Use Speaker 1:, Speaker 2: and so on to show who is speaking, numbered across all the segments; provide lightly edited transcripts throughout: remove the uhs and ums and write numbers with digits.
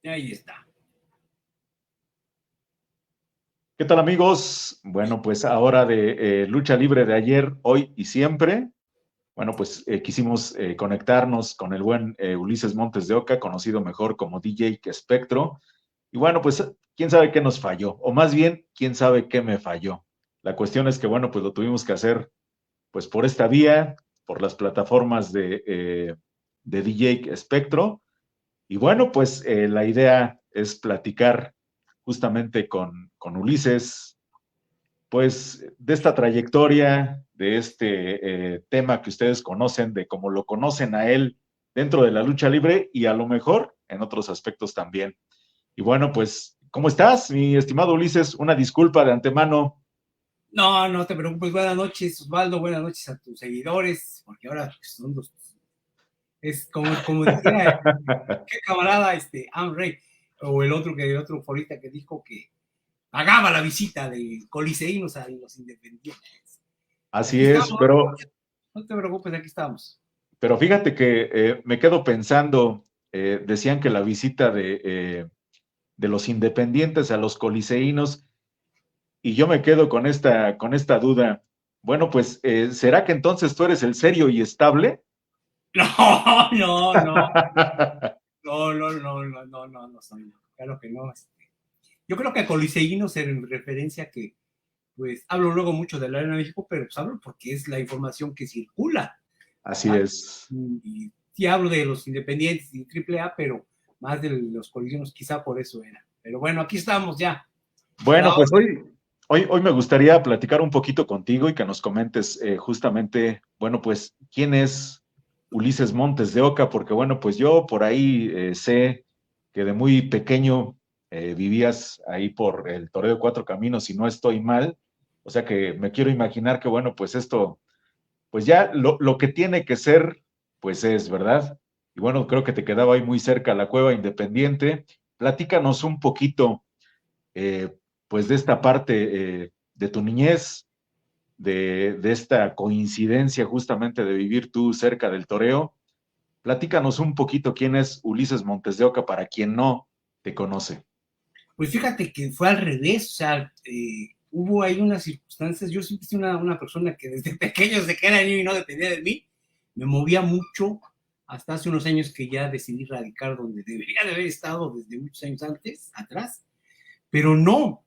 Speaker 1: Ahí está.
Speaker 2: ¿Qué tal, amigos? Bueno, pues ahora de lucha libre de ayer, hoy y siempre. Bueno, pues quisimos conectarnos con el buen Ulises Montes de Oca, conocido mejor como DJ que Espectro. Y bueno, pues quién sabe qué nos falló, o más bien, quién sabe qué me falló. La cuestión es que, bueno, pues lo tuvimos que hacer pues por esta vía, por las plataformas de DJ Espectro. Y bueno, pues la idea es platicar justamente con Ulises, pues de esta trayectoria, de este tema que ustedes conocen, de cómo lo conocen a él dentro de la lucha libre y a lo mejor en otros aspectos también. Y bueno, pues, ¿cómo estás, mi estimado Ulises? Una disculpa de antemano.
Speaker 1: No, no te preocupes. Buenas noches, Osvaldo. Buenas noches a tus seguidores, porque ahora pues, son los. Es como decía, qué camarada, Rey, o el otro forista que dijo que pagaba la visita de coliseínos a los independientes.
Speaker 2: Así
Speaker 1: Aquí
Speaker 2: es,
Speaker 1: estamos, no te preocupes, aquí estamos.
Speaker 2: pero fíjate que me quedo pensando, decían que la visita de los independientes a los coliseínos. Y yo me quedo con esta duda. Bueno, pues, ¿será que entonces tú eres el serio y estable?
Speaker 1: No, no, no, no, no, no, no, no, no, no soy, no, claro que no. Yo creo que a coliseínos en referencia a que, pues, hablo luego mucho de la Arena de México, pero pues hablo porque es la información que circula,
Speaker 2: Así
Speaker 1: ¿verdad?
Speaker 2: es.
Speaker 1: Y sí hablo de los independientes y AAA, pero más de los coliseínos, quizá por eso era. Pero bueno, aquí estamos ya, a la
Speaker 2: Bueno, pues
Speaker 1: orden.
Speaker 2: hoy me gustaría platicar un poquito contigo y que nos comentes justamente, bueno, pues, ¿quién es Ulises Montes de Oca? Porque, bueno, pues yo por ahí sé que de muy pequeño vivías ahí por el Toreo de Cuatro Caminos, si no estoy mal. O sea que me quiero imaginar que, bueno, pues esto pues ya lo que tiene que ser, pues es, ¿verdad? Y bueno, creo que te quedaba ahí muy cerca la Cueva Independiente. Platícanos un poquito, eh, pues, de esta parte de tu niñez, de esta coincidencia justamente de vivir tú cerca del toreo. Platícanos un poquito quién es Ulises Montes de Oca para quien no te conoce.
Speaker 1: Pues fíjate que fue al revés, o sea, hubo ahí unas circunstancias. Yo siempre fui una persona que desde pequeño, desde que era niño y no dependía de mí, me movía mucho, hasta hace unos años que ya decidí radicar donde debería de haber estado desde muchos años antes, atrás, pero no.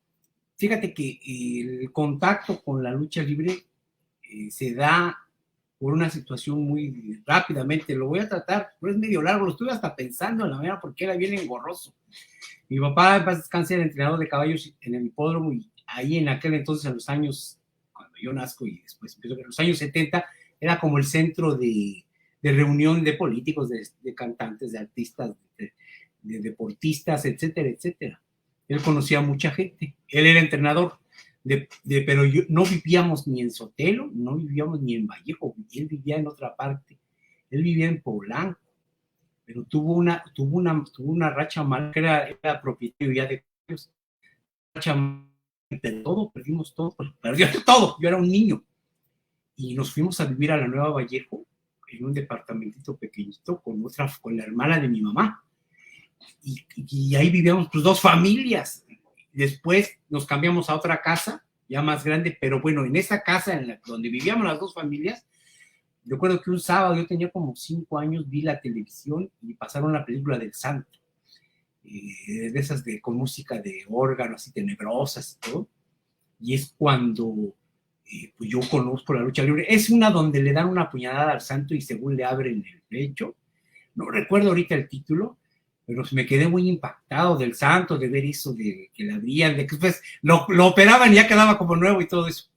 Speaker 1: Fíjate que el contacto con la lucha libre se da por una situación muy rápidamente. Lo voy a tratar, pero es medio largo, lo estuve hasta pensando en la mañana porque era bien engorroso. Mi papá, en paz descanse, era entrenador de caballos en el hipódromo, y ahí en aquel entonces, en los años, cuando yo nazco y después empezó, en los años 70, era como el centro de reunión de políticos, de cantantes, de artistas, de deportistas, etcétera, etcétera. Él conocía a mucha gente, él era entrenador, pero yo, no vivíamos ni en Sotelo, no vivíamos ni en Vallejo, él vivía en otra parte, él vivía en Polanco, pero tuvo una racha mal, que era propietario ya de ellos, racha mal, de todo, perdimos todo, perdió todo, yo era un niño, y nos fuimos a vivir a la Nueva Vallejo, en un departamentito pequeñito, con la hermana de mi mamá, y ahí vivíamos pues dos familias. Después nos cambiamos a otra casa, ya más grande, pero bueno, en esa casa donde vivíamos las dos familias, recuerdo que un sábado, yo tenía como 5 años, vi la televisión y pasaron la película del Santo, de esas con música de órgano, así tenebrosas y todo, y es cuando pues yo conozco la lucha libre. Es una donde le dan una puñalada al Santo y según le abren el pecho. No recuerdo ahorita el título, pero me quedé muy impactado del Santo, de ver eso, de que le abrían, de que después lo operaban y ya quedaba como nuevo y todo eso.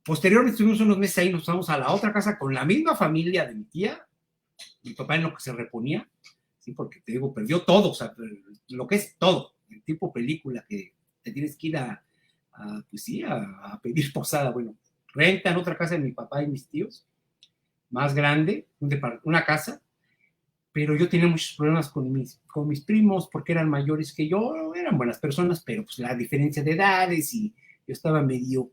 Speaker 1: Posteriormente estuvimos unos meses ahí, nos fuimos a la otra casa con la misma familia de mi tía, mi papá en lo que se reponía, sí, porque te digo, perdió todo, o sea, lo que es todo, el tipo película que te tienes que ir pues sí, a pedir posada. Bueno, rentan otra casa de mi papá y mis tíos, más grande, una casa, pero yo tenía muchos problemas con mis primos porque eran mayores que yo, eran buenas personas, pero pues la diferencia de edades, y yo estaba medio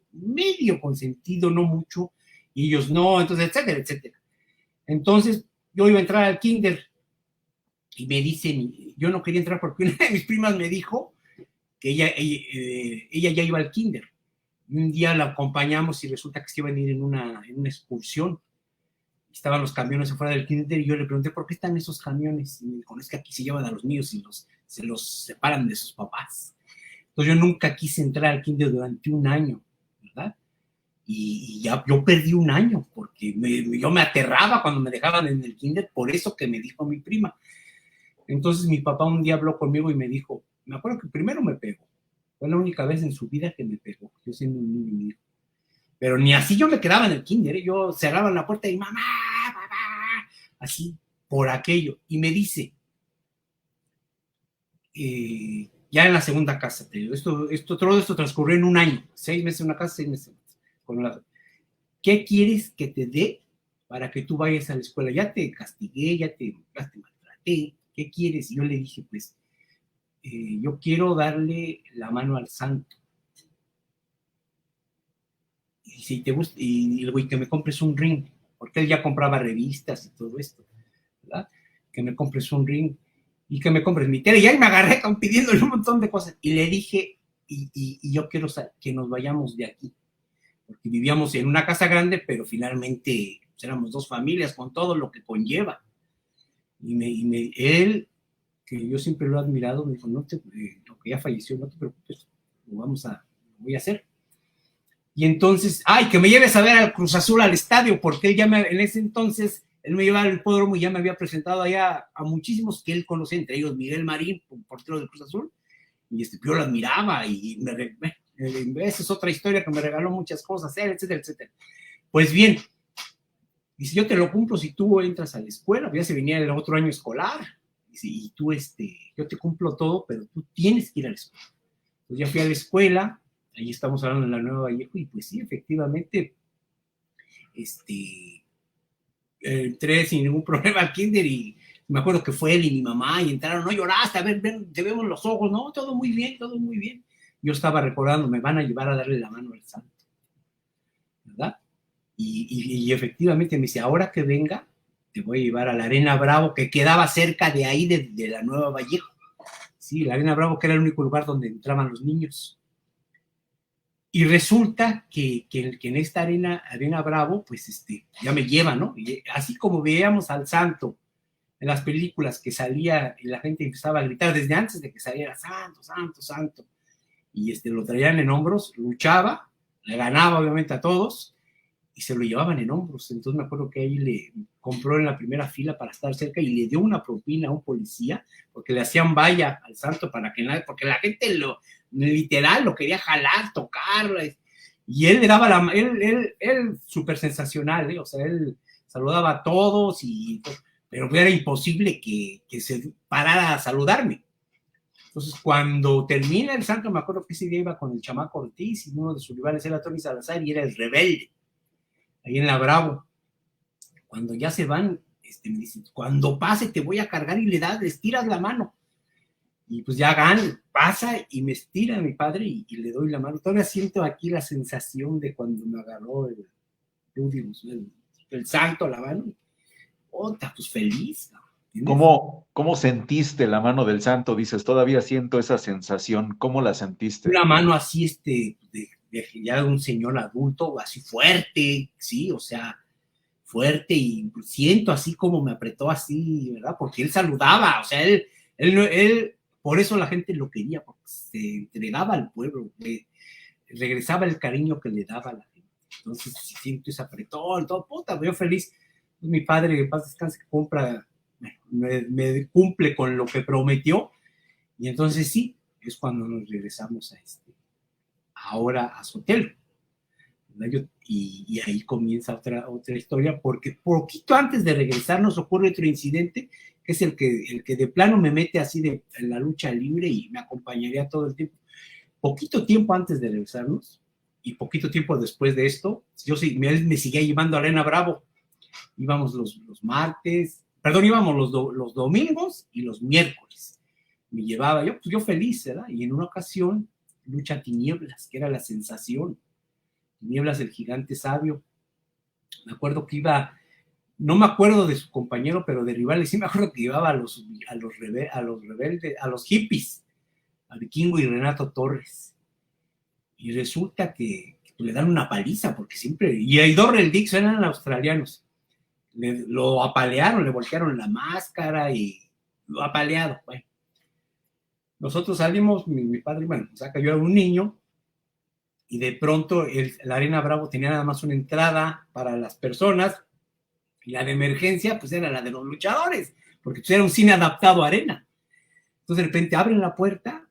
Speaker 1: consentido, no mucho, y ellos no, entonces, etcétera, etcétera. Entonces, yo iba a entrar al kinder y me dice, yo no quería entrar porque una de mis primas me dijo que ella ya iba al kinder. Y un día la acompañamos y resulta que se iban a ir en una excursión. Estaban los camiones afuera del kinder y yo le pregunté, ¿por qué están esos camiones? Y me dijo, es que aquí se llevan a los niños y se los separan de sus papás. Entonces yo nunca quise entrar al kinder durante un año, ¿verdad? Y ya yo perdí un año porque yo me aterraba cuando me dejaban en el kinder por eso que me dijo mi prima. Entonces mi papá un día habló conmigo y me dijo, me acuerdo que primero me pegó, fue la única vez en su vida que me pegó, yo siendo un niño mío. Pero ni así yo me quedaba en el kinder, yo cerraba la puerta y mamá, así, por aquello. Y me dice, ya en la segunda casa, te digo, todo esto transcurrió en un año, 6 meses en una casa, 6 meses con la. ¿Qué quieres que te dé para que tú vayas a la escuela? Ya te castigué, ya te maltraté, ¿qué quieres? Y yo le dije, pues, yo quiero darle la mano al santo. Y si te gusta, y el güey, que me compres un ring, porque él ya compraba revistas y todo esto, ¿verdad? Que me compres un ring y que me compres mi tele. Y ahí me agarré pidiéndole un montón de cosas. Y le dije, y yo quiero que nos vayamos de aquí, porque vivíamos en una casa grande, pero finalmente pues, éramos 2 familias con todo lo que conlleva. Y él, que yo siempre lo he admirado, me dijo, lo que ya falleció, no te preocupes, lo voy a hacer. Y entonces, que me lleves a ver al Cruz Azul al estadio, porque él en ese entonces, él me llevaba al hipódromo y ya me había presentado allá a muchísimos que él conocía, entre ellos Miguel Marín, portero del Cruz Azul, y yo lo admiraba, y esa es otra historia que me regaló muchas cosas, etcétera, etcétera. Pues bien, dice, yo te lo cumplo si tú entras a la escuela, ya se venía el otro año escolar, dice, y tú, yo te cumplo todo, pero tú tienes que ir a la escuela. Entonces ya fui a la escuela, ahí estamos hablando de la Nueva Vallejo, y pues sí, efectivamente, entré sin ningún problema al kinder, y me acuerdo que fue él y mi mamá, y entraron, no lloraste, a ver, ven, te vemos los ojos, no, todo muy bien, todo muy bien. Yo estaba recordando, me van a llevar a darle la mano al santo, ¿verdad? Y efectivamente me dice, ahora que venga, te voy a llevar a la Arena Bravo, que quedaba cerca de ahí, de la Nueva Vallejo. Sí, la Arena Bravo, que era el único lugar donde entraban los niños. Y resulta que en esta arena Bravo, pues ya me lleva, ¿no? Y así como veíamos al santo en las películas, que salía y la gente empezaba a gritar desde antes de que saliera, santo, santo, santo, y lo traían en hombros, luchaba, le ganaba obviamente a todos, y se lo llevaban en hombros. Entonces me acuerdo que ahí le compró en la primera fila para estar cerca y le dio una propina a un policía, porque le hacían valla al santo para que nadie, porque la gente literal lo quería jalar, tocar, y él le daba él súper sensacional, o sea, él saludaba a todos, pero era imposible que se parara a saludarme. Entonces, cuando termina el santo, me acuerdo que ese día iba con el chamaco Ortiz, y uno de sus rivales era Tony Salazar, y era el rebelde, ahí en la Bravo. Cuando ya se van, me dicen, cuando pase te voy a cargar, y le estiras la mano. Y pues ya pasa y me estira mi padre y le doy la mano. Todavía siento aquí la sensación de cuando me agarró el santo, la mano. Pues feliz, ¿no?
Speaker 2: ¿Cómo sentiste la mano del santo? Dices, todavía siento esa sensación. ¿Cómo la sentiste?
Speaker 1: Una mano así, ya de un señor adulto, así fuerte, sí, o sea, fuerte, y siento así como me apretó así, ¿verdad? Porque él saludaba, o sea, él por eso la gente lo quería, porque se entregaba al pueblo, regresaba el cariño que le daba a la gente. Entonces siento ese apretón, todo, puta, yo feliz. Mi padre, de paz descanse, que me cumple con lo que prometió, y entonces sí, es cuando nos regresamos ahora a Sotelo. Y ahí comienza otra historia, porque poquito antes de regresar nos ocurre otro incidente, que es el que de plano me mete así en la lucha libre y me acompañaría todo el tiempo. Poquito tiempo antes de regresarnos y poquito tiempo después de esto, él me seguía llevando a Arena Bravo. Íbamos los martes, perdón, íbamos los domingos y los miércoles. Me llevaba yo feliz, ¿verdad? Y en una ocasión, lucha Tinieblas, que era la sensación. Tinieblas, el gigante sabio. Me acuerdo que iba No me acuerdo de su compañero, pero de rivales sí me acuerdo que llevaba a los rebeldes, a los hippies, a Vikingo y Renato Torres. Y resulta que le dan una paliza, porque siempre, y a Dorrell Dixon eran australianos, lo apalearon, le voltearon la máscara y lo apaleado. Bueno, nosotros salimos, mi padre, bueno, saca yo a un niño, y de pronto la Arena Bravo tenía nada más una entrada para las personas, y la de emergencia, pues era la de los luchadores, porque pues, era un cine adaptado a arena. Entonces de repente abren la puerta,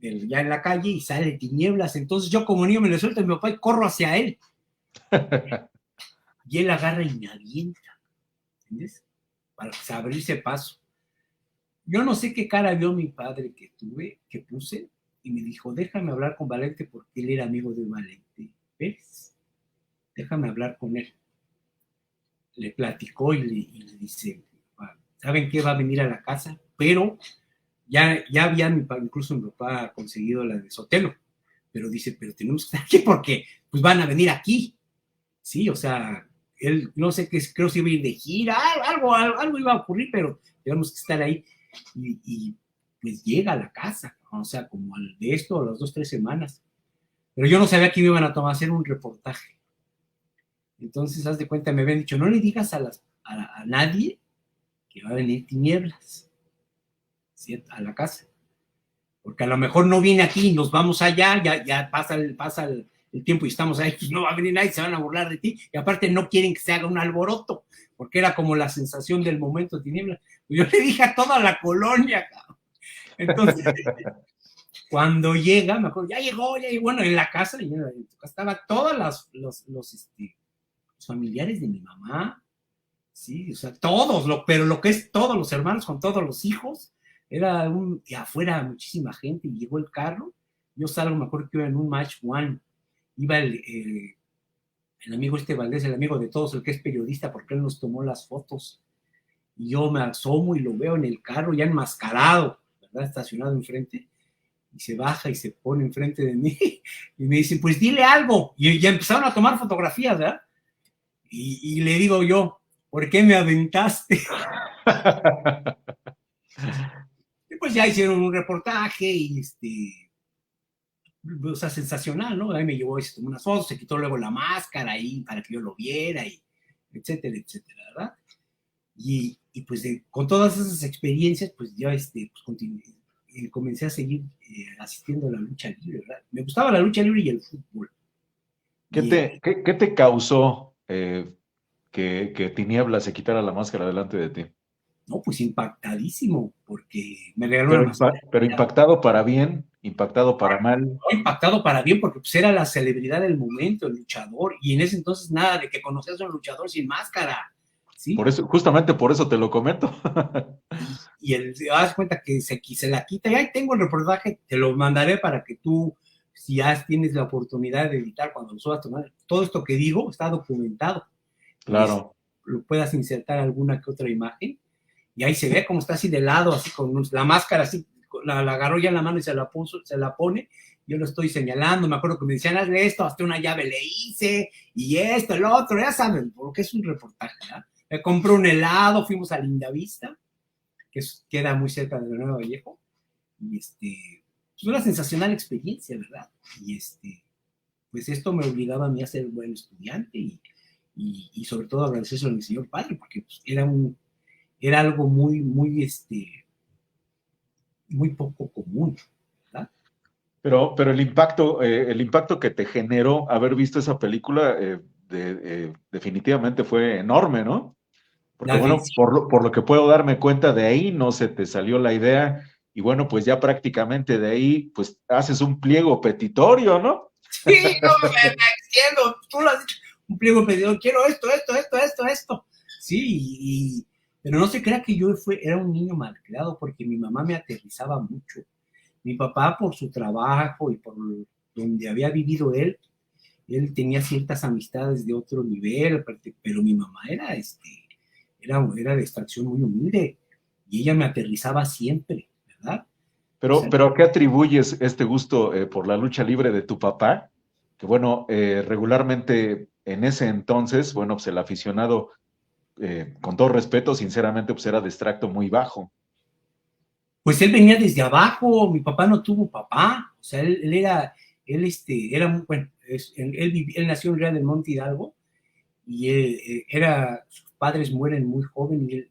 Speaker 1: ya en la calle, y sale tinieblas. Entonces yo como niño me le suelto a mi papá y corro hacia él. Y él agarra y me avienta, ¿entiendes? Para abrirse paso. Yo no sé qué cara vio mi padre que puse, y me dijo, déjame hablar con Valente, porque él era amigo de Valente Pérez. Déjame hablar con él. Le platicó y le dice, ¿saben qué? Va a venir a la casa, pero ya había incluso mi papá conseguido la de Sotelo, pero dice, pero tenemos que estar aquí porque pues van a venir aquí, sí, o sea, él no sé qué, creo si iba a ir de gira, algo iba a ocurrir, pero tenemos que estar ahí, y pues llega a la casa, ¿no? O sea, como de esto a las 2, 3 semanas, pero yo no sabía que me iban a tomar a hacer un reportaje. Entonces, haz de cuenta, me habían dicho, no le digas a nadie que va a venir tinieblas, ¿sí? A la casa, porque a lo mejor no viene aquí y nos vamos allá, ya pasa el tiempo y estamos ahí, pues no va a venir nadie, se van a burlar de ti, y aparte no quieren que se haga un alboroto, porque era como la sensación del momento de tinieblas. Yo le dije a toda la colonia, cabrón. Entonces, cuando llega, me acuerdo, ya llegó, bueno, en la casa, estaba todos los familiares de mi mamá, sí, o sea, todos, pero lo que es todos los hermanos con todos los hijos, y afuera muchísima gente, y llegó el carro, yo salgo, me acuerdo que iba en un Match One, iba el amigo Valdés, el amigo de todos, el que es periodista, porque él nos tomó las fotos, y yo me asomo y lo veo en el carro ya enmascarado, ¿verdad? Estacionado enfrente, y se baja y se pone enfrente de mí, y me dice, pues dile algo, y ya empezaron a tomar fotografías, ¿verdad? Y le digo yo, ¿por qué me aventaste? Y pues ya hicieron un reportaje y o sea, sensacional, ¿no? Ahí me llevó y se tomó unas fotos, se quitó luego la máscara ahí para que yo lo viera, y etcétera, etcétera, ¿verdad? Y pues con todas esas experiencias, pues ya pues continué, comencé a seguir asistiendo a la lucha libre, ¿verdad? Me gustaba la lucha libre y el fútbol.
Speaker 2: ¿Qué te causó que Tiniebla se quitara la máscara delante de ti?
Speaker 1: No, pues impactadísimo, porque me regaló una máscara.
Speaker 2: Pero impactado para bien, impactado para mal.
Speaker 1: No, impactado para bien, porque pues era la celebridad del momento, el luchador, y en ese entonces nada de que conocías a un luchador sin máscara, ¿sí?
Speaker 2: Por eso, justamente por eso te lo comento.
Speaker 1: Y él se das cuenta que se la quita, y ahí tengo el reportaje, te lo mandaré para que tú, si ya tienes la oportunidad de editar cuando lo subas a tomar, todo esto que digo está documentado.
Speaker 2: Claro.
Speaker 1: Lo puedas insertar alguna que otra imagen, y ahí se ve cómo está así de lado, así con la máscara, así, la agarró ya en la mano y se la pone, yo lo estoy señalando, me acuerdo que me decían, hazle esto, hasta una llave le hice, y esto, el otro, ya saben, porque es un reportaje, ¿verdad? Me compré un helado, fuimos a Lindavista, que queda muy cerca de Nuevo Vallejo, y pues una sensacional experiencia, ¿verdad? Y pues esto me obligaba a mí a ser un buen estudiante, y sobre todo agradecerse a mi señor padre, porque pues, era algo muy, muy, muy poco común, ¿verdad?
Speaker 2: Pero el impacto que te generó haber visto esa película definitivamente fue enorme, ¿no? Porque bueno, por lo que puedo darme cuenta, de ahí no se te salió la idea, y bueno, pues ya prácticamente de ahí, pues haces un pliego petitorio, ¿no?
Speaker 1: Sí, no, me extiendo, tú lo has dicho, un pliego petitorio, quiero esto. Sí, pero no se crea que yo era un niño malcriado, porque mi mamá me aterrizaba mucho. Mi papá, por su trabajo y por donde había vivido él tenía ciertas amistades de otro nivel, pero mi mamá era de extracción muy humilde, y ella me aterrizaba siempre, ¿verdad?
Speaker 2: Pero ¿a qué atribuyes este gusto por la lucha libre de tu papá? Que bueno, regularmente en ese entonces, bueno, pues el aficionado con todo respeto, sinceramente, pues era de extracto muy bajo.
Speaker 1: Pues él venía desde abajo, mi papá no tuvo papá, o sea, bueno, él nació en Real del Monte Hidalgo, y sus padres mueren muy joven, y él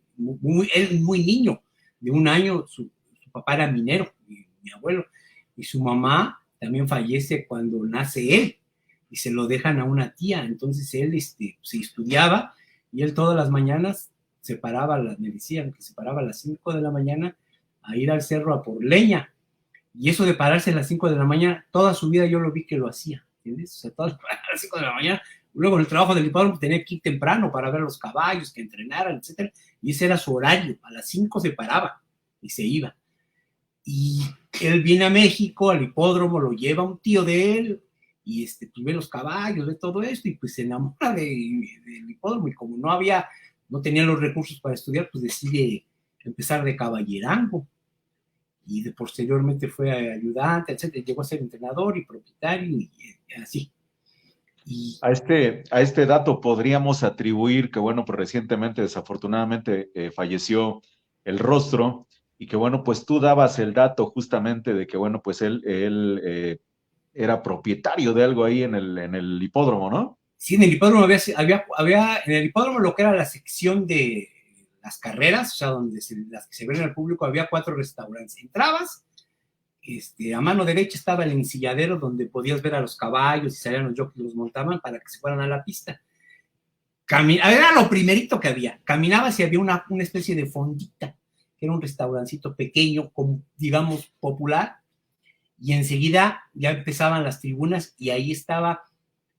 Speaker 1: muy niño, de 1 año, su papá era minero, mi abuelo, y su mamá también fallece cuando nace él, y se lo dejan a una tía. Entonces él se estudiaba, y él todas las mañanas me decían que se paraba a las 5 de la mañana a ir al cerro a por leña, y eso de pararse a las 5 de la mañana, toda su vida yo lo vi que lo hacía, ¿entiendes? O sea, a las 5 de la mañana, luego en el trabajo del hipódromo tenía que ir temprano para ver los caballos, que entrenaran, etcétera, y ese era su horario, a las 5 se paraba y se iba. Y él viene a México, al hipódromo, lo lleva un tío de él, y pues ve los caballos, ve todo esto, y pues se enamora del hipódromo, y como no tenía los recursos para estudiar, pues decide empezar de caballerango, y posteriormente fue ayudante, etcétera, llegó a ser entrenador y propietario, y así. Y
Speaker 2: A este dato podríamos atribuir que, bueno, pues recientemente, desafortunadamente, falleció el Rostro, y que, bueno, pues tú dabas el dato justamente de que, bueno, pues él era propietario de algo ahí en el hipódromo, ¿no?
Speaker 1: sí, en el hipódromo había en el hipódromo lo que era la sección de las carreras, o sea, las que se ven al público, había 4 restaurantes. Entrabas, a mano derecha estaba el ensilladero donde podías ver a los caballos y salían los jockeys, los montaban para que se fueran a la pista. Era lo primerito que había. Caminabas y había una especie de fondita, que era un restaurancito pequeño, digamos, popular, y enseguida ya empezaban las tribunas, y ahí estaba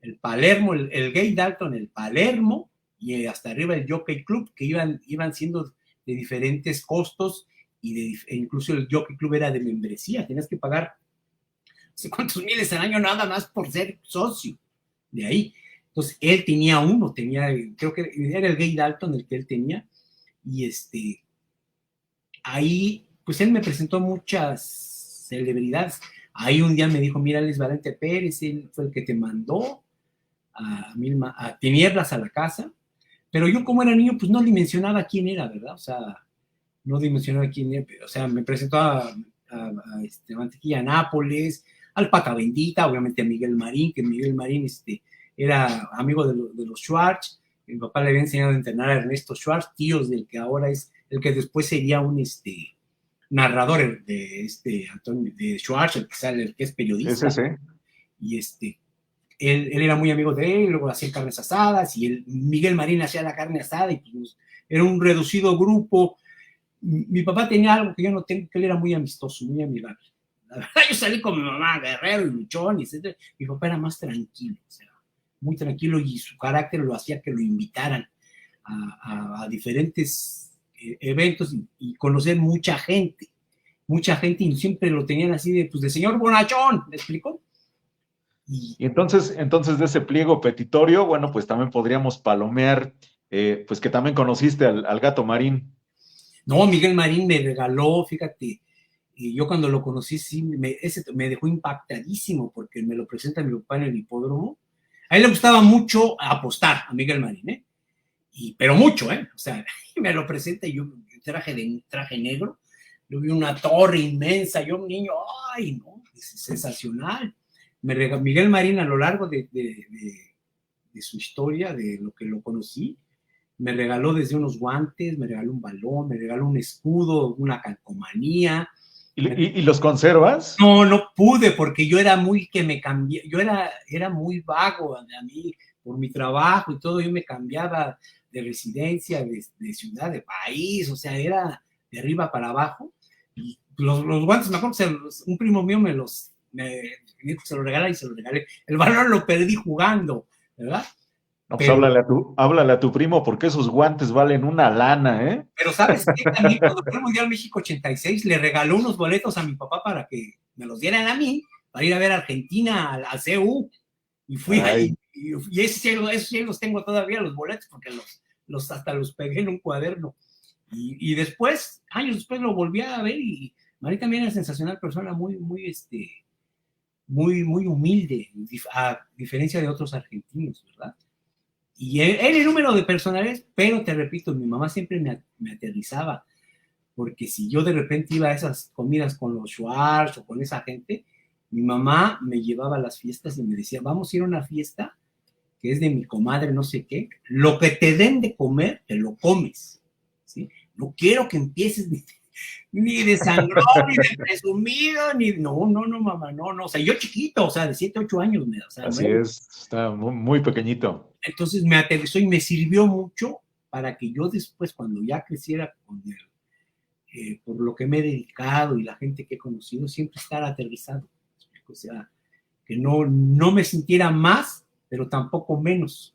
Speaker 1: el Palermo, el Gay Dalton, el Palermo, y hasta arriba el Jockey Club, que iban siendo de diferentes costos, incluso el Jockey Club era de membresía, tenías que pagar no sé cuántos miles al año nada más por ser socio de ahí. Entonces él tenía creo que era el Gay Dalton el que él tenía, y ahí pues él me presentó muchas celebridades. Ahí un día me dijo, mira, Luis Valente Pérez, él fue el que te mandó a Tinieblas a la casa, pero yo como era niño, pues no dimensionaba quién era, ¿verdad? O sea, no dimensionaba quién era, o sea, me presentó a Mantequilla Nápoles, al Pata Bendita, obviamente a Miguel Marín, que Miguel Marín era amigo de los Schwartz. Mi papá le había enseñado a entrenar a Ernesto Schwartz, tíos del que ahora es, el que después sería un narrador de Antonio de Schwartz, el que es periodista,
Speaker 2: Sí.
Speaker 1: y él era muy amigo de él, luego hacía carnes asadas, y Miguel Marín hacía la carne asada, y pues era un reducido grupo. Mi papá tenía algo que yo no tengo, que él era muy amistoso, muy amigable. La verdad, yo salí con mi mamá, guerrero y luchón, etc. Mi papá era más tranquilo, o sea, muy tranquilo, y su carácter lo hacía que lo invitaran a diferentes eventos, y conocer mucha gente, y siempre lo tenían así pues de señor bonachón, ¿me explico?
Speaker 2: Y entonces de ese pliego petitorio, bueno, pues también podríamos palomear, pues que también conociste al Gato Marín.
Speaker 1: No, Miguel Marín me regaló, fíjate, y yo cuando lo conocí, sí, ese me dejó impactadísimo, porque me lo presenta mi papá en el hipódromo. A él le gustaba mucho apostar, a Miguel Marín, ¿eh? Pero mucho, ¿eh? O sea, me lo presenta, y yo traje negro, yo vi una torre inmensa, yo un niño, ¡ay, no! Es sensacional. Miguel Marín, a lo largo de su historia, de lo que lo conocí, me regaló desde unos guantes, me regaló un balón, me regaló un escudo, una calcomanía.
Speaker 2: ¿Y los conservas?
Speaker 1: No pude, porque yo era muy que me cambié, yo era muy vago a mí, por mi trabajo y todo, yo me cambiaba de residencia, de ciudad, de país, o sea, era de arriba para abajo. Y los guantes, me acuerdo que un primo mío se lo regala, y se lo regalé. El balón lo perdí jugando, ¿verdad?
Speaker 2: No, pues
Speaker 1: Pero
Speaker 2: háblale a tu primo, porque esos guantes valen una lana, ¿eh?
Speaker 1: Pero ¿sabes qué? También cuando fue el Mundial México 86, le regaló unos boletos a mi papá para que me los dieran a mí, para ir a ver a Argentina, a CU. Y fui
Speaker 2: Ay,
Speaker 1: ahí, y esos sí los tengo todavía, los boletos, porque hasta los pegué en un cuaderno. Y después, años después, lo volví a ver, y María también era sensacional persona, muy humilde, a diferencia de otros argentinos, ¿verdad? Y era el número de personales, pero te repito, mi mamá siempre me aterrizaba, porque si yo de repente iba a esas comidas con los Schwartz o con esa gente, mi mamá me llevaba a las fiestas y me decía, vamos a ir a una fiesta que es de mi comadre, no sé qué, lo que te den de comer, te lo comes, ¿sí? No quiero que empieces ni de sangrón, ni de presumido, ni, no, mamá, no, o sea, yo chiquito, o sea, de 7, 8 años, o sea,
Speaker 2: Así
Speaker 1: 9.
Speaker 2: es, está muy, muy pequeñito.
Speaker 1: Entonces me aterrizó y me sirvió mucho para que yo después, cuando ya creciera con por lo que me he dedicado y la gente que he conocido, siempre estar aterrizado. O sea, que no me sintiera más, pero tampoco menos.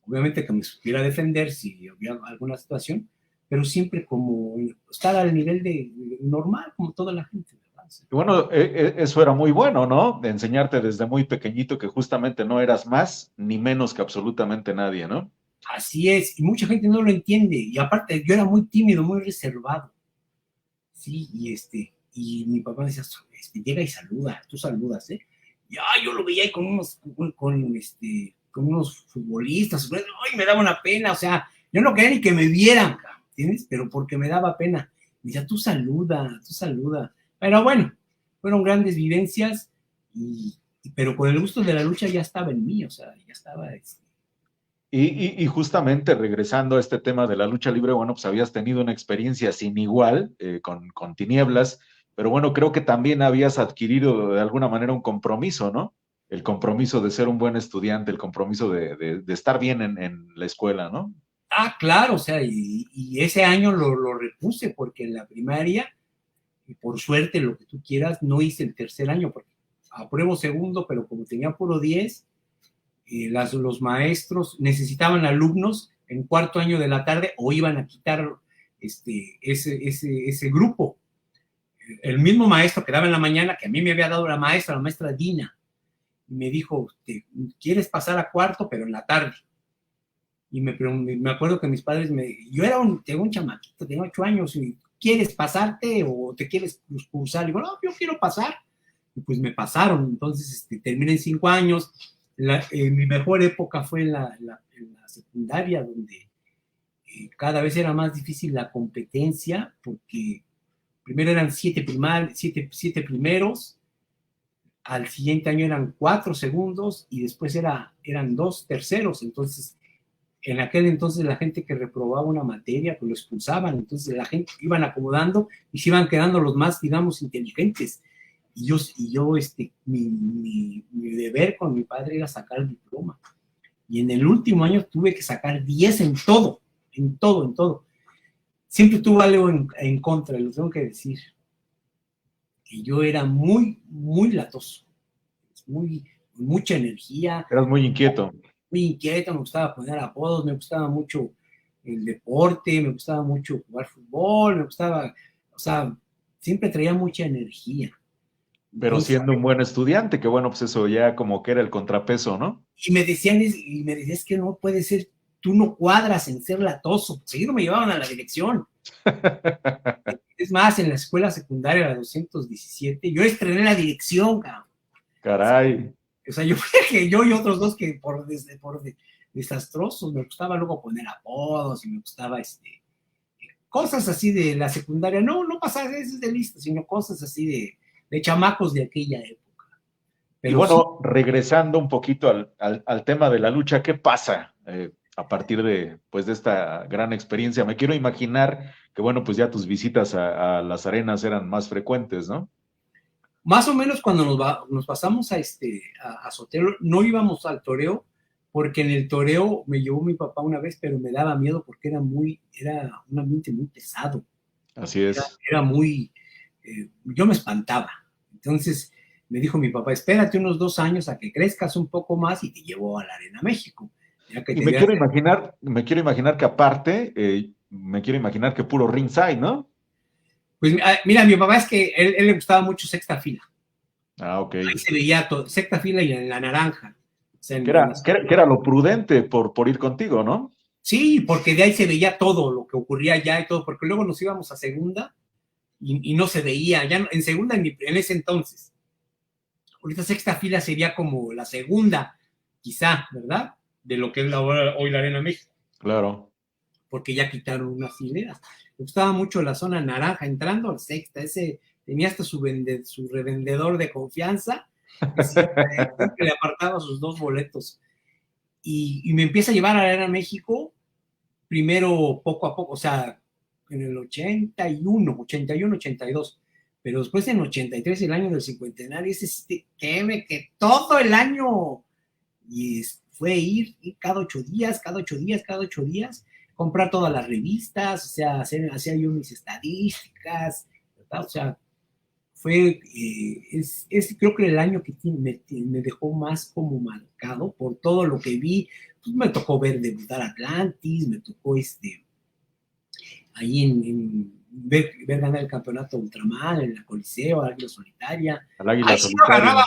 Speaker 1: Obviamente que me supiera defender si había alguna situación, pero siempre como estar al nivel de normal, como toda la gente, ¿verdad?
Speaker 2: Y bueno, eso era muy bueno, ¿no? De enseñarte desde muy pequeñito que justamente no eras más ni menos que absolutamente nadie, ¿no?
Speaker 1: Así es, y mucha gente no lo entiende, y aparte yo era muy tímido, muy reservado, sí, y mi papá decía, llega y saluda, tú saludas, ¿eh? Y yo lo veía ahí con unos futbolistas, ay, me daba una pena, o sea, yo no quería ni que me vieran, ¿entiendes? Pero porque me daba pena. Me decía, tú saluda. Pero bueno, fueron grandes vivencias, pero con el gusto de la lucha ya estaba en mí, o sea, ya estaba.
Speaker 2: Y justamente regresando a este tema de la lucha libre, bueno, pues habías tenido una experiencia sin igual con Tinieblas, pero bueno, creo que también habías adquirido de alguna manera un compromiso, ¿no? El compromiso de ser un buen estudiante, el compromiso de estar bien en la escuela, ¿no?
Speaker 1: Claro, o sea, y ese año lo repuse porque en la primaria, y por suerte, lo que tú quieras, no hice el tercer año, porque apruebo segundo, pero como tenía puro 10, los maestros necesitaban alumnos en cuarto año de la tarde o iban a quitar ese grupo. El mismo maestro que daba en la mañana, que a mí me había dado la maestra Dina, me dijo, ¿quieres pasar a cuarto, pero en la tarde? Y me acuerdo que mis padres yo era un chamaquito, tenía 8 años, y ¿quieres pasarte o te quieres cursar? Y digo, no, yo quiero pasar. Y pues me pasaron, entonces terminé en 5 años. Mi mejor época fue en la secundaria, donde cada vez era más difícil la competencia, porque primero eran 7 primeros, al siguiente año eran 4 segundos y después eran 2 terceros. Entonces en aquel entonces la gente que reprobaba una materia, pues lo expulsaban, entonces la gente iban acomodando y se iban quedando los más, digamos, inteligentes. Mi deber con mi padre era sacar el diploma. Y en el último año tuve que sacar 10 en todo, en todo, en todo. Siempre tuve algo en contra, lo tengo que decir. Que yo era muy, muy latoso, mucha energía,
Speaker 2: Eras muy inquieto.
Speaker 1: muy inquieto, me gustaba poner apodos, me gustaba mucho el deporte, me gustaba mucho jugar fútbol, me gustaba, o sea, siempre traía mucha energía.
Speaker 2: Pero
Speaker 1: Entonces,
Speaker 2: siendo un buen estudiante, que bueno, pues eso ya como que era el contrapeso, ¿no?
Speaker 1: y me decían, es que no puede ser, tú no cuadras en ser latoso. Seguido me llevaban a la dirección. Es más, en la escuela secundaria, la 217, yo estrené la dirección, cabrón.
Speaker 2: Caray.
Speaker 1: O sea, yo y otros dos que por desastrosos, me gustaba luego poner apodos y me gustaba cosas así de la secundaria, no pasar eso de lista, sino cosas así de chamacos de aquella época.
Speaker 2: Y
Speaker 1: Pero sí,
Speaker 2: bueno, regresando un poquito al tema de la lucha, ¿qué pasa a partir de, pues, de esta gran experiencia? Me quiero imaginar que, bueno, pues ya tus visitas a las arenas eran más frecuentes, ¿no?
Speaker 1: más o menos cuando nos pasamos a Sotelo, no íbamos al toreo, porque en el toreo me llevó mi papá una vez, pero me daba miedo porque era un ambiente muy pesado.
Speaker 2: Así es.
Speaker 1: Era muy, yo me espantaba. Entonces me dijo mi papá, espérate unos 2 años a que crezcas un poco más y te llevo a la Arena México. Ya que
Speaker 2: Y
Speaker 1: te veas.
Speaker 2: me quiero imaginar que aparte, me quiero imaginar que puro ringside, ¿no?
Speaker 1: Pues mira, mi papá es que él le gustaba mucho sexta fila.
Speaker 2: Ah, ok.
Speaker 1: Ahí se veía todo, sexta fila y en la naranja. O sea,
Speaker 2: Que era lo prudente por ir contigo, ¿no?
Speaker 1: sí, porque de ahí se veía todo lo que ocurría allá y todo, porque luego nos íbamos a segunda y no se veía, ya en segunda en ese entonces. Ahorita sexta fila sería como la segunda, quizá, ¿verdad? de lo que es hoy la Arena México.
Speaker 2: Claro.
Speaker 1: Porque ya quitaron unas hileras. Me gustaba mucho la zona naranja, entrando al Sexta, ese tenía hasta su revendedor de confianza, que siempre le apartaba sus 2 boletos. Y me empieza a llevar a la Arena México, primero poco a poco, o sea, en el 81, 82, pero después en 83, el año del cincuentenario, ese que todo el año, y fue ir cada 8 días, comprar todas las revistas, o sea, hacía yo mis estadísticas, ¿verdad? O sea, fue, creo que el año que me dejó más como marcado por todo lo que vi. Pues me tocó ver debutar Atlantis, me tocó ahí ver ganar el campeonato Ultraman en la Coliseo, Águila Solitaria.
Speaker 2: Al Águila Solitaria.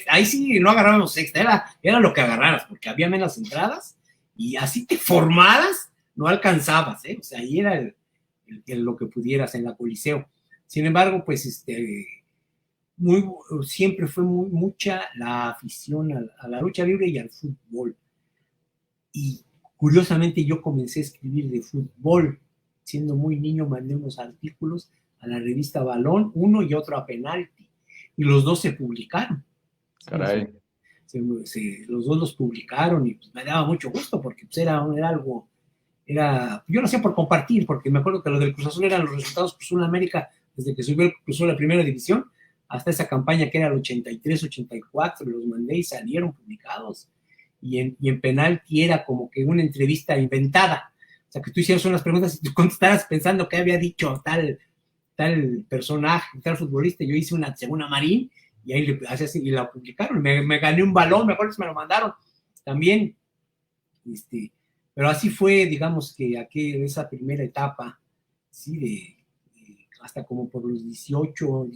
Speaker 1: Ahí sí no agarrábamos sexta, era lo que agarraras, porque había menos entradas y así te formaras, no alcanzabas, ¿eh? O sea, ahí era lo que pudieras en la Coliseo. Sin embargo, pues siempre fue mucha la afición a la lucha libre y al fútbol. Y curiosamente yo comencé a escribir de fútbol. Siendo muy niño mandé unos artículos a la revista Balón, uno y otro a Penalti, y los 2 se publicaron.
Speaker 2: Caray.
Speaker 1: Los 2 los publicaron y pues me daba mucho gusto porque pues era algo, yo lo hacía por compartir, porque me acuerdo que lo del Cruz Azul eran los resultados Cruz Azul América desde que subió el Cruz Azul a la primera división hasta esa campaña que era el 83, 84, los mandé y salieron publicados. Y en Penalti era como que una entrevista inventada. O sea, que tú hicieras unas preguntas y tú contestaras pensando que había dicho tal personaje, tal futbolista. Yo hice una segunda Marín y ahí y la publicaron. Me gané un balón, me acuerdo que me lo mandaron también. Pero así fue, digamos, que esa primera etapa, ¿sí? Hasta como por los 18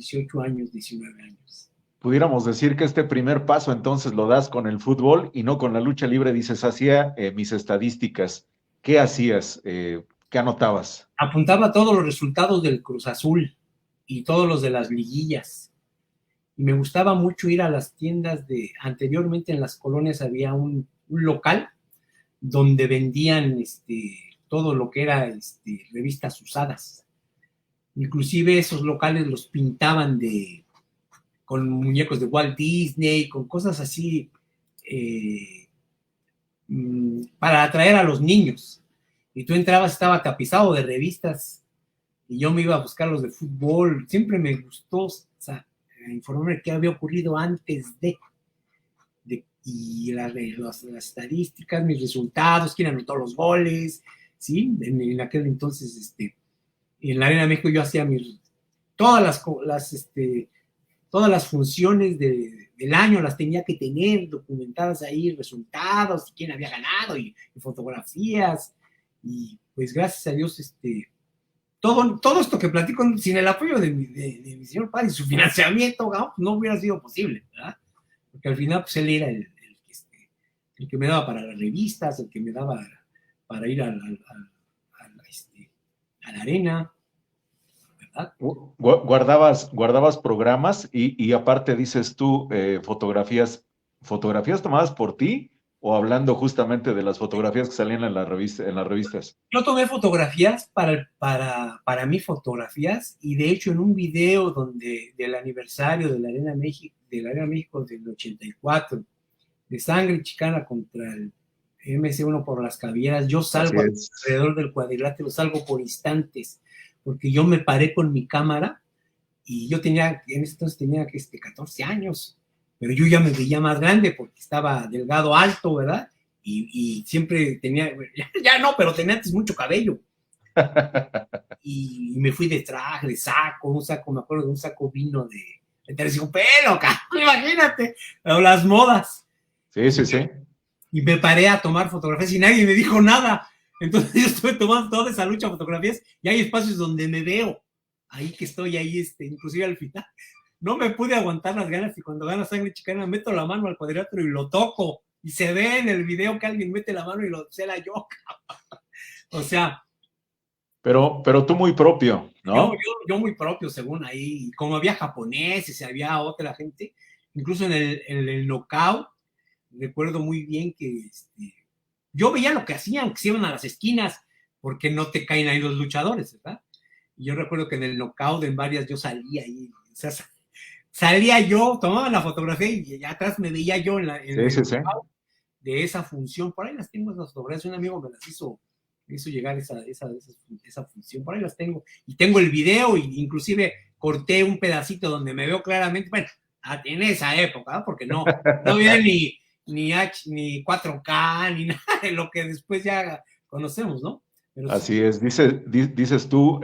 Speaker 1: años, 19 años.
Speaker 2: Pudiéramos decir que este primer paso entonces lo das con el fútbol y no con la lucha libre. Dices, hacía mis estadísticas. ¿Qué hacías? ¿Qué anotabas?
Speaker 1: Apuntaba todos los resultados del Cruz Azul y todos los de las liguillas. Y me gustaba mucho ir a las tiendas anteriormente en las colonias había un local donde vendían todo lo que era revistas usadas. Inclusive esos locales los pintaban con muñecos de Walt Disney, con cosas así para atraer a los niños. Y tú entrabas, estaba tapizado de revistas y yo me iba a buscar los de fútbol. Siempre me gustó, o sea, informarme qué había ocurrido antes y las estadísticas, mis resultados, quién anotó los goles, ¿sí? En aquel entonces, en la Arena México yo hacía todas las funciones del año las tenía que tener documentadas ahí, resultados, quién había ganado y fotografías. Y pues gracias a Dios, todo esto que platico, sin el apoyo de mi señor padre y su financiamiento, no hubiera sido posible, ¿verdad? Porque al final, pues él era el que me daba para las revistas, el que me daba para ir a la arena, ¿verdad?
Speaker 2: Guardabas programas y aparte dices tú, fotografías tomadas por ti o hablando justamente de las fotografías que salían en las revistas.
Speaker 1: Yo tomé fotografías para mí fotografías y de hecho en un video del aniversario de la Arena México del 84, de Sangre Chicana contra el MC1 por las Cavieras, yo salgo alrededor del cuadrilátero, salgo por instantes, porque yo me paré con mi cámara y yo en ese entonces tenía 14 años, pero yo ya me veía más grande porque estaba delgado, alto, ¿verdad? Y siempre tenía, ya no, pero tenía antes mucho cabello. Y me fui de traje, de saco, me acuerdo de un saco vino de terciopelo, imagínate, o las modas.
Speaker 2: Sí.
Speaker 1: Y me paré a tomar fotografías y nadie me dijo nada. Entonces yo estuve tomando toda esa lucha de fotografías y hay espacios donde me veo. Ahí que estoy, ahí inclusive al final. No me pude aguantar las ganas y cuando gana Sangre Chicana meto la mano al cuadrilátero y lo toco. Y se ve en el video que alguien mete la mano y lo cela yo. O sea.
Speaker 2: Pero tú muy propio, ¿no?
Speaker 1: Yo muy propio, según ahí. Como había japoneses y había otra gente, incluso en el knockout, recuerdo muy bien que yo veía lo que hacían, que se iban a las esquinas, porque no te caen ahí los luchadores, ¿verdad? Y yo recuerdo que en el knockout en varias yo salía ahí, o sea, salía yo, tomaba la fotografía y ya atrás me veía yo en
Speaker 2: Sí,
Speaker 1: el
Speaker 2: sí, sí.
Speaker 1: knockout de esa función. Por ahí las tengo esas fotografías, un amigo me hizo llegar esa función, por ahí las tengo. Y tengo el video, y inclusive corté un pedacito donde me veo claramente, bueno, en esa época, ¿no? Porque no había ni 4K, ni nada de lo que después ya conocemos, ¿no? Pero sí,
Speaker 2: Así es, dices tú,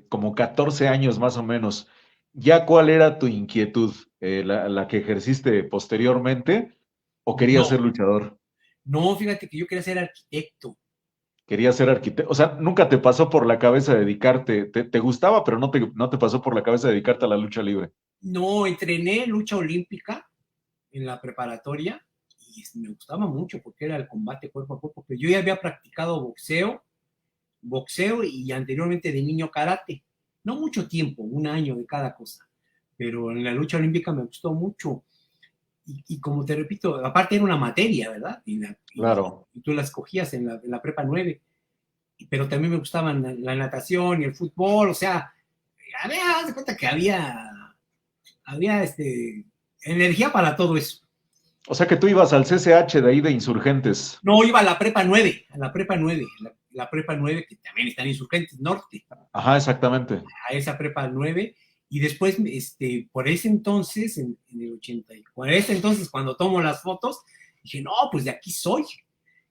Speaker 2: como 14 años más o menos. ¿Ya cuál era tu inquietud? ¿La que ejerciste posteriormente o querías ser
Speaker 1: no,
Speaker 2: luchador?
Speaker 1: no, fíjate que yo quería ser arquitecto.
Speaker 2: ¿Querías ser arquitecto? O sea, nunca te pasó por la cabeza dedicarte, te gustaba, pero no te pasó por la cabeza dedicarte a la lucha libre.
Speaker 1: No, entrené lucha olímpica en la preparatoria y me gustaba mucho porque era el combate cuerpo a cuerpo, pero yo ya había practicado boxeo y anteriormente de niño karate. No mucho tiempo, un año de cada cosa, pero en la lucha olímpica me gustó mucho. Y como te repito, aparte era una materia, ¿verdad?
Speaker 2: Claro.
Speaker 1: Y tú la escogías en la prepa 9, pero también me gustaban la natación y el fútbol, o sea, haz de cuenta que había energía para todo eso.
Speaker 2: O sea que tú ibas al CCH de ahí de Insurgentes.
Speaker 1: No, iba a la prepa 9, la prepa 9 que también está en Insurgentes Norte,
Speaker 2: Ajá, exactamente.
Speaker 1: a esa prepa 9, y después, por ese entonces, en el 80, por ese entonces, cuando tomo las fotos, dije, no, pues de aquí soy.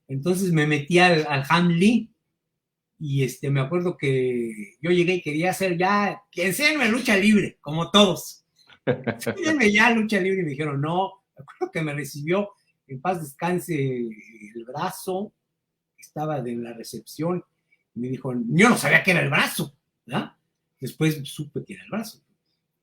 Speaker 1: Entonces me metí al Hamlin, y me acuerdo que yo llegué y quería hacer ya, que enséñenme lucha libre, como todos. Enséñenme ya lucha libre, y me dijeron, no. Me acuerdo que me recibió, en paz descanse, el brazo, estaba de la recepción, y me dijo, yo no sabía que era el brazo, ¿verdad? Después supe que era el brazo.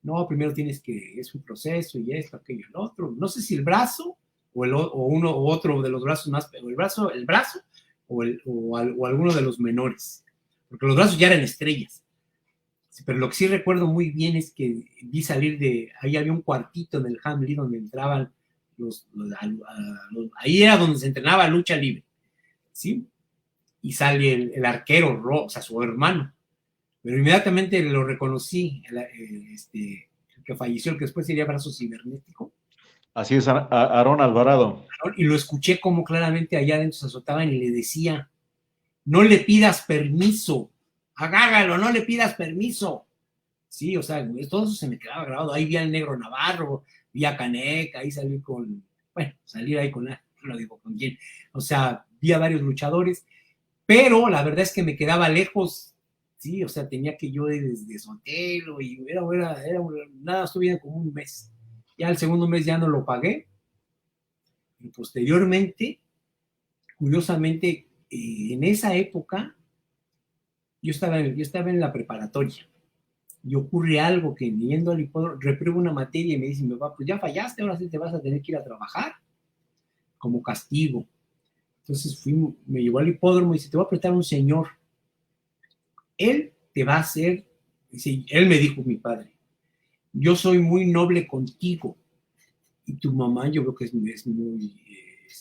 Speaker 1: No, primero tienes que, es un proceso y esto, aquello, el otro. No sé si el brazo o uno o otro de los brazos más, o el brazo o alguno de los menores, porque los brazos ya eran estrellas. Sí, pero lo que sí recuerdo muy bien es que vi salir ahí había un cuartito en el Hamlin donde entraban ahí era donde se entrenaba lucha libre, ¿sí? Y sale el arquero, o sea, su hermano, pero inmediatamente lo reconocí, el que falleció, el que después sería brazo cibernético,
Speaker 2: Así es, Aarón Alvarado.
Speaker 1: y lo escuché como claramente allá adentro se azotaban y le decía, no le pidas permiso, agárralo, no le pidas permiso. Sí, o sea, todo eso se me quedaba grabado. Ahí vi al Negro Navarro, vi a Caneca, ahí salí salir ahí no digo con quién, o sea, vi a varios luchadores, pero la verdad es que me quedaba lejos, sí, o sea, tenía que yo ir desde Sotelo y nada, estuve como un mes. Ya el segundo mes ya no lo pagué, y posteriormente, curiosamente, en esa época, yo estaba en la preparatoria y ocurre algo que yendo al hipódromo, repruebo una materia y me dicen, pues ya fallaste, ahora sí te vas a tener que ir a trabajar como castigo. Entonces me llevó al hipódromo y dice, te voy a prestar un señor, él te va a hacer, dice, él me dijo, mi padre, yo soy muy noble contigo y tu mamá yo creo que es muy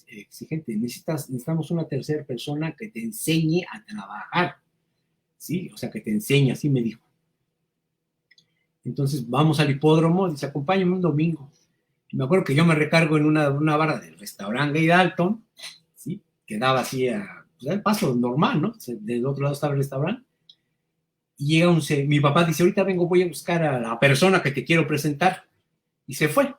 Speaker 1: exigente, necesitamos una tercera persona que te enseñe a trabajar, ¿sí? O sea, que te enseñe, así me dijo. Entonces vamos al hipódromo, dice, acompáñame un domingo. Y me acuerdo que yo me recargo en una barra del restaurante Gay Dalton, ¿sí? Que daba así el paso normal, ¿no? Del otro lado estaba el restaurante. Y llega mi papá dice, ahorita vengo, voy a buscar a la persona que te quiero presentar. Y se fue.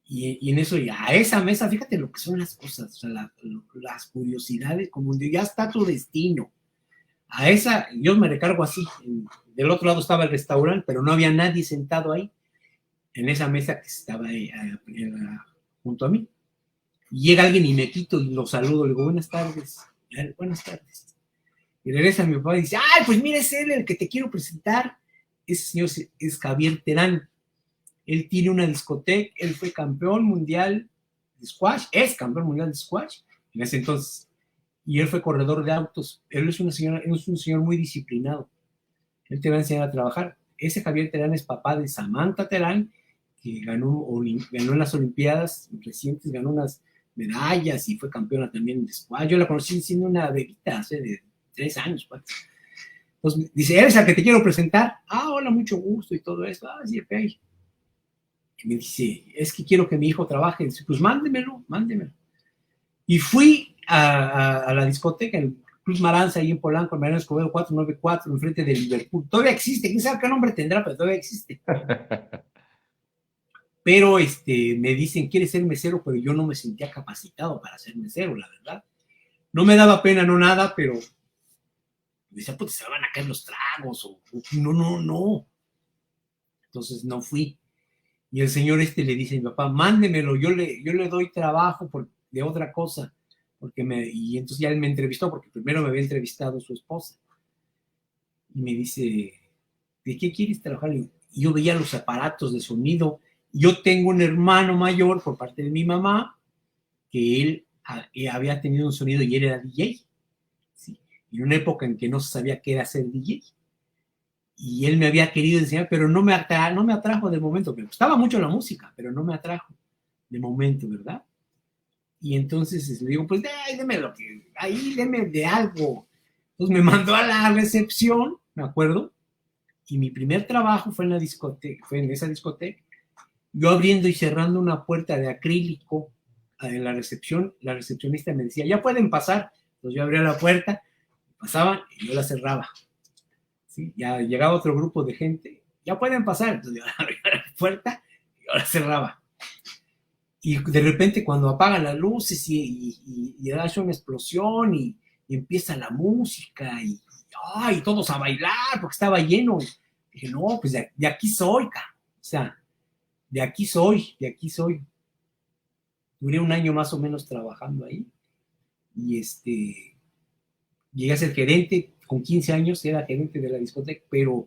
Speaker 1: Y en eso, y a esa mesa, fíjate lo que son las cosas, o sea, las curiosidades, como ya está tu destino. A esa, yo me recargo así. Del otro lado estaba el restaurante, pero no había nadie sentado ahí, en esa mesa que estaba ahí, junto a mí. Y llega alguien y me quito y lo saludo, le digo, buenas tardes. Buenas tardes. Y regresa mi papá y dice, ay, pues mira, es él el que te quiero presentar. Ese señor es Javier Terán. Él tiene una discoteca, él fue campeón mundial de squash, es campeón mundial de squash en ese entonces. Y él fue corredor de autos. Él es un señor muy disciplinado. Él te va a enseñar a trabajar. Ese Javier Terán es papá de Samantha Terán, que ganó en las Olimpiadas recientes, ganó medallas y fue campeona también de squash. Yo la conocí siendo una bebita, hace de 3 años. Pues. Entonces dice, ¿eres la que te quiero presentar? Ah, hola, mucho gusto y todo eso. Ah, sí, ok. Y me dice, es que quiero que mi hijo trabaje. Dice, pues mándemelo. Y fui a la discoteca, el Cruz Maranza, ahí en Polanco, en Mariano Escobedo 494, enfrente de Liverpool. Todavía existe, quién sabe qué nombre tendrá, pero todavía existe. Pero me dicen, ¿quieres ser mesero? Pero yo no me sentía capacitado para ser mesero, la verdad. No me daba pena, no nada, pero decía, pues se van a caer los tragos, o no. Entonces no fui. Y el señor le dice a mi papá, mándemelo, yo le doy trabajo de otra cosa. Y entonces ya él me entrevistó, porque primero me había entrevistado su esposa. Y me dice, ¿de qué quieres trabajar? Y yo veía los aparatos de sonido. Yo tengo un hermano mayor por parte de mi mamá, que él había tenido un sonido y él era DJ. ¿Sí? En una época en que no se sabía qué era ser DJ. Y él me había querido enseñar, pero no me atrajo de momento. Me gustaba mucho la música, pero no me atrajo de momento, ¿verdad? Y entonces le digo, pues deme de algo. Entonces me mandó a la recepción, me acuerdo, y mi primer trabajo fue en esa discoteca, yo abriendo y cerrando una puerta de acrílico en la recepción. La recepcionista me decía, ya pueden pasar. Entonces yo abría la puerta, pasaban y yo la cerraba. ¿Sí? Ya llegaba otro grupo de gente, ya pueden pasar. Entonces yo abría la puerta y yo la cerraba. Y de repente cuando apagan las luces y da una explosión y empieza la música y todos a bailar porque estaba lleno. Dije, no, pues de aquí soy, cara. O sea, de aquí soy. Duré un año más o menos trabajando ahí y llegué a ser gerente. Con 15 años era gerente de la discoteca, pero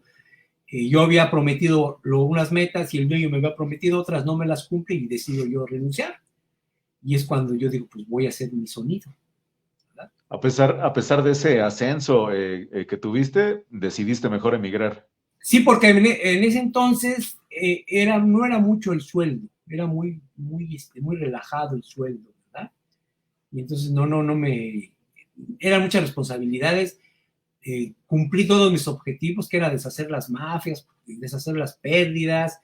Speaker 1: yo había prometido unas metas y el dueño me había prometido otras, no me las cumple y decido yo renunciar. Y es cuando yo digo, pues voy a hacer mi sonido. ¿Verdad?
Speaker 2: A pesar de ese ascenso que tuviste, decidiste mejor emigrar.
Speaker 1: Sí, porque en ese entonces no era mucho el sueldo, era muy relajado el sueldo, ¿verdad? Y entonces no eran muchas responsabilidades. Cumplí todos mis objetivos, que era deshacer las mafias, deshacer las pérdidas,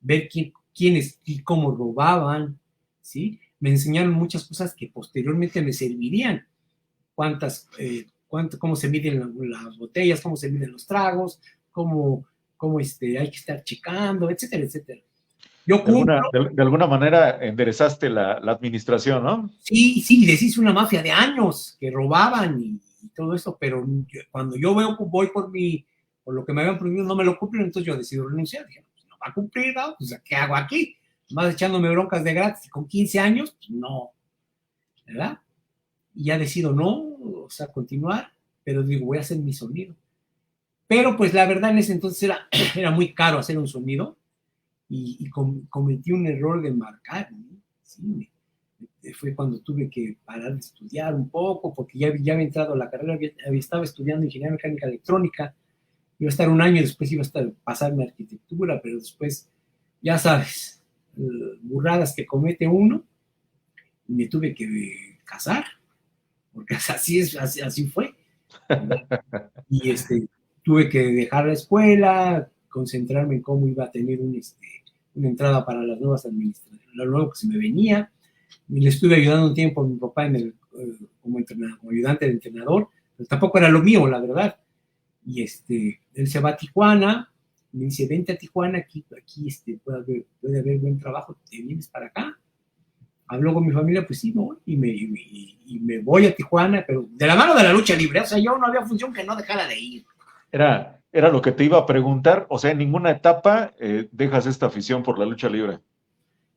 Speaker 1: ver quiénes y cómo robaban, ¿sí? Me enseñaron muchas cosas que posteriormente me servirían. Cómo se miden las botellas, cómo se miden los tragos, cómo hay que estar checando, etcétera, etcétera. Yo
Speaker 2: De alguna,
Speaker 1: cumplo.
Speaker 2: de, de alguna manera enderezaste la administración, ¿no?
Speaker 1: Sí, deshice una mafia de años que robaban y todo eso, pero cuando yo voy por lo que me habían prohibido, no me lo cumplen, entonces yo decido renunciar. Dije, pues no va a cumplir, ¿no? Pues, ¿qué hago aquí? Más echándome broncas de gratis con 15 años, pues no, ¿verdad? Y ya decido no, o sea, continuar, pero digo, voy a hacer mi sonido. Pero pues la verdad en ese entonces era muy caro hacer un sonido y cometí un error de marcar, ¿no? Sí, fue cuando tuve que parar de estudiar un poco, porque ya había entrado a la carrera, estaba estudiando ingeniería mecánica electrónica, iba a estar un año, después iba a pasarme arquitectura, pero después, ya sabes, burradas que comete uno, y me tuve que casar, porque así fue. Y tuve que dejar la escuela, concentrarme en cómo iba a tener una entrada para las nuevas administraciones, lo nuevo que se me venía. Y le estuve ayudando un tiempo a mi papá como ayudante de entrenador, pero tampoco era lo mío, la verdad. Y él se va a Tijuana, me dice, vente a Tijuana, aquí puede haber buen trabajo, te vienes para acá. Habló con mi familia, pues sí, ¿no? Y me voy a Tijuana, pero de la mano de la lucha libre, o sea, yo no había función que no dejara de ir.
Speaker 2: Era lo que te iba a preguntar, o sea, en ninguna etapa dejas esta afición por la lucha libre.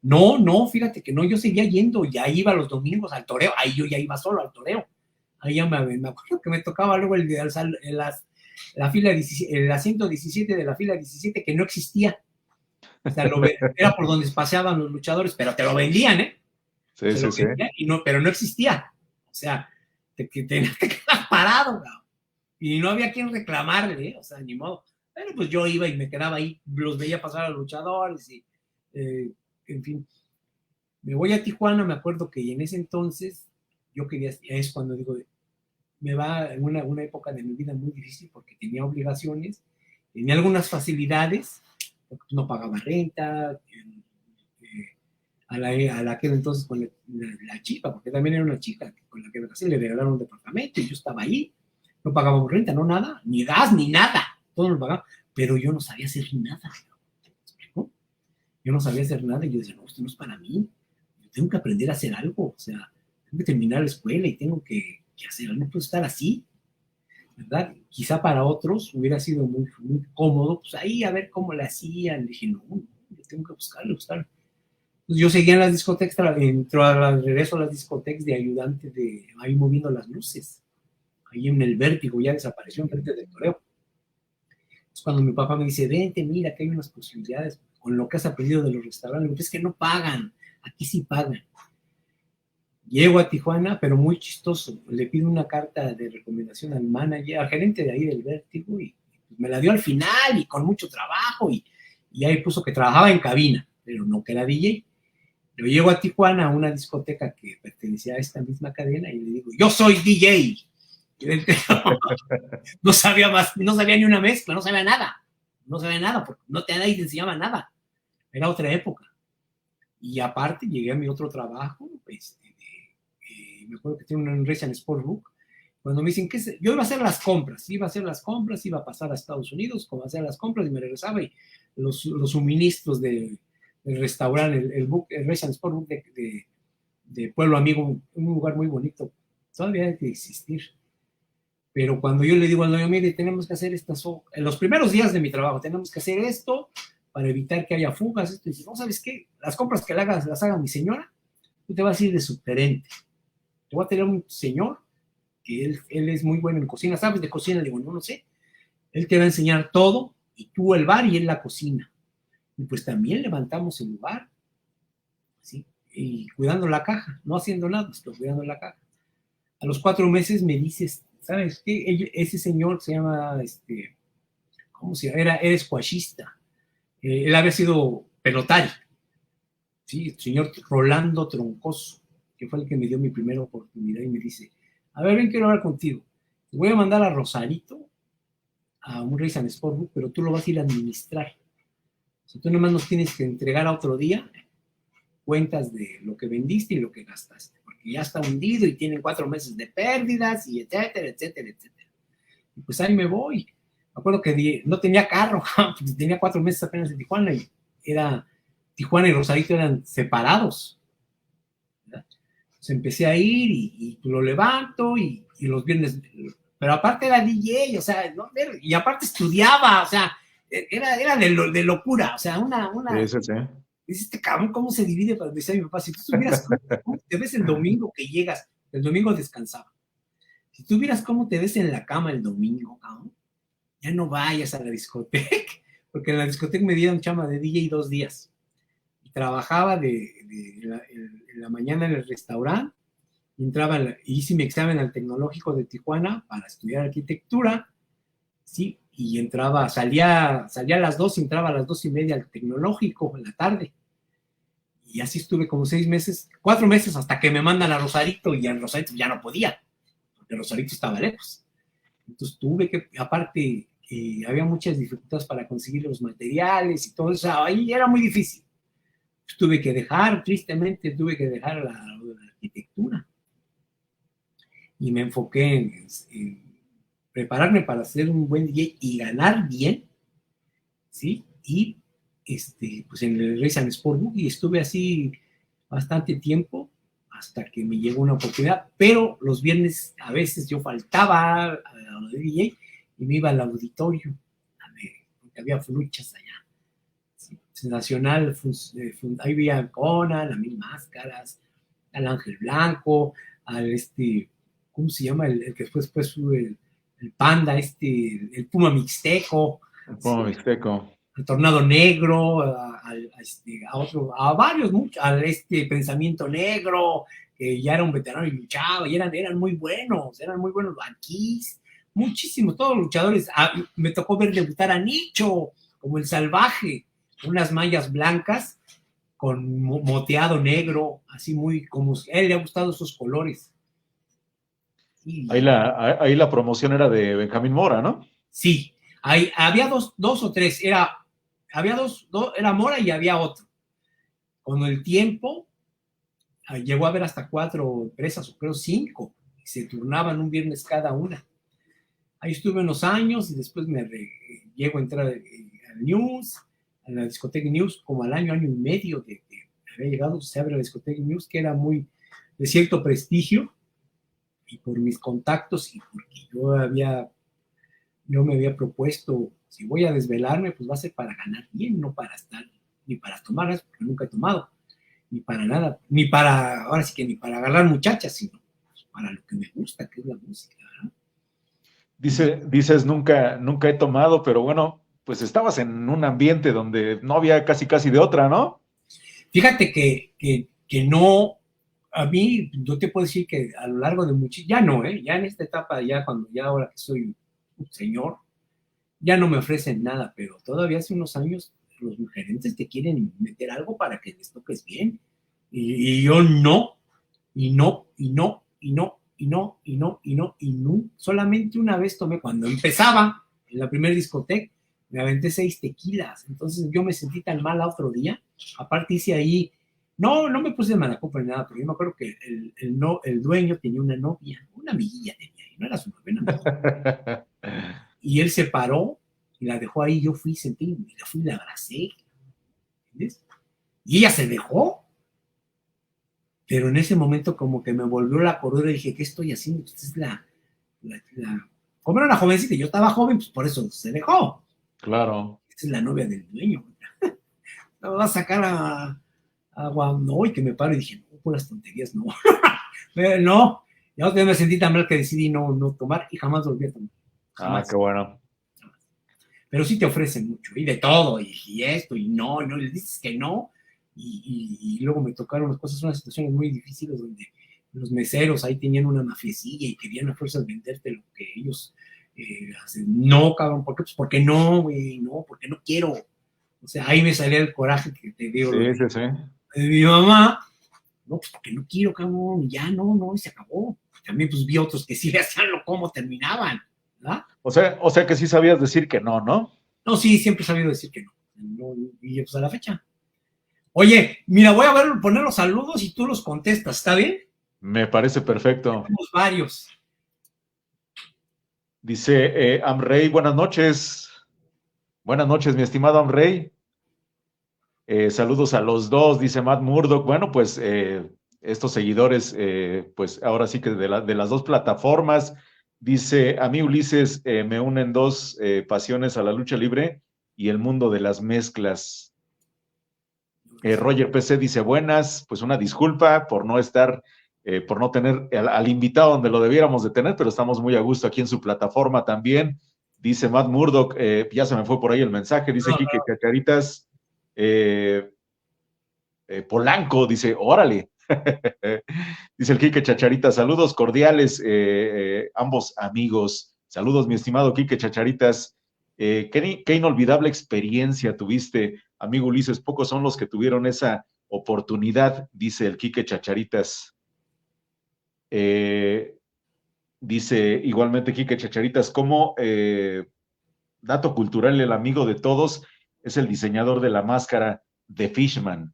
Speaker 1: No, fíjate que no, yo seguía yendo, ya iba los domingos al toreo, ahí yo ya iba solo al toreo. Ahí ya me acuerdo que me tocaba luego la fila 17, el asiento 17 de la fila 17 que no existía. O sea, era por donde paseaban los luchadores, pero te lo vendían, ¿eh?
Speaker 2: Sí,
Speaker 1: Se
Speaker 2: sí,
Speaker 1: lo
Speaker 2: sí.
Speaker 1: vendían, pero no existía. O sea, tenías que quedar parado, ¿no? Y no había quien reclamarle, ¿eh? O sea, ni modo. Pero pues yo iba y me quedaba ahí, los veía pasar a los luchadores y, en fin. Me voy a Tijuana, me acuerdo que en ese entonces yo quería, es cuando digo, me va en una época de mi vida muy difícil porque tenía obligaciones, tenía algunas facilidades, porque no pagaba renta, a la que entonces con la chica, porque también era una chica con la que me casé, le regalaron un departamento y yo estaba ahí, no pagábamos renta, no nada, ni gas, ni nada, todo lo pagaba, pero yo no sabía hacer nada, ¿no? Yo no sabía hacer nada y yo decía, no, esto no es para mí, yo tengo que aprender a hacer algo, o sea, tengo que terminar la escuela y tengo que hacer algo, no puedo estar así, ¿verdad? Quizá para otros hubiera sido muy, muy cómodo, pues ahí a ver cómo le hacían, dije, no, yo tengo que buscarlo. Yo seguía en las discotecas, regreso a las discotecas de ayudante de ahí moviendo las luces, ahí en el Vértigo, ya desapareció enfrente del Toreo. Es cuando mi papá me dice, vente, mira que hay unas posibilidades con lo que has aprendido de los restaurantes, es que no pagan, aquí sí pagan. Llego a Tijuana, pero muy chistoso, le pido una carta de recomendación al manager, al gerente de ahí del Vértigo, y me la dio al final y con mucho trabajo, y ahí puso que trabajaba en cabina, pero no que era DJ. Yo llego a Tijuana, a una discoteca que pertenecía a esta misma cadena, y le digo, yo soy DJ. No sabía más, no sabía ni una mezcla, no sabía nada, porque nadie te enseñaba nada. Era otra época. Y aparte llegué a mi otro trabajo, me acuerdo que tiene un Recian Sportbook, cuando me dicen que yo iba a hacer las compras, iba a pasar a Estados Unidos, como a hacer las compras, y me regresaba, y los suministros del restaurante, el Recian Sportbook de Pueblo Amigo, un lugar muy bonito, todavía hay que existir. Pero cuando yo le digo al dueño, mire, tenemos que hacer estas, en los primeros días de mi trabajo, tenemos que hacer esto para evitar que haya fugas, esto, y dice, no, ¿sabes qué? Las compras que las haga mi señora, tú te vas a ir de subgerente. Te voy a tener un señor que él es muy bueno en cocina, ¿sabes de cocina? Le digo, no sé. Él te va a enseñar todo, y tú el bar y él la cocina. Y pues también levantamos el lugar, ¿sí? Y cuidando la caja, no haciendo nada, estoy cuidando la caja. A los 4 meses me dices, ¿sabes qué? Ese señor se llama, ¿cómo se llama? Era squashista. Él había sido pelotario, ¿sí? El señor Rolando Troncoso, que fue el que me dio mi primera oportunidad, y me dice, a ver, ven, quiero hablar contigo. Te voy a mandar a Rosarito a un Recian Sportbook, pero tú lo vas a ir a administrar. O sea, tú nomás nos tienes que entregar a otro día cuentas de lo que vendiste y lo que gastaste, porque ya está hundido y tienen 4 meses de pérdidas, y etcétera, etcétera, etcétera. Y pues ahí me voy. Me acuerdo que no tenía carro, tenía 4 meses apenas en Tijuana, y Tijuana y Rosarito eran separados, ¿verdad? Entonces empecé a ir y lo levanto, y los viernes, pero aparte era DJ, o sea, ¿no? Y aparte estudiaba, o sea, era de locura, o sea,
Speaker 2: Sí, sí.
Speaker 1: dice, este cabrón, ¿cómo se divide? Para decir a mi papá, si tú supieras cómo te ves el domingo que llegas, el domingo descansaba, si tú vieras cómo te ves en la cama el domingo, cabrón, ya no vayas a la discoteca, porque en la discoteca me dieron chama de DJ 2 días, y trabajaba en la mañana en el restaurante, y hice mi examen al Tecnológico de Tijuana para estudiar arquitectura, ¿sí? Y salía a las 2 y entraba a las 2:30 al Tecnológico en la tarde. Y así estuve como 6 meses, 4 meses, hasta que me mandan a Rosarito, y en Rosarito ya no podía, porque Rosarito estaba lejos. Entonces tuve que, aparte, había muchas dificultades para conseguir los materiales y todo eso, ahí era muy difícil. Pues tristemente tuve que dejar la arquitectura. Y me enfoqué en prepararme para ser un buen DJ y ganar bien, ¿sí? Y pues en el Recian Sportbook, y estuve así bastante tiempo hasta que me llegó una oportunidad, pero los viernes a veces yo faltaba a la DJ y me iba al auditorio, porque había fluchas allá. ¿Sí? Nacional, ahí había Conan, a Mil Máscaras, al Ángel Blanco, al ¿cómo se llama? El que después el Panda, el Puma Mixteco.
Speaker 2: El Puma Mixteco.
Speaker 1: Al Tornado Negro, a varios, al Pensamiento Negro, que ya era un veterano y luchaba, y eran muy buenos aquí, muchísimos, todos los luchadores. Me tocó ver debutar a Nicho, como el Salvaje, unas mallas blancas, con moteado negro, así muy como a él le ha gustado esos colores. Y,
Speaker 2: Ahí la promoción era de Benjamín Mora, ¿no?
Speaker 1: sí, había dos o tres, había dos, era Mora y había otro. Con el tiempo llegó a haber hasta 4 empresas, o creo 5, y se turnaban un viernes cada una. Ahí estuve unos años y después llego a entrar al News, a la discoteca News, como al año y medio de había llegado, se abre la discoteca News, que era muy de cierto prestigio, y por mis contactos y porque yo me había propuesto, si voy a desvelarme, pues va a ser para ganar bien, no para estar, ni para tomar, porque nunca he tomado, ni para nada, ni para, ahora sí que ni para agarrar muchachas, sino para lo que me gusta, que es la música, ¿verdad?
Speaker 2: Dices nunca he tomado, pero bueno, pues estabas en un ambiente donde no había casi de otra, ¿no?
Speaker 1: Fíjate que no, a mí, yo te puedo decir que a lo largo de muchos, ya no, ya en esta etapa, ya cuando ya ahora que soy un señor, ya no me ofrecen nada, pero todavía hace unos años los gerentes te quieren meter algo para que les toques bien. Y yo no, y no, y no, y no, y no, y no, y no, y no. Solamente una vez tomé, cuando empezaba en la primera discoteca, me aventé 6 tequilas. Entonces yo me sentí tan mal otro día. Aparte hice ahí, no me puse de mala copa ni nada, pero yo me acuerdo que el dueño tenía una novia, una amiguilla tenía ahí, no era su novia, una y él se paró y la dejó ahí. Yo fui, sentí, y la fui y la abracé. ¿Entiendes? Y ella se dejó. Pero en ese momento como que me volvió la cordura y dije, ¿qué estoy haciendo? Pues es como era una jovencita y yo estaba joven, pues por eso se dejó.
Speaker 2: Claro.
Speaker 1: Esta es la novia del dueño. La va a sacar a Guanoy, que me paro y dije, no, puras tonterías, no. No, ya me sentí tan mal que decidí no tomar y jamás volví a tomar. Jamás.
Speaker 2: Qué bueno.
Speaker 1: Pero sí te ofrecen mucho, y de todo, y esto, y no les dices que no, y luego me tocaron unas situaciones muy difíciles donde los meseros ahí tenían una mafiecilla y querían a fuerzas venderte lo que ellos hacen. No, cabrón, ¿por qué? Pues porque no, güey, no, porque no quiero. O sea, ahí me salía el coraje que te digo
Speaker 2: Sí.
Speaker 1: de mi mamá. No, pues porque no quiero, cabrón, ya no, y se acabó. También pues vi otros que sí le hacían lo como terminaban, ¿verdad?
Speaker 2: O sea que sí sabías decir que no, ¿no?
Speaker 1: No, sí, siempre he sabido decir que no. Y pues a la fecha. Oye, mira, voy a poner los saludos y tú los contestas, ¿está bien?
Speaker 2: Me parece perfecto.
Speaker 1: Tenemos varios.
Speaker 2: Dice Amrey, buenas noches. Buenas noches, mi estimado Amrey. Saludos a los dos, dice Matt Murdock. Bueno, pues estos seguidores, pues ahora sí que de las dos plataformas, dice, a mí Ulises, me unen dos pasiones a la lucha libre y el mundo de las mezclas. Roger PC dice, buenas, pues una disculpa por no estar, por no tener al invitado donde lo debiéramos de tener, pero estamos muy a gusto aquí en su plataforma también. Dice Matt Murdock, ya se me fue por ahí el mensaje, dice aquí que Cacharitas Polanco, dice, órale. Dice el Quique Chacharita, saludos cordiales, ambos amigos. Saludos, mi estimado Quique Chacharitas. ¿Qué inolvidable experiencia tuviste, amigo Ulises? Pocos son los que tuvieron esa oportunidad, dice el Quique Chacharitas. Dice igualmente Quique Chacharitas, como dato cultural, el amigo de todos es el diseñador de la máscara de Fishman.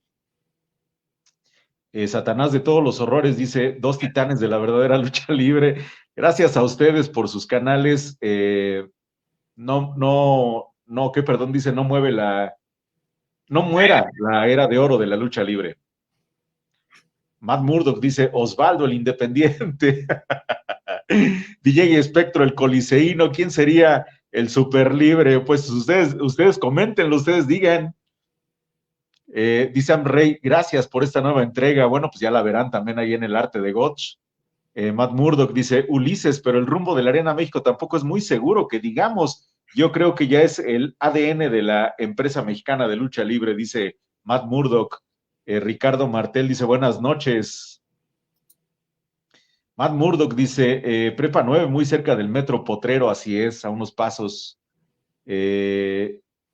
Speaker 2: Satanás de todos los horrores, dice, dos titanes de la verdadera lucha libre. Gracias a ustedes por sus canales. Dice, no muera la era de oro de la lucha libre. Matt Murdock dice, Osvaldo el Independiente. DJ Espectro el Coliseíno. ¿Quién sería el super libre? Pues ustedes coméntenlo, ustedes digan. Dice Amrey, gracias por esta nueva entrega. Bueno, pues ya la verán también ahí en el arte de Gotch. Matt Murdock dice, Ulises, pero el rumbo de la Arena México tampoco es muy seguro, que digamos, yo creo que ya es el ADN de la empresa mexicana de lucha libre, dice Matt Murdock. Ricardo Martel dice, buenas noches. Matt Murdock dice, Prepa 9, muy cerca del Metro Potrero, así es, a unos pasos.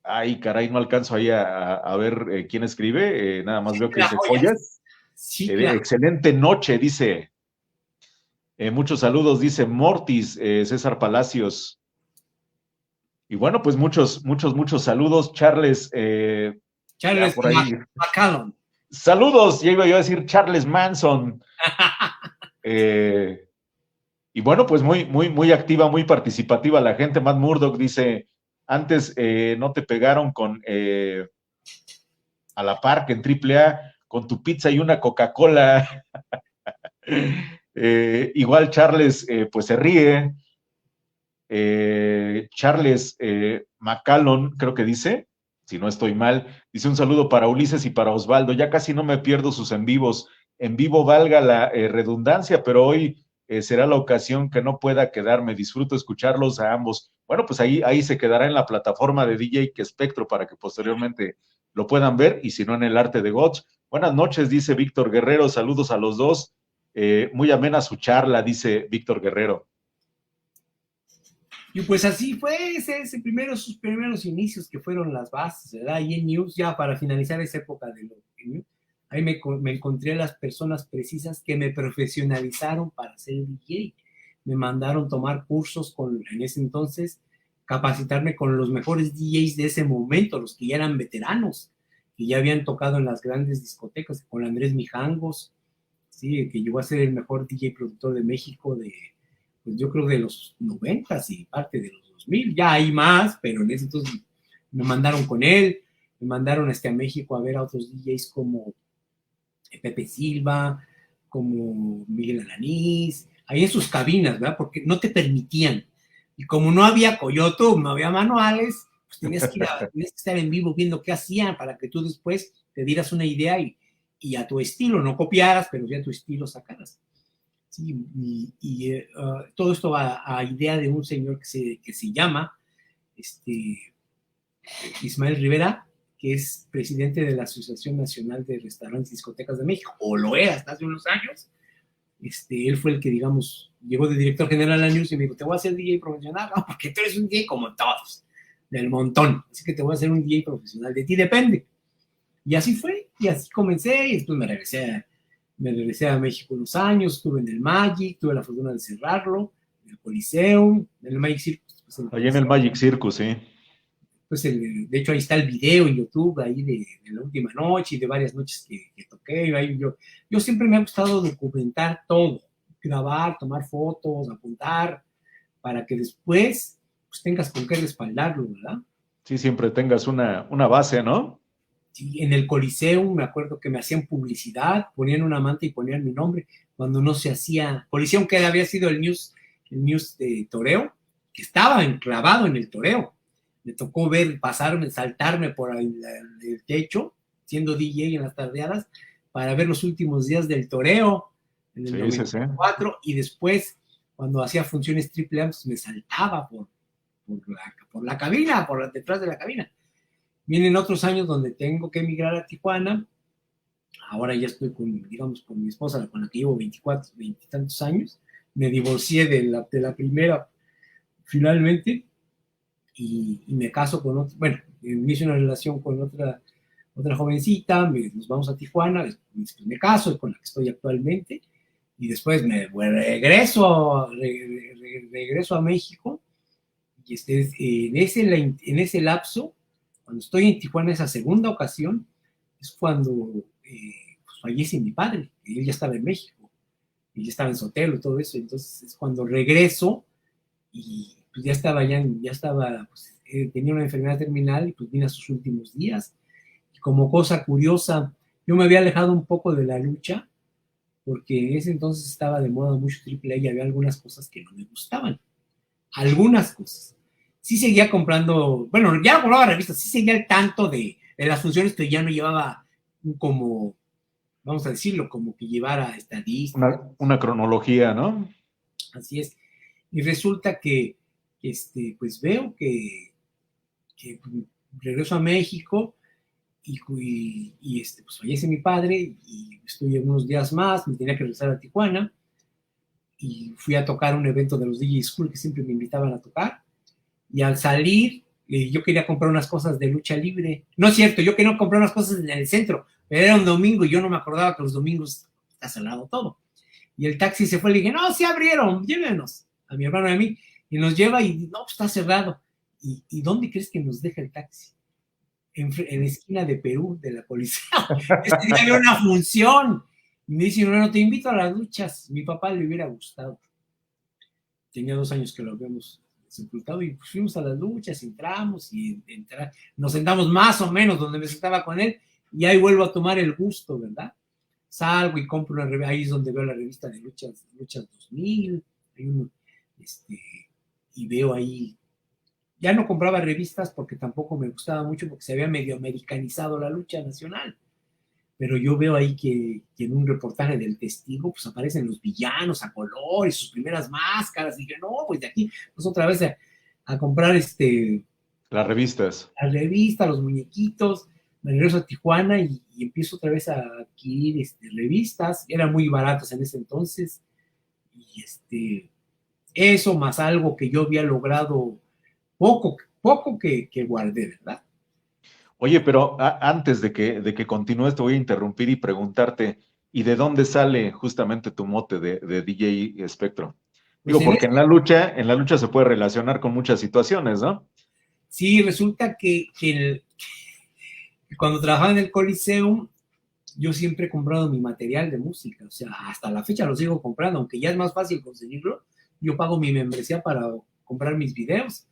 Speaker 2: Ay, caray, no alcanzo ahí a ver quién escribe, nada más veo que
Speaker 1: Las
Speaker 2: dice
Speaker 1: joyas.
Speaker 2: joyas.
Speaker 1: Sí, claro.
Speaker 2: Excelente noche, dice. Muchos saludos, dice Mortis, César Palacios. Y bueno, pues muchos saludos, Charles, ya
Speaker 1: Charles
Speaker 2: por ahí.
Speaker 1: McCallum.
Speaker 2: Saludos, ya iba yo a decir Charles Manson. Eh, y bueno, pues muy activa, muy participativa la gente. Matt Murdock dice, antes no te pegaron con a la par que en AAA con tu pizza y una Coca-Cola. Igual Charles pues se ríe. Charles McCallum, creo que dice, si no estoy mal, dice un saludo para Ulises y para Osvaldo. Ya casi no me pierdo sus en vivos. En vivo valga la redundancia, pero hoy será la ocasión que no pueda quedarme. Disfruto escucharlos a ambos. Bueno, pues ahí se quedará en la plataforma de DJ que Espectro para que posteriormente lo puedan ver y si no en el Arte de Gods. Buenas noches, dice Víctor Guerrero. Saludos a los dos. Muy amena su charla, dice Víctor Guerrero.
Speaker 1: Y pues así fue sus primeros inicios que fueron las bases, ¿verdad? Y en News, ya para finalizar esa época de News, ahí me encontré las personas precisas que me profesionalizaron para ser DJ. Me mandaron tomar cursos en ese entonces, capacitarme con los mejores DJs de ese momento, los que ya eran veteranos, que ya habían tocado en las grandes discotecas, con Andrés Mijangos, ¿sí? Que llegó a ser el mejor DJ productor de México pues yo creo de los 90 y parte de los 2000, ya hay más, pero en ese entonces me mandaron con él, me mandaron a México a ver a otros DJs como Pepe Silva, como Miguel Alanís, ahí en sus cabinas, ¿verdad? Porque no te permitían. Y como no había coyoto, no había manuales, pues tenías que estar en vivo viendo qué hacían para que tú después te dieras una idea y a tu estilo, no copiaras, pero ya a tu estilo sacaras. Sí, todo esto va a idea de un señor que se llama Ismael Rivera, que es presidente de la Asociación Nacional de Restaurantes y Discotecas de México, o lo era hasta hace unos años. Él fue el que, digamos, llegó de director general a News y me dijo, te voy a hacer DJ profesional, no, porque tú eres un DJ como todos, del montón, así que te voy a hacer un DJ profesional, de ti depende. Y así fue, y así comencé, y después me regresé a México unos años, estuve en el Magic, tuve la fortuna de cerrarlo, en el Coliseum, en el Magic Circus. Pues
Speaker 2: Allí en el Magic Circus, sí.
Speaker 1: Pues de hecho ahí está el video en YouTube, ahí de la última noche y de varias noches que toqué. Ahí yo siempre me ha gustado documentar todo, grabar, tomar fotos, apuntar, para que después pues, tengas con qué respaldarlo, ¿verdad?
Speaker 2: Sí, siempre tengas una base, ¿no?
Speaker 1: Sí, en el Coliseum me acuerdo que me hacían publicidad, ponían una manta y ponían mi nombre, cuando no se hacía, Coliseum que había sido el news de toreo, que estaba enclavado en el toreo. Me tocó pasarme, saltarme por el techo, siendo DJ en las tardeadas, para ver los últimos días del toreo en el 94, y después, cuando hacía funciones triple A, pues me saltaba por la cabina, detrás de la cabina. Vienen otros años donde tengo que emigrar a Tijuana. Ahora ya estoy con mi esposa, con la que llevo 20 y tantos años. Me divorcié de la primera finalmente y me caso con otra. Bueno, me hice una relación con otra jovencita. Nos vamos a Tijuana. Después me caso con la que estoy actualmente y después me regreso a México. Y en ese lapso, cuando estoy en Tijuana, esa segunda ocasión, es cuando pues, fallece mi padre. Él ya estaba en México, y ya estaba en Sotelo y todo eso. Entonces es cuando regreso y pues ya estaba, pues, tenía una enfermedad terminal y pues vine a sus últimos días. Y como cosa curiosa, yo me había alejado un poco de la lucha porque en ese entonces estaba de moda mucho AAA y había algunas cosas que no me gustaban. Algunas cosas. Sí seguía comprando, bueno, ya no compraba revistas, sí seguía al tanto de las funciones, pero ya no llevaba como, vamos a decirlo, como que llevara estadísticas.
Speaker 2: Una cronología, ¿no?
Speaker 1: Así es. Y resulta que pues veo que regreso a México y pues fallece mi padre y estoy unos días más, me tenía que regresar a Tijuana y fui a tocar un evento de los DJ School que siempre me invitaban a tocar. Y al salir, yo quería comprar unas cosas de lucha libre. No es cierto, yo quería comprar unas cosas en el centro, pero era un domingo y yo no me acordaba que los domingos está cerrado todo. Y el taxi se fue, le dije, no, sí abrieron, llévenos, a mi hermano y a mí, y nos lleva y no, pues está cerrado. ¿Y dónde crees que nos deja el taxi? En la esquina de Perú, de la policía. Este día había una función. Y me dice, no, te invito a las luchas. Mi papá le hubiera gustado. Tenía 2 años que lo habíamos sepultado y pues fuimos a las luchas, entramos y nos sentamos más o menos donde me sentaba con él y ahí vuelvo a tomar el gusto, ¿verdad? Salgo y compro una revista, ahí es donde veo la revista de Luchas 2000, hay uno, y veo ahí, ya no compraba revistas porque tampoco me gustaba mucho porque se había medio americanizado la lucha nacional, pero yo veo ahí que en un reportaje del Testigo pues aparecen los villanos a color y sus primeras máscaras, y dije, no, pues de aquí, pues otra vez a comprar
Speaker 2: las revistas.
Speaker 1: la revista, los muñequitos, me regreso a Tijuana y empiezo otra vez a adquirir revistas, eran muy baratas en ese entonces, y eso más algo que yo había logrado, poco que guardé, ¿verdad?
Speaker 2: Oye, pero antes de que continúes, te voy a interrumpir y preguntarte, ¿y de dónde sale justamente tu mote de DJ Spectro?
Speaker 1: Pues
Speaker 2: Digo, porque en la lucha se puede relacionar con muchas situaciones, ¿no?
Speaker 1: sí, resulta que cuando trabajaba en el Coliseum, yo siempre he comprado mi material de música, o sea, hasta la fecha lo sigo comprando, aunque ya es más fácil conseguirlo, yo pago mi membresía para comprar mis videos,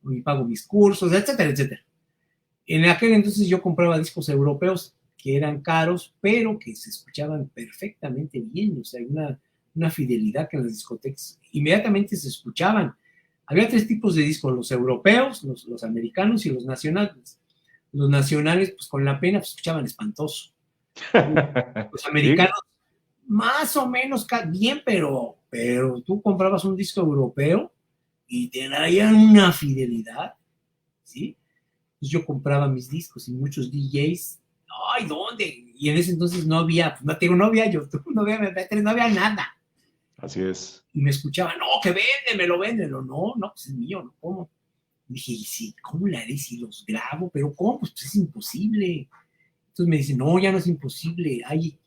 Speaker 1: y pago mis cursos, etcétera, etcétera. En aquel entonces yo compraba discos europeos que eran caros, pero que se escuchaban perfectamente bien, o sea, una fidelidad que en las discotecas inmediatamente se escuchaban. Había 3 tipos de discos, los europeos, los americanos y los nacionales. Los nacionales, pues con la pena, pues, escuchaban espantoso. Los
Speaker 2: Sí,
Speaker 1: americanos, más o menos bien, pero tú comprabas un disco europeo y te darían una fidelidad, ¿sí? Entonces yo compraba mis discos y muchos DJs, ay, ¿dónde? Y en ese entonces no había, pues, no, te digo, no había YouTube, no había MP3, no había nada.
Speaker 2: así es.
Speaker 1: Y me escuchaban, no, que véndemelo, véndemelo. No, no, pues es mío, ¿no? ¿Cómo? Y dije, ¿y si, cómo le haré si los grabo? ¿Pero cómo? Pues es imposible. Entonces me dicen, no, ya no es imposible, hay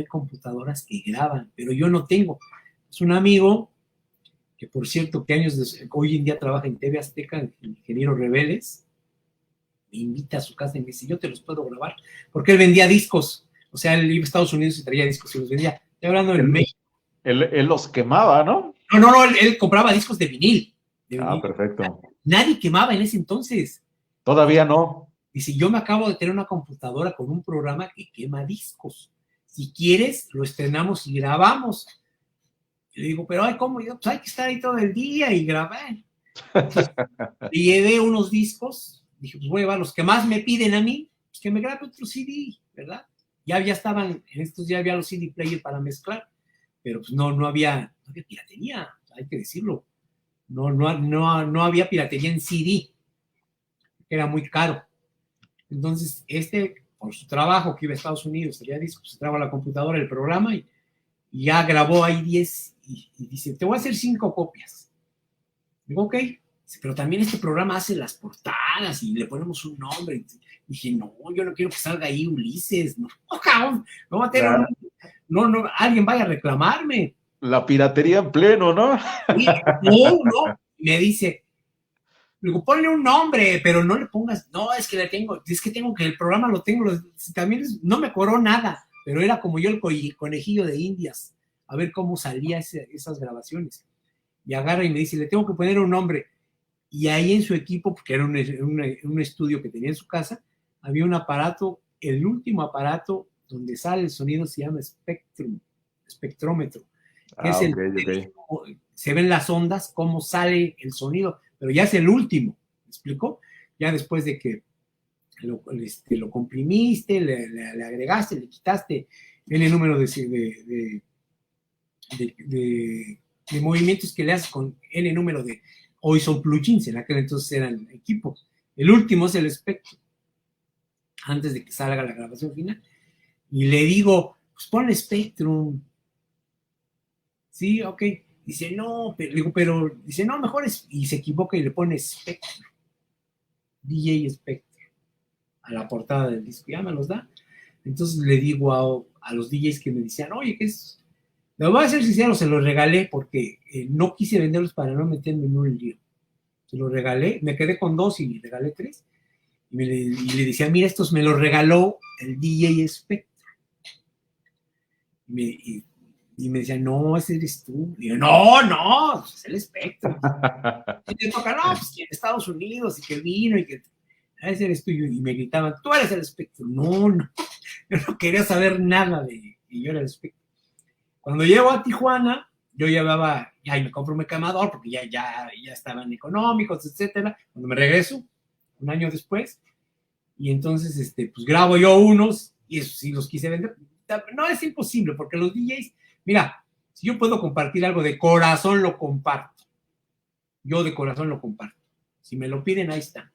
Speaker 1: computadoras que graban, pero yo no tengo. Es un amigo que, por cierto, que hoy en día trabaja en TV Azteca, el ingeniero Reveles, me invita a su casa y me dice, yo te los puedo grabar, porque él vendía discos, o sea, él iba a Estados Unidos y traía discos y los vendía. Estoy hablando en
Speaker 2: Él,
Speaker 1: México.
Speaker 2: él los quemaba, ¿no?
Speaker 1: No, no, no, él compraba discos de vinil, de
Speaker 2: Ah,
Speaker 1: vinil.
Speaker 2: perfecto.
Speaker 1: Nadie quemaba en ese entonces.
Speaker 2: Todavía no.
Speaker 1: Dice, yo me acabo de tener una computadora con un programa que quema discos. Si quieres, lo estrenamos y grabamos. Y le digo, pero ay, ¿cómo? Yo, pues hay que estar ahí todo el día y grabar. Entonces, le llevé unos discos. Dije, pues voy a llevar los que más me piden a mí, pues que me grabe otro CD, ¿verdad? Ya estaban, en estos días había los CD player para mezclar, pero pues no había piratería, hay que decirlo. No había piratería en CD, que era muy caro. Entonces, por su trabajo que iba a Estados Unidos, tenía discos, se traba la computadora, el programa, y ya grabó ahí 10 y dice, te voy a hacer 5 copias. Digo, ok, pero también este programa hace las portadas y le ponemos un nombre. Y dije, no, yo no quiero que salga ahí Ulises, no, no va a tener,
Speaker 2: La,
Speaker 1: no, alguien vaya a reclamarme.
Speaker 2: la piratería en pleno, ¿no?
Speaker 1: Y, no, me dice, digo, ponle un nombre, pero no le pongas, no, es que tengo que el programa lo tengo, también no me cobró nada, pero era como yo el conejillo de Indias, a ver cómo salía esas grabaciones. Y agarra y me dice, le tengo que poner un nombre. Y ahí en su equipo, porque era un estudio que tenía en su casa, había un aparato, el último aparato donde sale el sonido se llama espectrómetro, que
Speaker 2: Ah,
Speaker 1: es
Speaker 2: ok, ok.
Speaker 1: se ven las ondas, cómo sale el sonido, pero ya es el último, ¿me explico? Ya después de que lo comprimiste, le agregaste, le quitaste el número de movimientos que le haces con N número de, hoy son plugins, en aquel entonces eran equipos. El último es el espectro, antes de que salga la grabación final. Y le digo, pues ponle Spectrum. Sí, ok. Dice, no, dice, no, mejor es, y se equivoca y le pone Spectrum. DJ Spectro, a la portada del disco, ya me los da. Entonces le digo a los DJs que me decían, oye, ¿qué es? Me voy a ser sincero, se los regalé porque no quise venderlos para no meterme en un lío. Se los regalé, me quedé con 2 y regalé 3. Y le decía, mira, estos me los regaló el DJ Spectro. Y me decían, no, ese eres tú. Y yo, no, es el Spectro. Y me toca, no, pues que en Estados Unidos y que vino y que ese eres tú. Y me gritaban, tú eres el Spectro. No, yo no quería saber nada de que yo era el Spectro. Cuando llego a Tijuana, yo llevaba, ya me compro un quemador porque ya estaban económicos, etcétera. Cuando me regreso, un año después, y entonces, pues grabo yo unos, y eso sí los quise vender. No es imposible, porque los DJs, mira, si yo puedo compartir algo de corazón, lo comparto. Yo de corazón lo comparto. Si me lo piden, ahí está.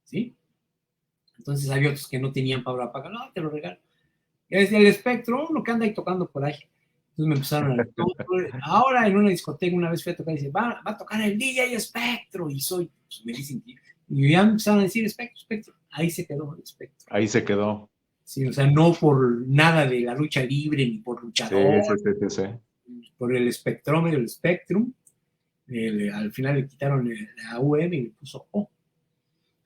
Speaker 1: ¿Sí? Entonces había otros que no tenían para pagar, no, te lo regalo. Es el Spectro, lo que anda ahí tocando por ahí. Entonces me empezaron a decir, ahora en una discoteca una vez fui a tocar y dice, va a tocar el DJ Spectro, y pues me dicen, y ya empezaron a decir Spectro, ahí se quedó el Spectro.
Speaker 2: Ahí se quedó.
Speaker 1: Sí, o sea, no por nada de la lucha libre, ni por luchador,
Speaker 2: sí.
Speaker 1: por el espectrómetro, el Spectrum, al final le quitaron la UM y le puso O.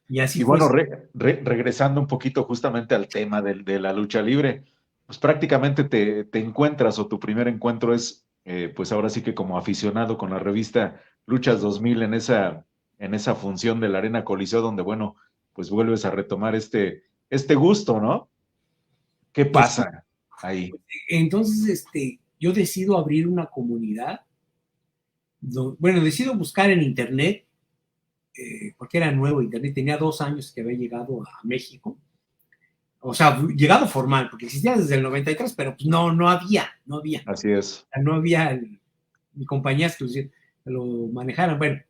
Speaker 1: Y así
Speaker 2: fue. Bueno,
Speaker 1: regresando
Speaker 2: un poquito justamente al tema de la lucha libre, pues prácticamente te encuentras, o tu primer encuentro es, pues ahora sí que como aficionado con la revista Luchas 2000 en esa función de la Arena Coliseo, donde, bueno, pues vuelves a retomar este gusto, ¿no? ¿Qué pasa ahí?
Speaker 1: Entonces, yo decido abrir una comunidad, bueno, decido buscar en internet, porque era nuevo internet, tenía 2 años que había llegado a México, o sea, llegado formal, porque existía desde el 93, pero pues no había.
Speaker 2: Así es.
Speaker 1: No había ni compañías que lo manejaran. Bueno,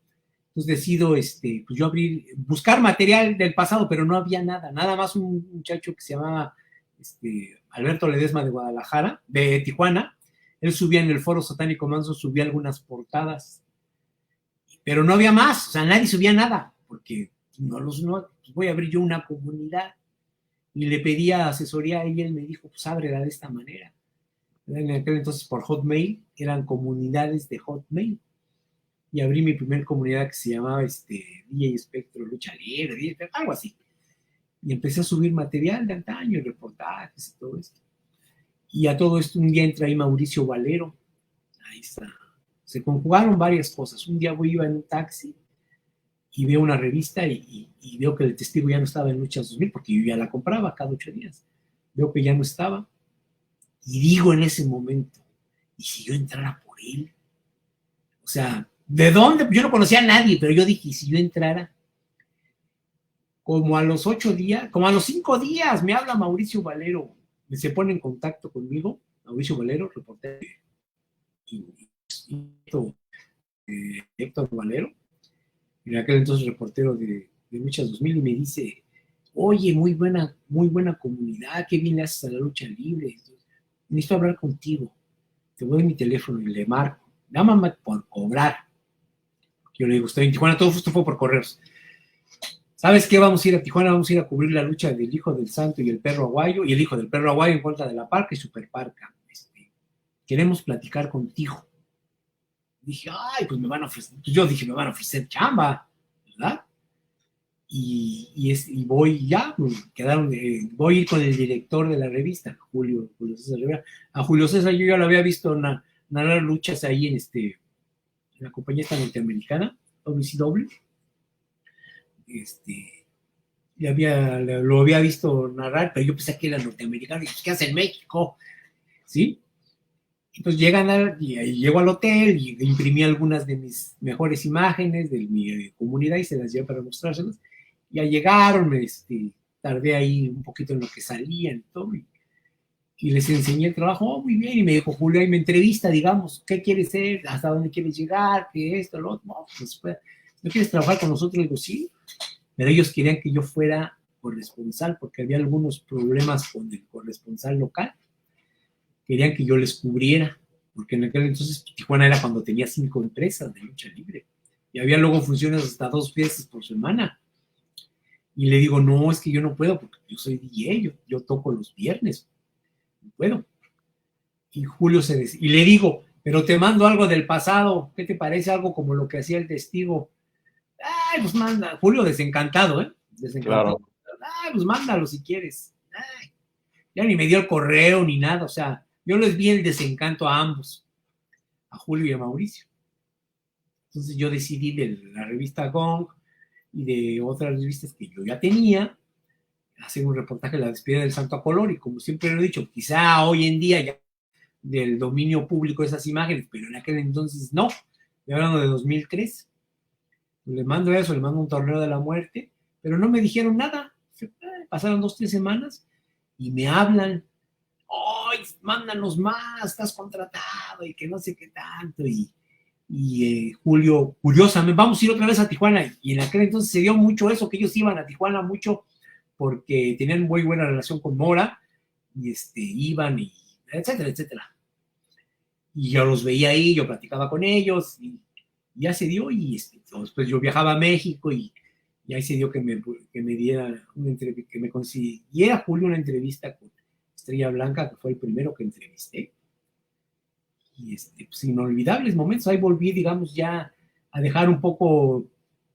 Speaker 1: entonces decido, pues yo buscar material del pasado, pero no había nada más un muchacho que se llamaba Alberto Ledesma de Guadalajara, de Tijuana. Él subía en el Foro Satánico Manso, subía algunas portadas, pero no había más, o sea, nadie subía nada, porque pues voy a abrir yo una comunidad. Y le pedía asesoría y él me dijo, pues ábrela de esta manera. En aquel entonces por Hotmail, eran comunidades de Hotmail. Y abrí mi primer comunidad que se llamaba DJ Spectro Lucha Libre, algo así. Y empecé a subir material de antaño, reportajes y todo esto. Y a todo esto un día entra ahí Mauricio Valero. Ahí está. Se conjugaron varias cosas. Un día iba en un taxi y veo una revista y veo que el testigo ya no estaba en Luchas 2000, porque yo ya la compraba cada 8 días. Veo que ya no estaba. Y digo en ese momento, ¿y si yo entrara por él? O sea, ¿de dónde? Yo no conocía a nadie, pero yo dije, ¿y si yo entrara? Como a los 8 días, como a los 5 días, me habla Mauricio Valero, se pone en contacto conmigo, Mauricio Valero, reportero, y Héctor Valero, en aquel entonces reportero de Luchas 2000, y me dice, oye, muy buena comunidad, qué bien le haces a la lucha libre, necesito hablar contigo, te doy mi teléfono y le marco, llámame por cobrar. Yo le digo, estoy en Tijuana, todo esto fue por correos. ¿Sabes qué? Vamos a ir a Tijuana, vamos a ir a cubrir la lucha del Hijo del Santo y el Perro Aguayo, y el Hijo del Perro Aguayo en contra de la Parca y Super Parca. Queremos platicar contigo. Dije, ay, pues me van a ofrecer, pues yo dije, me van a ofrecer chamba, ¿verdad? Y voy ya, voy a ir con el director de la revista, Julio César Rivera. A Julio César yo ya lo había visto narrar luchas ahí en la compañía esta norteamericana, WCW. Lo había visto narrar, pero yo pensé que era norteamericano, y pues, ¿qué hace en México? ¿Sí? Entonces llego al hotel y imprimí algunas de mis mejores imágenes de mi comunidad y se las llevé para mostrárselas. Ya llegaron, tardé ahí un poquito en lo que salían y todo, y les enseñé el trabajo, muy bien, y me dijo, Julio, ahí me entrevista, digamos, ¿qué quieres ser? ¿Hasta dónde quieres llegar? ¿Qué esto, lo otro? No, pues, ¿no quieres trabajar con nosotros? Le digo, sí, pero ellos querían que yo fuera corresponsal, porque había algunos problemas con el corresponsal local, querían que yo les cubriera, porque en aquel entonces Tijuana era cuando tenía 5 empresas de lucha libre, y había luego funciones hasta 2 veces por semana. Y le digo, no, es que yo no puedo porque yo soy DJ, yo toco los viernes, no puedo. Y Julio y le digo, pero te mando algo del pasado, ¿qué te parece? Algo como lo que hacía el testigo. Ay, pues manda, Julio desencantado, ¿eh? Desencantado.
Speaker 2: Claro.
Speaker 1: Ay, pues mándalo si quieres. Ay, ya ni me dio el correo ni nada, o sea, yo les vi el desencanto a ambos, a Julio y a Mauricio. Entonces yo decidí de la revista Gong y de otras revistas que yo ya tenía, hacer un reportaje de la despedida del Santo Apolor, y como siempre lo he dicho, quizá hoy en día ya del dominio público esas imágenes, pero en aquel entonces no, estoy hablando de 2003, le mando eso, le mando un torneo de la muerte, pero no me dijeron nada, pasaron 2, 3 semanas, y me hablan, ¡ay, mándanos más, estás contratado, y que no sé qué tanto, y Julio, curiosamente, vamos a ir otra vez a Tijuana, y en aquel entonces se dio mucho eso, que ellos iban a Tijuana mucho, porque tenían muy buena relación con Mora, y iban, y etcétera, etcétera. Y yo los veía ahí, yo platicaba con ellos, y ya se dio, y después yo viajaba a México, y ahí se dio que me diera una entrevista, que me consiguiera Julio una entrevista con Estrella Blanca, que fue el primero que entrevisté. Y pues, inolvidables momentos, ahí volví, digamos, ya a dejar un poco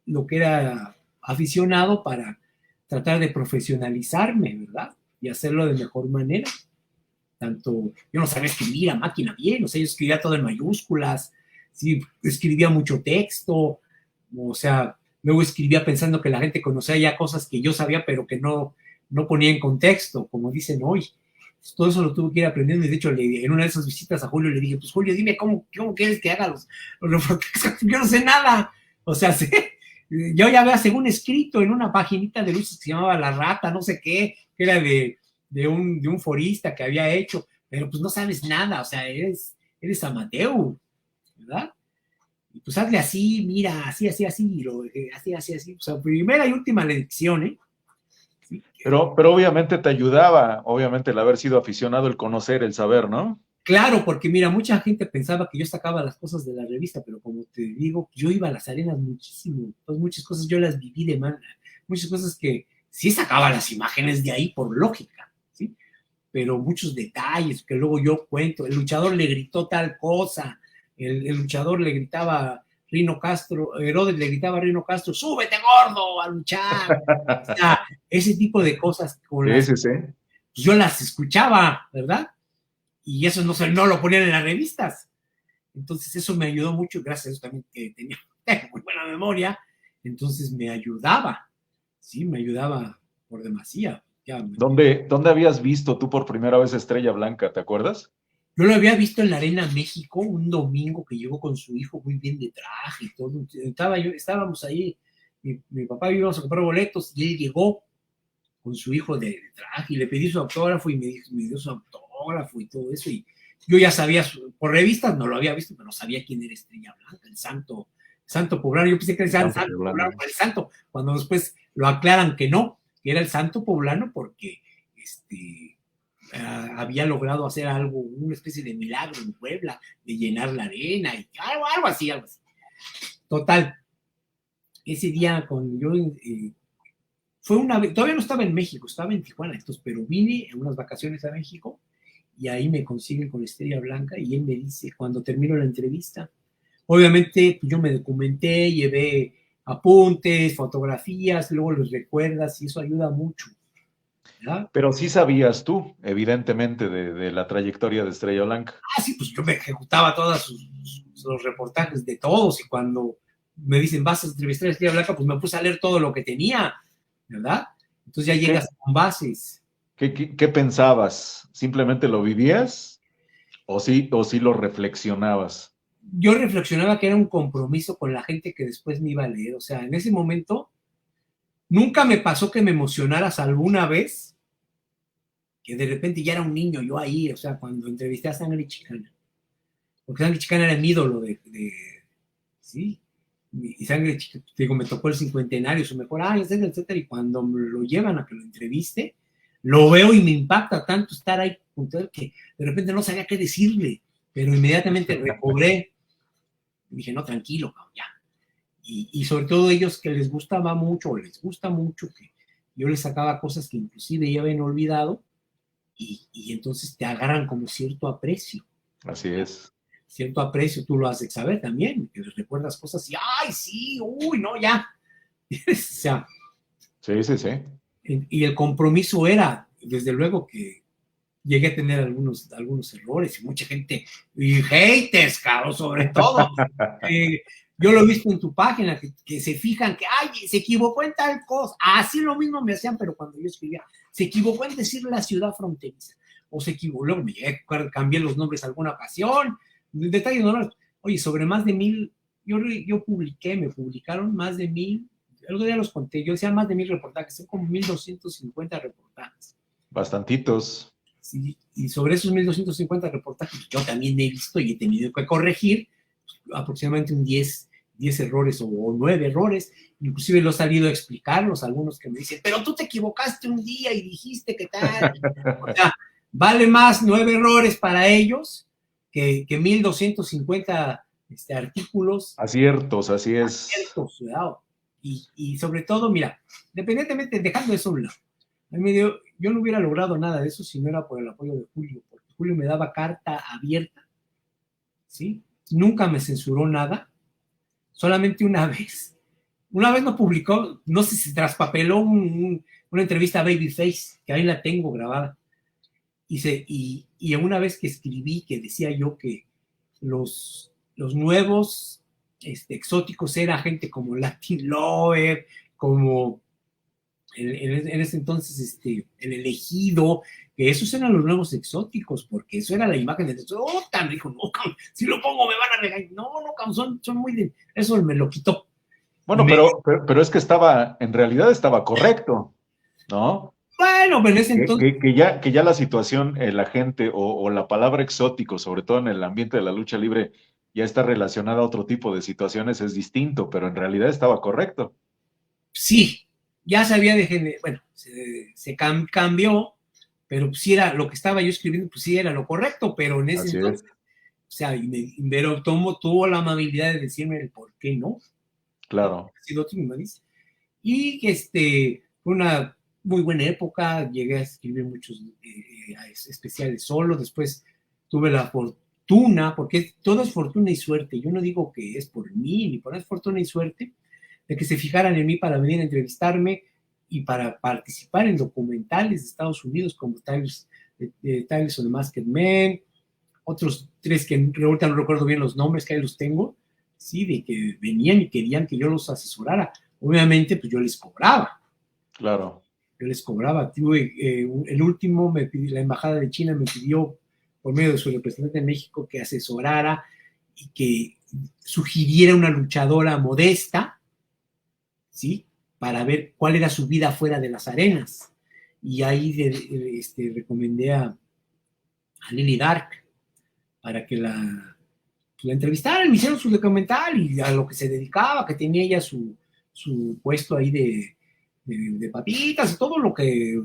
Speaker 1: lo que era aficionado para tratar de profesionalizarme, ¿verdad? Y hacerlo de mejor manera. Tanto, yo no sabía escribir a máquina bien, o sea, yo escribía todo en mayúsculas, sí, escribía mucho texto, o sea, luego escribía pensando que la gente conocía ya cosas que yo sabía, pero que no ponía en contexto, como dicen hoy. Todo eso lo tuve que ir aprendiendo, y de hecho en una de esas visitas a Julio le dije, pues Julio, dime cómo quieres que haga los reportajes, yo no sé nada, o sea, sí, yo ya había según escrito en una paginita de luces que se llamaba La Rata, no sé qué, que era de un forista que había hecho, pero pues no sabes nada, o sea, eres amateur, ¿verdad? Y pues hazle así, mira, así, así, así, así, o sea, primera y última lección, ¿eh? ¿Sí?
Speaker 2: Pero obviamente te ayudaba, obviamente el haber sido aficionado, el conocer, el saber, ¿no?
Speaker 1: Claro, porque mira, mucha gente pensaba que yo sacaba las cosas de la revista, pero como te digo, yo iba a las arenas muchísimo, entonces muchas cosas yo las viví de mano, muchas cosas que sí sacaba las imágenes de ahí por lógica, ¿sí? Pero muchos detalles que luego yo cuento, el luchador le gritó tal cosa, el luchador le gritaba Rino Castro, Herodes le gritaba a Rino Castro, súbete gordo a luchar, o sea, ese tipo de cosas con
Speaker 2: Sí,
Speaker 1: las
Speaker 2: sí, sí.
Speaker 1: pues yo las escuchaba, ¿verdad? Y eso no lo ponían en las revistas. Entonces eso me ayudó mucho, gracias a eso también que tenía muy buena memoria, entonces me ayudaba, sí, me ayudaba por demasía.
Speaker 2: ¿Dónde habías visto tú por primera vez Estrella Blanca? ¿Te acuerdas?
Speaker 1: Yo lo había visto en la Arena México un domingo que llegó con su hijo muy bien de traje y todo. Estábamos ahí, mi papá íbamos a comprar boletos y él llegó con su hijo de traje y le pedí su autógrafo y me dio su autógrafo y todo eso. Y yo ya sabía, por revistas no lo había visto, pero sabía quién era Estrella Blanca, el santo poblano. Yo pensé que era el santo poblano, el santo, cuando después lo aclaran que no, que era el santo poblano porque había logrado hacer algo, una especie de milagro en Puebla, de llenar la arena y algo así, algo así. Total, ese día con yo fue una vez, todavía no estaba en México, estaba en Tijuana, entonces, pero vine en unas vacaciones a México y ahí me consiguen con Estrella Blanca y él me dice, cuando termino la entrevista, obviamente pues yo me documenté, llevé apuntes, fotografías, luego los recuerdas y eso ayuda mucho, ¿verdad?
Speaker 2: Pero sí sabías tú, evidentemente, de la trayectoria de Estrella Blanca.
Speaker 1: Sí, pues yo me ejecutaba todos los reportajes de todos y cuando me dicen vas a entrevistar a Estrella Blanca, pues me puse a leer todo lo que tenía, ¿verdad? Entonces ya
Speaker 2: ¿Qué,
Speaker 1: llegas con bases.
Speaker 2: qué pensabas? ¿Simplemente lo vivías o sí lo reflexionabas?
Speaker 1: Yo reflexionaba que era un compromiso con la gente que después me iba a leer, o sea, en ese momento nunca me pasó que me emocionaras alguna vez, que de repente ya era un niño yo ahí, o sea, cuando entrevisté a Sangre Chicana, porque Sangre Chicana era mi ídolo sí, y Sangre Chicana, digo, me tocó el cincuentenario, su mejor año, etcétera, etcétera, y cuando me lo llevan a que lo entreviste, lo veo y me impacta tanto estar ahí junto a él que de repente no sabía qué decirle, pero inmediatamente recobré, dije, no, tranquilo, ya. Y sobre todo ellos que les gustaba mucho, o les gusta mucho, que yo les sacaba cosas que inclusive ya habían olvidado y entonces te agarran como cierto aprecio.
Speaker 2: Así es.
Speaker 1: Cierto aprecio, tú lo has de saber también, que les recuerdas cosas y, ¡ay, sí! ¡Uy, no, ya! O sea,
Speaker 2: Sí, sí, sí.
Speaker 1: y el compromiso era, desde luego que llegué a tener algunos errores y mucha gente, y haters, cabrón, sobre todo. Yo lo he visto en tu página, que se fijan que, ay, se equivocó en tal cosa. Así lo mismo me hacían, pero cuando yo escribía, se equivocó en decir la ciudad fronteriza, o se equivocó, luego me llegué, cambié los nombres alguna ocasión, detalles normales. Oye, sobre más de 1000, yo publiqué, me publicaron más de 1000, algo ya los conté, yo decía más de 1000 reportajes, son como 1250 reportajes.
Speaker 2: Bastantitos.
Speaker 1: Sí, y sobre esos 1250 reportajes, yo también he visto y he tenido que corregir aproximadamente un 10 errores o 9 errores, inclusive lo he salido a explicarlos, algunos que me dicen, pero tú te equivocaste un día y dijiste que tal. O sea, vale más 9 errores para ellos que 1250 artículos.
Speaker 2: Aciertos, así es.
Speaker 1: Aciertos, y sobre todo, mira, independientemente, dejando eso a un lado, yo no hubiera logrado nada de eso si no era por el apoyo de Julio, porque Julio me daba carta abierta, ¿sí? Nunca me censuró nada, solamente una vez nos publicó, no sé si traspapeló una entrevista a Babyface, que ahí la tengo grabada, y una vez que escribí que decía yo que los nuevos exóticos era gente como Latin Lover, como en ese entonces el elegido, que esos eran los nuevos exóticos, porque eso era la imagen de tan dijo, no, si lo pongo me van a regañar, no, son muy de, eso me lo quitó.
Speaker 2: Bueno, pero es que en realidad estaba correcto, ¿no?
Speaker 1: Bueno, pero en ese entonces...
Speaker 2: Que ya la situación, la gente o la palabra exótico, sobre todo en el ambiente de la lucha libre, ya está relacionada a otro tipo de situaciones, es distinto, pero en realidad estaba correcto.
Speaker 1: Sí, ya se había bueno, se cambió, pero pues sí era lo que estaba yo escribiendo, pues sí era lo correcto, pero en ese
Speaker 2: Así
Speaker 1: entonces,
Speaker 2: es.
Speaker 1: o sea, pero tuvo la amabilidad de decirme el por qué no.
Speaker 2: Claro.
Speaker 1: Ha sido otro, me dice. Y fue una muy buena época, llegué a escribir muchos especiales solo, después tuve la fortuna, porque todo es fortuna y suerte, yo no digo que es por mí, ni por es fortuna y suerte, de que se fijaran en mí para venir a entrevistarme y para participar en documentales de Estados Unidos como Tales of the Masked Man, otros 3 que ahorita no recuerdo bien los nombres, que ahí los tengo, sí, de que venían y querían que yo los asesorara. Obviamente, pues yo les cobraba.
Speaker 2: Claro.
Speaker 1: Yo les cobraba. El último, la Embajada de China me pidió, por medio de su representante en México, que asesorara y que sugiriera una luchadora modesta, ¿sí? Para ver cuál era su vida fuera de las arenas. Y ahí recomendé a Lily Dark para que la entrevistaran, me hicieron su documental y a lo que se dedicaba, que tenía ella su puesto ahí de papitas y todo lo que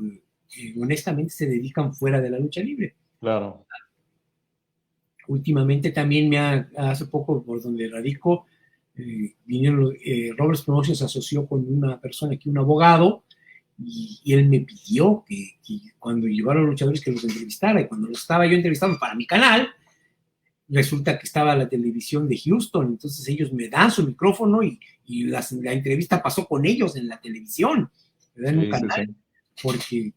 Speaker 1: honestamente se dedican fuera de la lucha libre.
Speaker 2: Claro.
Speaker 1: Últimamente también hace poco por donde radico, vinieron, Roberts Promotions se asoció con una persona aquí, un abogado, y él me pidió que cuando llegaron los luchadores que los entrevistara, y cuando los estaba yo entrevistando para mi canal, resulta que estaba la televisión de Houston, entonces ellos me dan su micrófono y la entrevista pasó con ellos en la televisión, ¿verdad? En un canal, porque,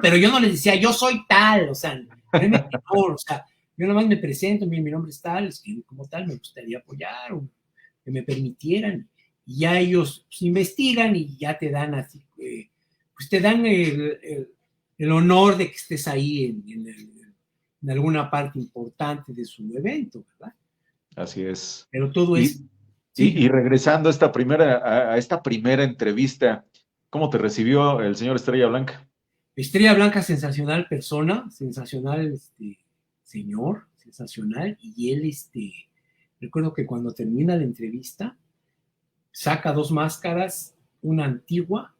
Speaker 1: pero yo no les decía, yo soy tal, o sea, o sea, yo nada más me presento, mi nombre es tal, es que como tal me gustaría apoyar, o que me permitieran, y ya ellos pues, investigan y ya te dan así, pues te dan el honor de que estés ahí en alguna parte importante de su evento, ¿verdad?
Speaker 2: Así es.
Speaker 1: Pero todo es...
Speaker 2: Y regresando a esta primera entrevista, ¿cómo te recibió el señor Estrella Blanca?
Speaker 1: Estrella Blanca, sensacional persona, sensacional señor, sensacional, y él, recuerdo que cuando termina la entrevista, saca 2 máscaras, una antigua,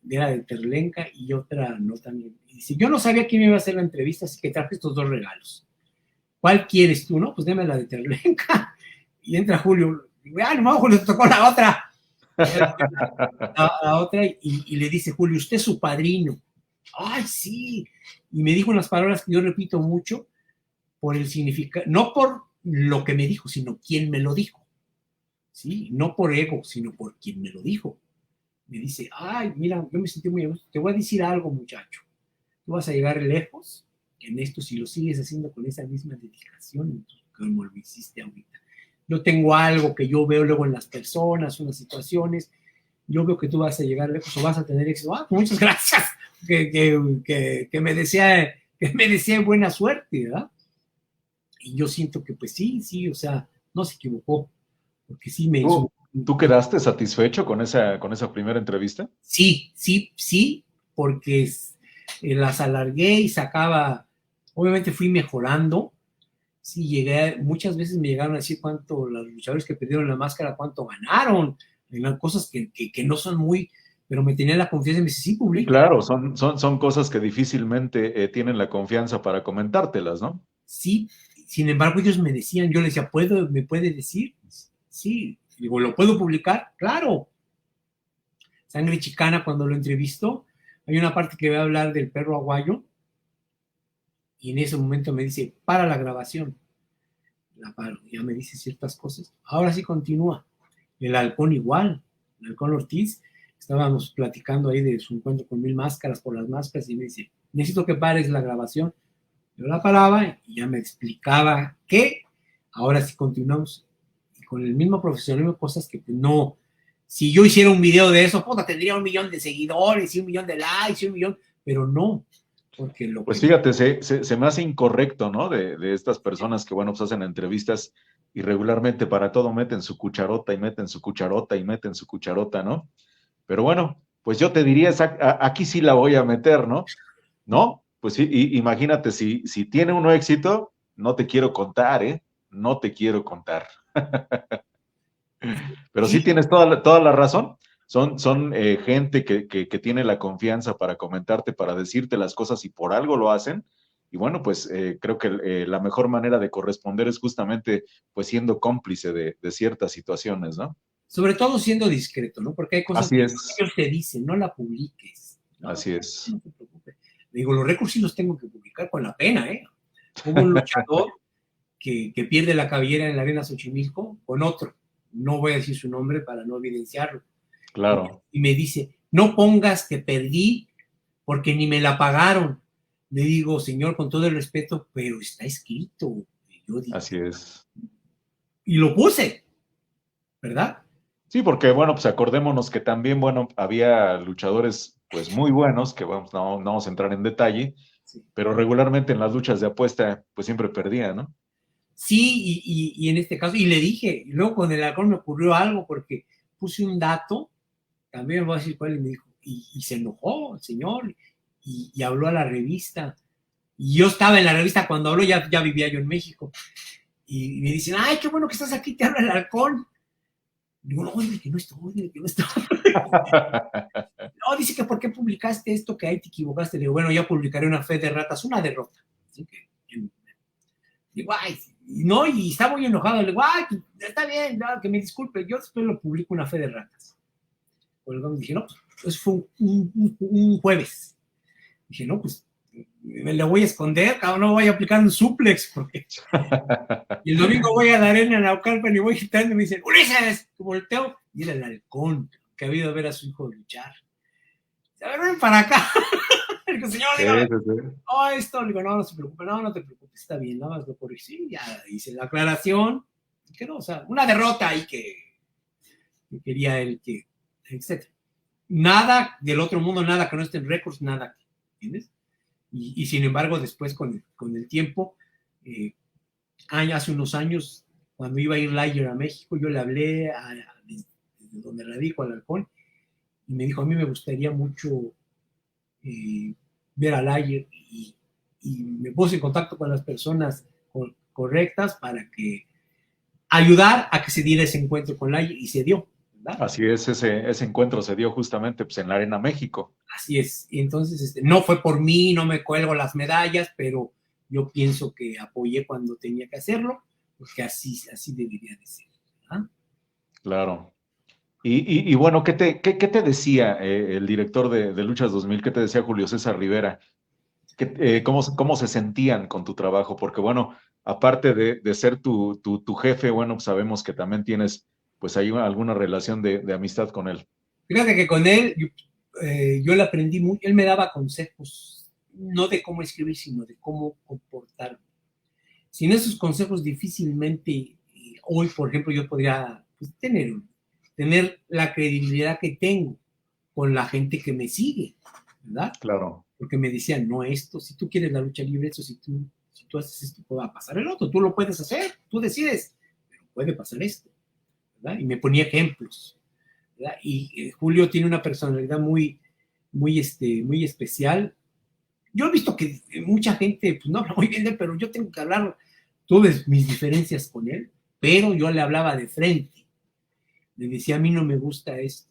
Speaker 1: era de Terlenca, y otra no también. Y dice, yo no sabía quién me iba a hacer la entrevista, así que traje estos 2 regalos. ¿Cuál quieres tú, no? Pues deme la de Terlenca. Y entra Julio, no, Julio, te tocó la otra. A otra y le dice, Julio, usted es su padrino. Ay, sí. Y me dijo unas palabras que yo repito mucho por el significado, no por lo que me dijo, sino quién me lo dijo. ¿Sí? No por ego, sino por quien me lo dijo. Me dice, ay, mira, yo me sentí muy a gusto. Te voy a decir algo, muchacho. Tú vas a llegar lejos en esto si lo sigues haciendo con esa misma dedicación como lo hiciste ahorita. Yo tengo algo que yo veo luego en las personas, unas situaciones. Yo veo que tú vas a llegar lejos o vas a tener éxito. Ah, muchas gracias. Que me desea buena suerte, ¿verdad? Y yo siento que pues sí, o sea, no se equivocó, porque sí me hizo.
Speaker 2: ¿Tú quedaste satisfecho con esa primera entrevista?
Speaker 1: Sí, porque las alargué y sacaba, obviamente fui mejorando. Sí, muchas veces me llegaron a decir cuánto los luchadores que perdieron la máscara, cuánto ganaron, eran cosas que no son muy, pero me tenía la confianza y me dice, sí,
Speaker 2: Sí,
Speaker 1: publica.
Speaker 2: claro, son cosas que difícilmente tienen la confianza para comentártelas, ¿no?
Speaker 1: Sí, sin embargo ellos me decían, yo les decía, ¿me puede decir? Sí, digo, ¿lo puedo publicar? Claro. Sangre Chicana, cuando lo entrevistó, hay una parte que va a hablar del perro aguayo y en ese momento me dice, para la grabación. La paro, ya me dice ciertas cosas. Ahora sí continúa. El halcón igual, el halcón Ortiz, estábamos platicando ahí de su encuentro con 1000 máscaras por las máscaras y me dice, necesito que pares la grabación. Yo la paraba y ya me explicaba que ahora sí continuamos. Y con el mismo profesionalismo, cosas que pues, no. Si yo hiciera un video de eso, puta, tendría 1 millón de seguidores y 1 millón de likes y 1 millón, pero no, porque lo
Speaker 2: Pues
Speaker 1: que.
Speaker 2: fíjate, se me hace incorrecto, ¿no? De estas personas que, bueno, pues hacen entrevistas y regularmente para todo meten su cucharota y meten su cucharota y meten su cucharota, ¿no? Pero bueno, pues yo te diría, aquí sí la voy a meter, ¿no? ¿No? Pues sí, imagínate, si tiene uno éxito, no te quiero contar, ¿eh? No te quiero contar. Pero sí
Speaker 1: Sí,
Speaker 2: tienes toda la razón. Son gente que tiene la confianza para comentarte, para decirte las cosas y por algo lo hacen. Y bueno, pues creo que la mejor manera de corresponder es justamente pues siendo cómplice de ciertas situaciones, ¿no?
Speaker 1: sobre todo siendo discreto, ¿no? Porque hay cosas
Speaker 2: Así
Speaker 1: que
Speaker 2: es,
Speaker 1: ellos te dicen, no la publiques. No,
Speaker 2: así es.
Speaker 1: no te preocupes. Le digo, los récords sí los tengo que publicar con la pena, ¿eh? Hubo un luchador que pierde la cabellera en la arena Xochimilco con otro. No voy a decir su nombre para no evidenciarlo.
Speaker 2: Claro,
Speaker 1: Y me dice, no pongas que perdí porque ni me la pagaron. Le digo, señor, con todo el respeto, pero está escrito. Y yo dije,
Speaker 2: así es.
Speaker 1: y lo puse, ¿verdad?
Speaker 2: Sí, porque bueno, pues acordémonos que también, bueno, había luchadores pues muy buenos, que vamos, no vamos a entrar en detalle,
Speaker 1: Sí.
Speaker 2: pero regularmente en las luchas de apuesta pues siempre perdía, ¿no?
Speaker 1: Sí, y en este caso, y le dije, y luego con el alcohol me ocurrió algo porque puse un dato, también voy a decir cuál, y me dijo, y se enojó el señor, y habló a la revista. Y yo estaba en la revista cuando habló, ya vivía yo en México. Y me dicen, ay, qué bueno que estás aquí, te habla el halcón. Digo, no, dile que no estoy, dile que no estoy. No, dice que por qué publicaste esto, que ahí te equivocaste. Le digo, bueno, ya publicaré una fe de ratas, una derrota. Así que, digo, ay, no, y está muy enojado. Le digo, ay, está bien, no, que me disculpe, yo después lo publico una fe de ratas. Luego dije, no, pues fue un jueves. Dije, no, pues me la voy a esconder, cabrón, no voy a aplicar un suplex, porque. Y el domingo voy a la arena en Naucalpan y voy gritando y me dicen, Ulises, que volteo. Y era el halcón que ha habido a ver a su hijo luchar. A ver, ven para acá. El señor,
Speaker 2: Sí,
Speaker 1: digo,
Speaker 2: sí, sí.
Speaker 1: oh, esto, le digo, no se preocupe, no te preocupes, está bien, nada más lo corregí, ya hice la aclaración, que no, o sea, una derrota ahí que quería él que, etc. Nada del otro mundo, nada que no esté en récords, nada, ¿entiendes? Y sin embargo, después con el tiempo, hace unos años, cuando iba a ir Layer a México, yo le hablé desde donde radico al halcón, y me dijo, a mí me gustaría mucho ver a Layer, y me puse en contacto con las personas correctas para que ayudar a que se diera ese encuentro con Layer, y se dio, ¿verdad?
Speaker 2: Así es, ese encuentro se dio justamente pues, en la Arena México.
Speaker 1: Así es. Y entonces, no fue por mí, no me cuelgo las medallas, pero yo pienso que apoyé cuando tenía que hacerlo, porque así debería de ser, ¿verdad?
Speaker 2: Claro. Y bueno, ¿qué te decía el director de Luchas 2000? ¿Qué te decía Julio César Rivera? ¿Cómo se sentían con tu trabajo? Porque bueno, aparte de ser tu jefe, bueno, pues sabemos que también tienes pues ahí alguna relación de amistad con él.
Speaker 1: Fíjate que con él yo le aprendí mucho, él me daba consejos, no de cómo escribir, sino de cómo comportarme. Sin esos consejos difícilmente hoy, por ejemplo, yo podría pues, tener la credibilidad que tengo con la gente que me sigue, ¿verdad?
Speaker 2: Claro,
Speaker 1: Porque me decían, no esto, si tú quieres la lucha libre, eso, si tú haces esto, va a pasar el otro, tú lo puedes hacer, tú decides, pero puede pasar esto, ¿verdad? Y me ponía ejemplos, ¿verdad? Y Julio tiene una personalidad muy especial. Yo he visto que mucha gente pues, no habla muy bien de él, pero yo tengo que hablar, tuve mis diferencias con él, pero yo le hablaba de frente, le decía, a mí no me gusta esto.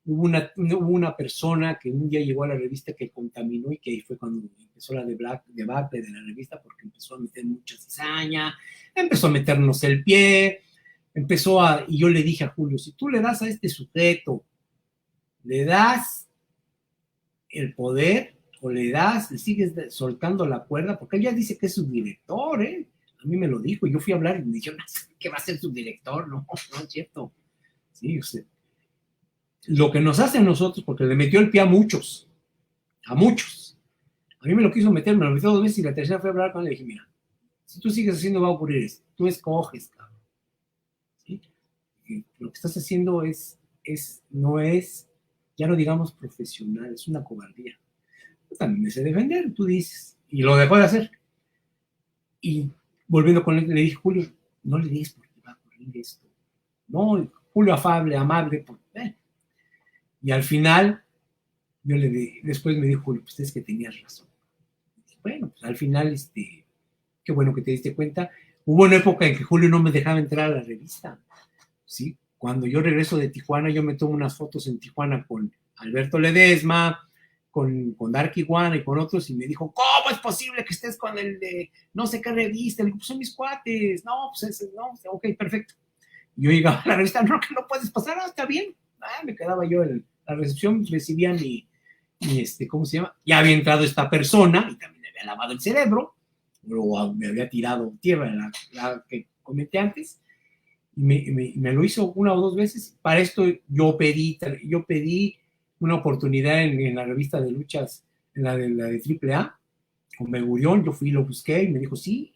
Speaker 1: Hubo una persona que un día llegó a la revista que contaminó y que ahí fue cuando empezó la debate de la revista porque empezó a meter mucha cizaña, empezó a meternos el pie, y yo le dije a Julio, si tú le das a este sujeto, le das el poder o le sigues soltando la cuerda, porque él ya dice que es su director, ¿eh? A mí me lo dijo, yo fui a hablar y me dijeron, ¿qué va a ser su director? No, no es cierto. Sí, o sea, lo que nos hace a nosotros, porque le metió el pie a muchos, a muchos. A mí me lo quiso meter, me lo metió 2 veces y la tercera fue a hablar con él y le dije, mira, si tú sigues haciendo va a ocurrir esto, tú escoges, cabrón. ¿Sí? Lo que estás haciendo no es, ya no digamos profesional, es una cobardía. Yo también me sé defender, tú dices, y lo dejó de hacer. Y volviendo con él, le dije, Julio, no le digas porque va a ocurrir esto. No, Julio afable, amable, y al final, después me dijo, Julio, pues es que tenías razón. Bueno, pues al final, qué bueno que te diste cuenta. Hubo una época en que Julio no me dejaba entrar a la revista, ¿sí? Cuando yo regreso de Tijuana, yo me tomo unas fotos en Tijuana con Alberto Ledesma, con Dark Iguana y con otros, y me dijo, ¿cómo es posible que estés con el de no sé qué revista? Le digo, pues son mis cuates, no, pues ese, no, ok, perfecto. Y yo llegaba a la revista, no, que no puedes pasar, está bien. Me quedaba yo en la recepción, recibía ¿cómo se llama? Ya había entrado esta persona y también le había lavado el cerebro, o me había tirado tierra, la que comenté antes, y me lo hizo 1 o 2 veces. Para esto yo pedí una oportunidad en la revista de luchas, en la de AAA, con Megurión, yo fui, lo busqué y me dijo sí,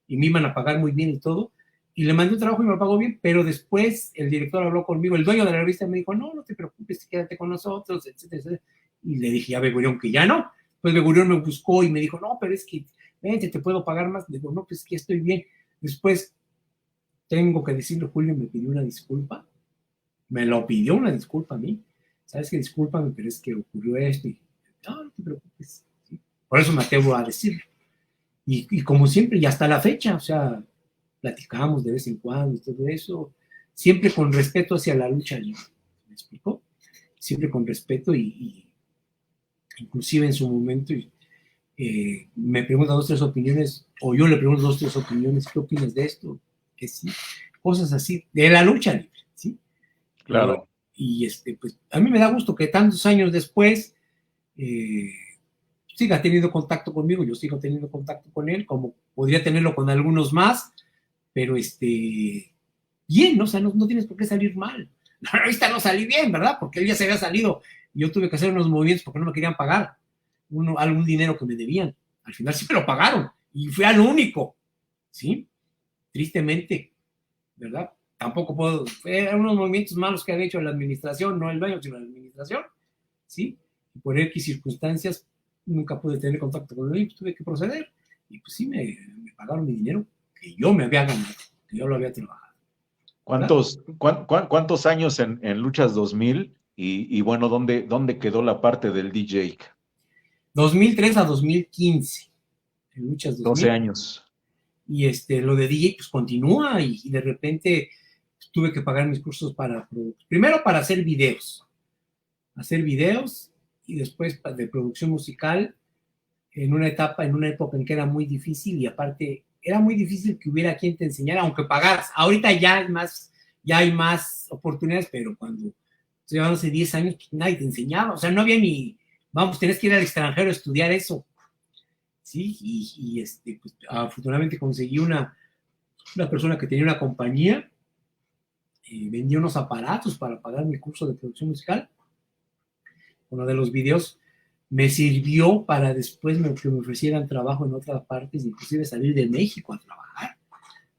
Speaker 1: y me iban a pagar muy bien y todo, y le mandé un trabajo y me lo pagó bien, pero después el director habló conmigo, el dueño de la revista me dijo, no, no te preocupes, quédate con nosotros, etcétera, etcétera. Y le dije a Begurión que ya no. Pues Begurión me buscó y me dijo, no, pero es que, vente, te puedo pagar más. Le digo, no, pues que estoy bien. Después, tengo que decirle, Julio me pidió una disculpa, me lo pidió una disculpa a mí. ¿Sabes qué? Discúlpame, pero es que ocurrió esto. Y, no, no te preocupes. ¿Sí? Por eso me atrevo a decirlo. Y como siempre, y hasta la fecha, o sea, platicamos de vez en cuando y todo eso, siempre con respeto hacia la lucha libre. ¿Me explicó? Siempre con respeto y inclusive en su momento me pregunta 2 o 3 opiniones, o yo le pregunto 2 o 3 opiniones, ¿qué opinas de esto? Que sí, cosas así, de la lucha libre, ¿sí?
Speaker 2: claro.
Speaker 1: Pues a mí me da gusto que tantos años después eh, siga teniendo contacto conmigo, yo sigo teniendo contacto con él, como podría tenerlo con algunos más, pero bien, ¿no? O sea, no tienes por qué salir mal. La revista no salí bien, ¿verdad? Porque él ya se había salido y yo tuve que hacer unos movimientos porque no me querían pagar algún dinero que me debían. Al final sí me lo pagaron y fue al único, ¿sí? Tristemente, ¿verdad? Tampoco puedo, eran unos movimientos malos que había hecho la administración, no el dueño, sino la administración, ¿sí? Y por X circunstancias nunca pude tener contacto con él, pues tuve que proceder. Y pues sí, me pagaron mi dinero que yo me había ganado, que yo lo había trabajado, ¿verdad?
Speaker 2: ¿Cuántos años en Luchas 2000? Y bueno, ¿dónde quedó la parte del DJ?
Speaker 1: 2003 a 2015, en luchas
Speaker 2: 12
Speaker 1: 2000,
Speaker 2: años.
Speaker 1: y lo de DJ pues continúa y de repente tuve que pagar mis cursos primero para hacer videos y después de producción musical en una época en que era muy difícil y aparte era muy difícil que hubiera quien te enseñara, aunque pagaras. Ahorita ya es ya hay más oportunidades, pero cuando estoy hablando hace 10 años, pues, nadie te enseñaba, o sea, no había ni, vamos, tenés que ir al extranjero a estudiar eso, ¿sí? Pues, afortunadamente conseguí una persona que tenía una compañía, vendía unos aparatos para pagar mi curso de producción musical. Uno de los videos me sirvió para después que me ofrecieran trabajo en otras partes, inclusive salir de México a trabajar,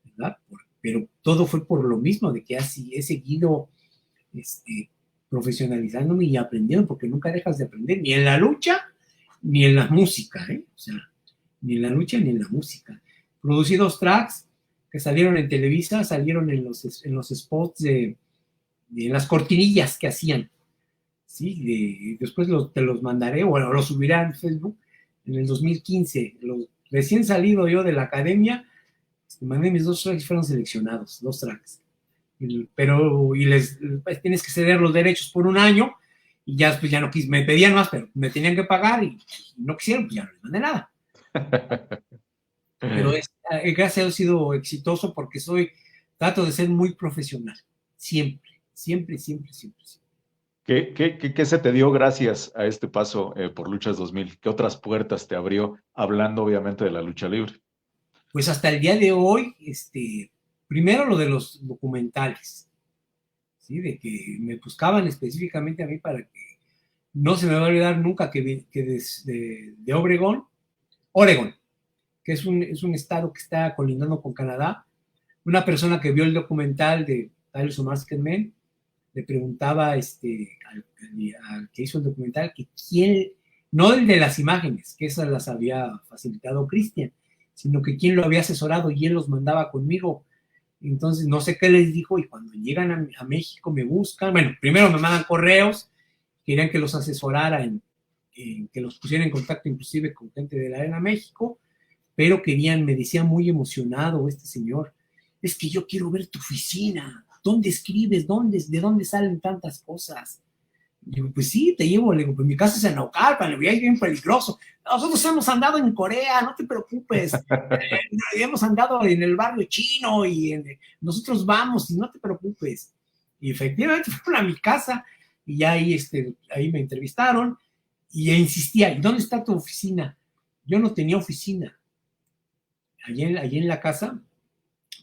Speaker 1: ¿verdad? Pero todo fue por lo mismo, de que así he seguido profesionalizándome y aprendiendo, porque nunca dejas de aprender, ni en la lucha, ni en la música, ¿eh? O sea, ni en la lucha, ni en la música. Producí 2 tracks que salieron en Televisa, salieron en los spots de las cortinillas que hacían, ¿sí? Después te los mandaré, bueno, los subiré en Facebook en el 2015, recién salido yo de la academia, mandé mis 2 tracks y fueron seleccionados, 2 tracks. Pero pues, tienes que ceder los derechos por 1 año, y ya después ya no quise, me pedían más, pero me tenían que pagar, y no quisieron, pues ya no les mandé nada. Pero gracias a Dios he sido exitoso porque trato de ser muy profesional, siempre, siempre, siempre, siempre, siempre.
Speaker 2: ¿Qué se te dio gracias a este paso por Luchas 2000? ¿Qué otras puertas te abrió, hablando obviamente de la lucha libre?
Speaker 1: Pues hasta el día de hoy, primero lo de los documentales, ¿sí? De que me buscaban específicamente a mí para que no se me va a olvidar nunca que de Oregon, que es un estado que está colindando con Canadá. Una persona que vio el documental de Tyler Somarsken Men le preguntaba al que hizo el documental que quién, no el de las imágenes, que esas las había facilitado Cristian, sino que quién lo había asesorado, y él los mandaba conmigo. Entonces no sé qué les dijo, y cuando llegan a México me buscan, bueno, primero me mandan correos, querían que los asesorara que los pusiera en contacto inclusive con gente de la Arena México, pero me decía muy emocionado este señor, es que yo quiero ver tu oficina, ¿dónde escribes? ¿De dónde salen tantas cosas? Y digo, pues sí, te llevo, le digo, pues mi casa es en Naucalpan, le voy a ir bien peligroso. Nosotros hemos andado en Corea, no te preocupes. Hemos andado en el barrio chino nosotros vamos y no te preocupes. Y efectivamente fueron a mi casa y ya ahí me entrevistaron y insistía, ¿y dónde está tu oficina? Yo no tenía oficina. Allí en la casa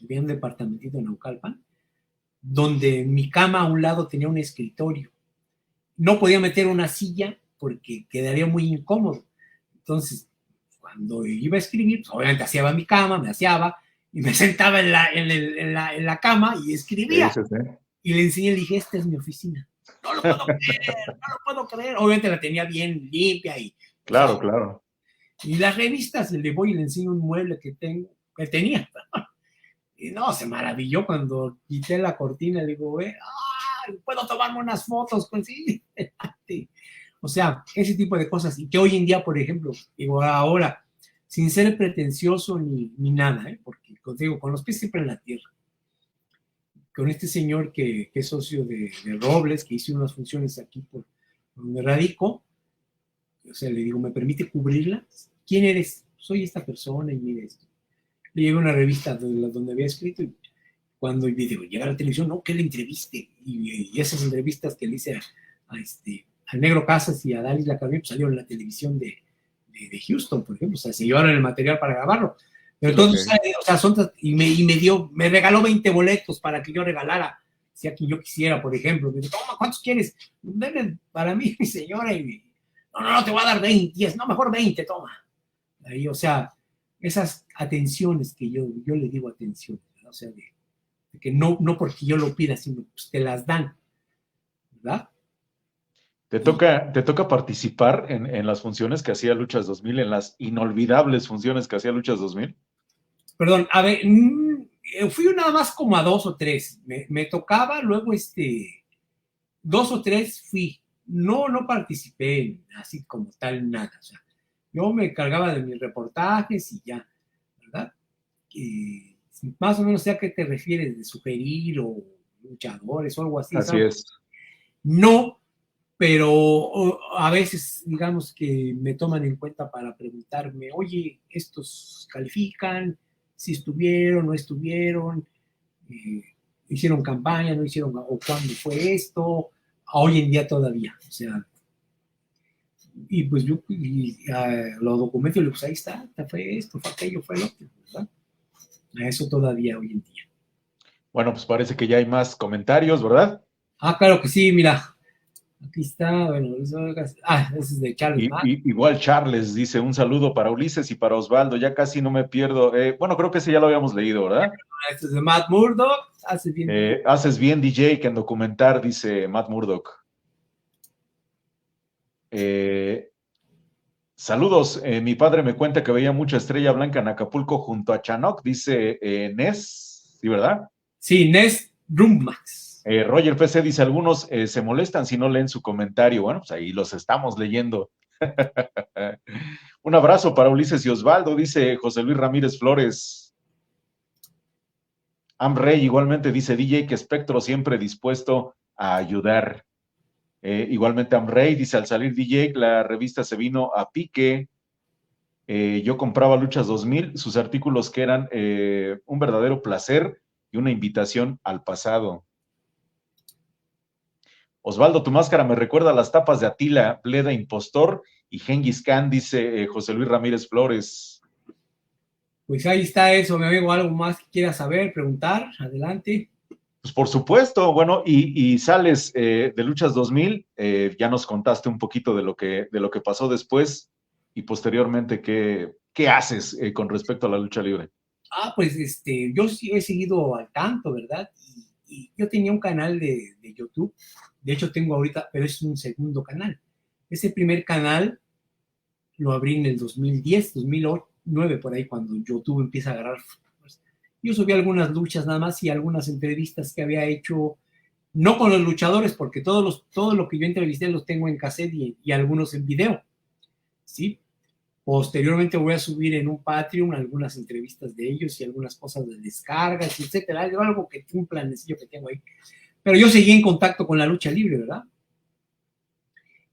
Speaker 1: había un departamentito en Naucalpan, donde mi cama a un lado tenía un escritorio. No podía meter una silla porque quedaría muy incómodo. Entonces, cuando iba a escribir, pues obviamente hacía mi cama, me aseaba y me sentaba en la cama y escribía.
Speaker 2: Sí, sí, sí.
Speaker 1: Y le enseñé, le dije, esta es mi oficina. No lo puedo creer, no lo puedo creer. Obviamente la tenía bien limpia y...
Speaker 2: Claro, claro.
Speaker 1: Y las revistas, le voy y le enseño un mueble que tenía. Y no, se maravilló cuando quité la cortina, le digo, puedo tomarme unas fotos con sí. O sea, ese tipo de cosas. Y que hoy en día, por ejemplo, digo, ahora, sin ser pretencioso ni nada, porque digo, con los pies siempre en la tierra. Con este señor que es socio de Robles, que hizo unas funciones aquí por donde radico, o sea, le digo, ¿me permite cubrirla? ¿Quién eres? Soy esta persona y mire esto. Le llevé una revista donde había escrito, y cuando digo, llega a la televisión, no, que le entreviste. Y esas entrevistas que le hice al Negro Casas y a Dalis Lacarmé, pues salieron en la televisión de Houston, por ejemplo. O sea, se llevaron el material para grabarlo. Pero entonces, okay. O sea, me regaló 20 boletos para que yo regalara, si a quien yo quisiera, por ejemplo. Me dijo, toma, ¿cuántos quieres? Denle para mí, mi señora. Y no, te voy a dar 20, 10, no, mejor 20, toma. Ahí, o sea, esas atenciones que yo le digo atención, ¿verdad? O sea, de que no porque yo lo pida, sino pues te las dan, ¿verdad?
Speaker 2: ¿Te toca participar en las funciones que hacía Luchas 2000, en las inolvidables funciones que hacía Luchas 2000?
Speaker 1: Perdón, a ver, fui nada más como a 2 o 3. Me tocaba, luego 2 o 3 fui. No participé así como tal, nada. O sea, yo me cargaba de mis reportajes y ya, ¿verdad? Más o menos sé a qué te refieres, de sugerir o luchadores o algo así.
Speaker 2: Así es.
Speaker 1: No, pero a veces, digamos que me toman en cuenta para preguntarme, oye, ¿estos califican? ¿Si estuvieron, no estuvieron? hicieron campaña, no hicieron, o cuándo fue esto, hoy en día todavía, o sea, y pues yo lo documento y pues ahí está, fue esto, fue aquello, fue lo otro, ¿verdad? A eso todavía hoy en día.
Speaker 2: Bueno, pues parece que ya hay más comentarios, ¿verdad?
Speaker 1: Claro que sí, mira, aquí está, bueno, ese es de Charles Matt.
Speaker 2: Igual Charles dice un saludo para Ulises y para Osvaldo, ya casi no me pierdo. Bueno, creo que ese ya lo habíamos leído, ¿verdad?
Speaker 1: Este es de Matt Murdock, hace bien.
Speaker 2: Haces bien, DJ, que en documentar, dice Matt Murdock. Saludos, mi padre me cuenta que veía mucha estrella blanca en Acapulco junto a Chanoc, dice Nes, ¿sí, verdad?
Speaker 1: Sí, Nes Rummax.
Speaker 2: Roger PC dice, algunos se molestan si no leen su comentario. Bueno, pues ahí los estamos leyendo. Un abrazo para Ulises y Osvaldo, dice José Luis Ramírez Flores. Amrey igualmente dice DJ que Espectro siempre dispuesto a ayudar. Igualmente Amrey dice, al salir DJ, la revista se vino a pique. Yo compraba Luchas 2000, sus artículos que eran un verdadero placer y una invitación al pasado. Osvaldo, tu máscara me recuerda a las tapas de Atila, Bleda Impostor y Genghis Khan, dice José Luis Ramírez Flores.
Speaker 1: Pues ahí está eso, mi amigo, algo más que quieras saber, preguntar, adelante.
Speaker 2: Pues por supuesto, bueno, y sales de Luchas 2000, ya nos contaste un poquito de lo que pasó después y posteriormente qué haces con respecto a la lucha libre.
Speaker 1: Pues yo sí he seguido al tanto, ¿verdad? Y yo tenía un canal de YouTube, de hecho tengo ahorita, pero es un segundo canal. Ese primer canal lo abrí en el 2010, 2009, por ahí, cuando YouTube empieza a agarrar. Yo subí algunas luchas nada más y algunas entrevistas que había hecho, no con los luchadores, porque todo lo que yo entrevisté los tengo en cassette y algunos en video, ¿sí? Posteriormente voy a subir en un Patreon algunas entrevistas de ellos y algunas cosas de descargas, etcétera. Algo que un planecillo que tengo ahí. Pero yo seguí en contacto con la lucha libre, ¿verdad?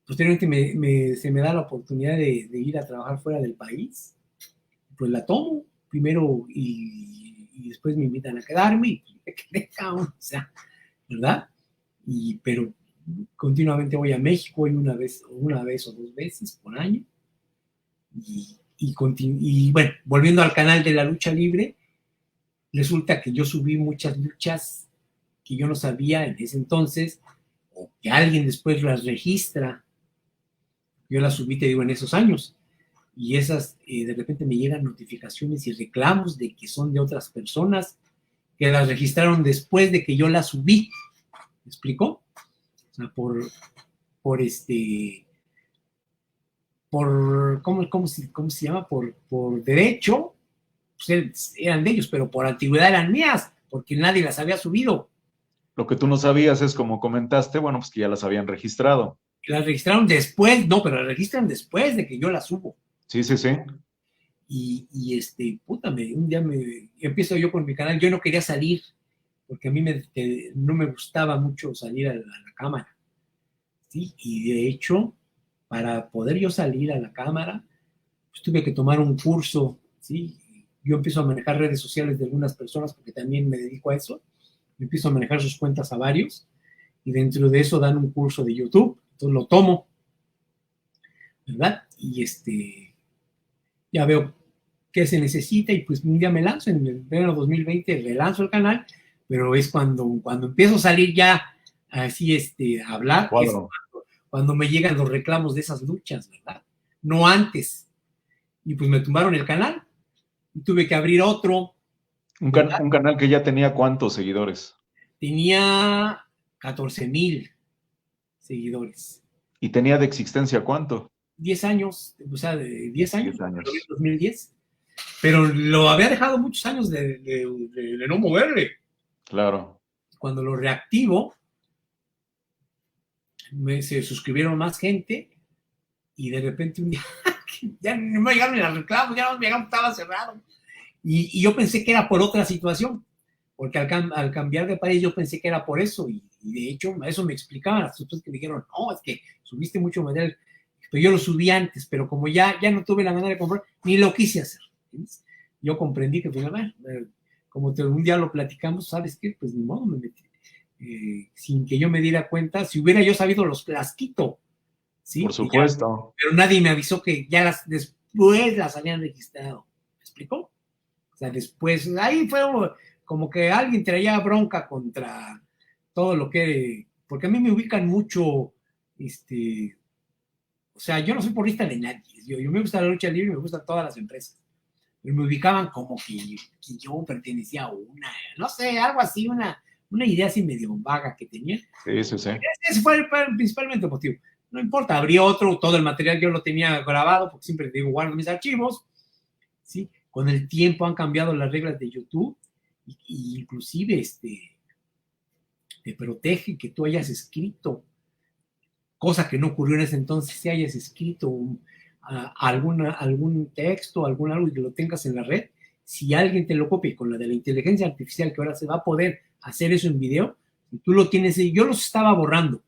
Speaker 1: Posteriormente se me da la oportunidad de ir a trabajar fuera del país. Pues la tomo primero y después me invitan a quedarme y me quedé, o sea, ¿verdad? Pero continuamente voy a México una vez o dos veces por año. Y bueno, volviendo al canal de la lucha libre, resulta que yo subí muchas luchas que yo no sabía en ese entonces, o que alguien después las registra. Yo las subí, te digo, en esos años. Y esas, de repente me llegan notificaciones y reclamos de que son de otras personas que las registraron después de que yo las subí. ¿Me explicó? O sea, por ¿cómo se llama? Por derecho, pues eran de ellos, pero por antigüedad eran mías, porque nadie las había subido.
Speaker 2: Lo que tú no sabías es, como comentaste, bueno, pues que ya las habían registrado.
Speaker 1: Las registraron después, no, pero las registran después de que yo las subo.
Speaker 2: Sí, sí, sí.
Speaker 1: Puta, un día empiezo yo con mi canal, yo no quería salir, porque a mí no me gustaba mucho salir a la cámara, ¿sí? Y de hecho, para poder yo salir a la cámara, pues tuve que tomar un curso, ¿sí? Yo empiezo a manejar redes sociales de algunas personas, porque también me dedico a eso, empiezo a manejar sus cuentas a varios, y dentro de eso dan un curso de YouTube, entonces lo tomo, ¿verdad? Y ya veo qué se necesita y pues un día me lanzo, en el verano 2020 relanzo el canal, pero es cuando empiezo a salir ya así a hablar,
Speaker 2: Cuadro.
Speaker 1: cuando me llegan los reclamos de esas luchas, ¿verdad? No antes. Y pues me tumbaron el canal y tuve que abrir otro.
Speaker 2: Un canal que ya tenía ¿cuántos seguidores?
Speaker 1: Tenía 14,000 seguidores.
Speaker 2: ¿Y tenía de existencia cuánto?
Speaker 1: 10 años, o sea, 10 años,
Speaker 2: 10 años.
Speaker 1: 2010. Pero lo había dejado muchos años de no moverle.
Speaker 2: Claro.
Speaker 1: Cuando lo reactivo, se suscribieron más gente y de repente un día ya no me llegaron ni los reclamos, ya no me llegaron, estaba cerrado. Y yo pensé que era por otra situación, porque al cambiar de país yo pensé que era por eso, y de hecho eso me explicaban las personas que me dijeron, no, es que subiste mucho material, pero yo lo subí antes, pero como ya no tuve la manera de comprar, ni lo quise hacer. ¿Entiendes? Yo comprendí que pues, como un día lo platicamos, ¿sabes qué? Pues ni modo, me metí. Sin que yo me diera cuenta, si hubiera yo sabido las quito,
Speaker 2: Por
Speaker 1: ¿sí?
Speaker 2: supuesto.
Speaker 1: Pero nadie me avisó que ya después las habían registrado. ¿Me explicó? O sea, después, ahí fue como que alguien traía bronca contra todo lo que, porque a mí me ubican mucho, o sea, yo no soy porrista de nadie, yo me gusta la lucha libre y me gustan todas las empresas, pero me ubicaban como que yo pertenecía a una, no sé, algo así, una idea así medio vaga que tenía.
Speaker 2: Sí, sí, sí.
Speaker 1: Ese fue principalmente el motivo. No importa, habría otro, todo el material yo lo tenía grabado, porque siempre digo, guardo mis archivos, ¿sí? Con el tiempo han cambiado las reglas de YouTube, y inclusive te protege que tú hayas escrito, cosa que no ocurrió en ese entonces, si hayas escrito algún texto, algo y que lo tengas en la red, si alguien te lo copia con la de la inteligencia artificial, que ahora se va a poder hacer eso en video, tú lo tienes, yo los estaba borrando,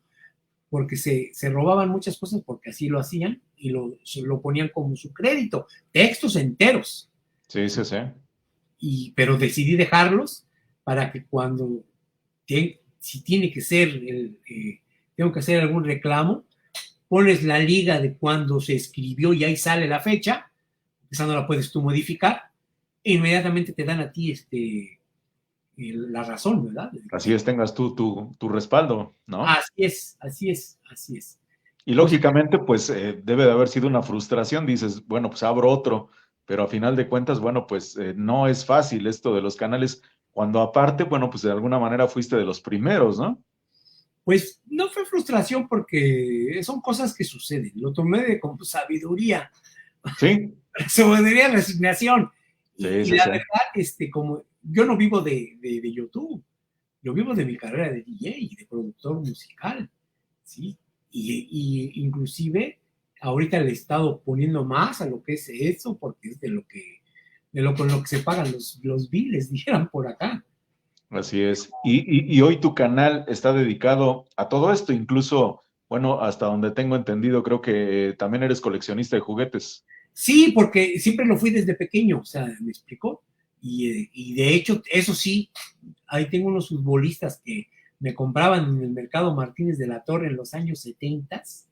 Speaker 1: porque se robaban muchas cosas, porque así lo hacían, y lo ponían como su crédito, textos enteros.
Speaker 2: Sí, sí, sí.
Speaker 1: Pero decidí dejarlos para que cuando, si tiene que ser, tengo que hacer algún reclamo, pones la liga de cuando se escribió y ahí sale la fecha, esa no la puedes tú modificar, e inmediatamente te dan a ti la razón, ¿verdad?
Speaker 2: Así es, tengas tú tu respaldo, ¿no?
Speaker 1: Así es, así es, así es.
Speaker 2: Y
Speaker 1: O sea,
Speaker 2: lógicamente, pues debe de haber sido una frustración. Dices, bueno, pues abro otro, pero a final de cuentas, bueno, pues no es fácil esto de los canales, cuando aparte, bueno, pues de alguna manera fuiste de los primeros, ¿no?
Speaker 1: pues no fue frustración porque son cosas que suceden, lo tomé como sabiduría,
Speaker 2: Sí,
Speaker 1: sabiduría, resignación,
Speaker 2: sí,
Speaker 1: y
Speaker 2: sí,
Speaker 1: la
Speaker 2: sí.
Speaker 1: verdad, como yo no vivo de YouTube, yo vivo de mi carrera de DJ y de productor musical, ¿sí? Y inclusive ahorita le he estado poniendo más a lo que es eso, porque es con lo que se pagan los biles, dijeran por acá.
Speaker 2: Así es. Y hoy tu canal está dedicado a todo esto, incluso, bueno, hasta donde tengo entendido, creo que también eres coleccionista de juguetes.
Speaker 1: Sí, porque siempre lo fui desde pequeño, o sea, me explicó. Y de hecho, eso sí, ahí tengo unos futbolistas que me compraban en el mercado Martínez de la Torre en los años 70, ¿sí?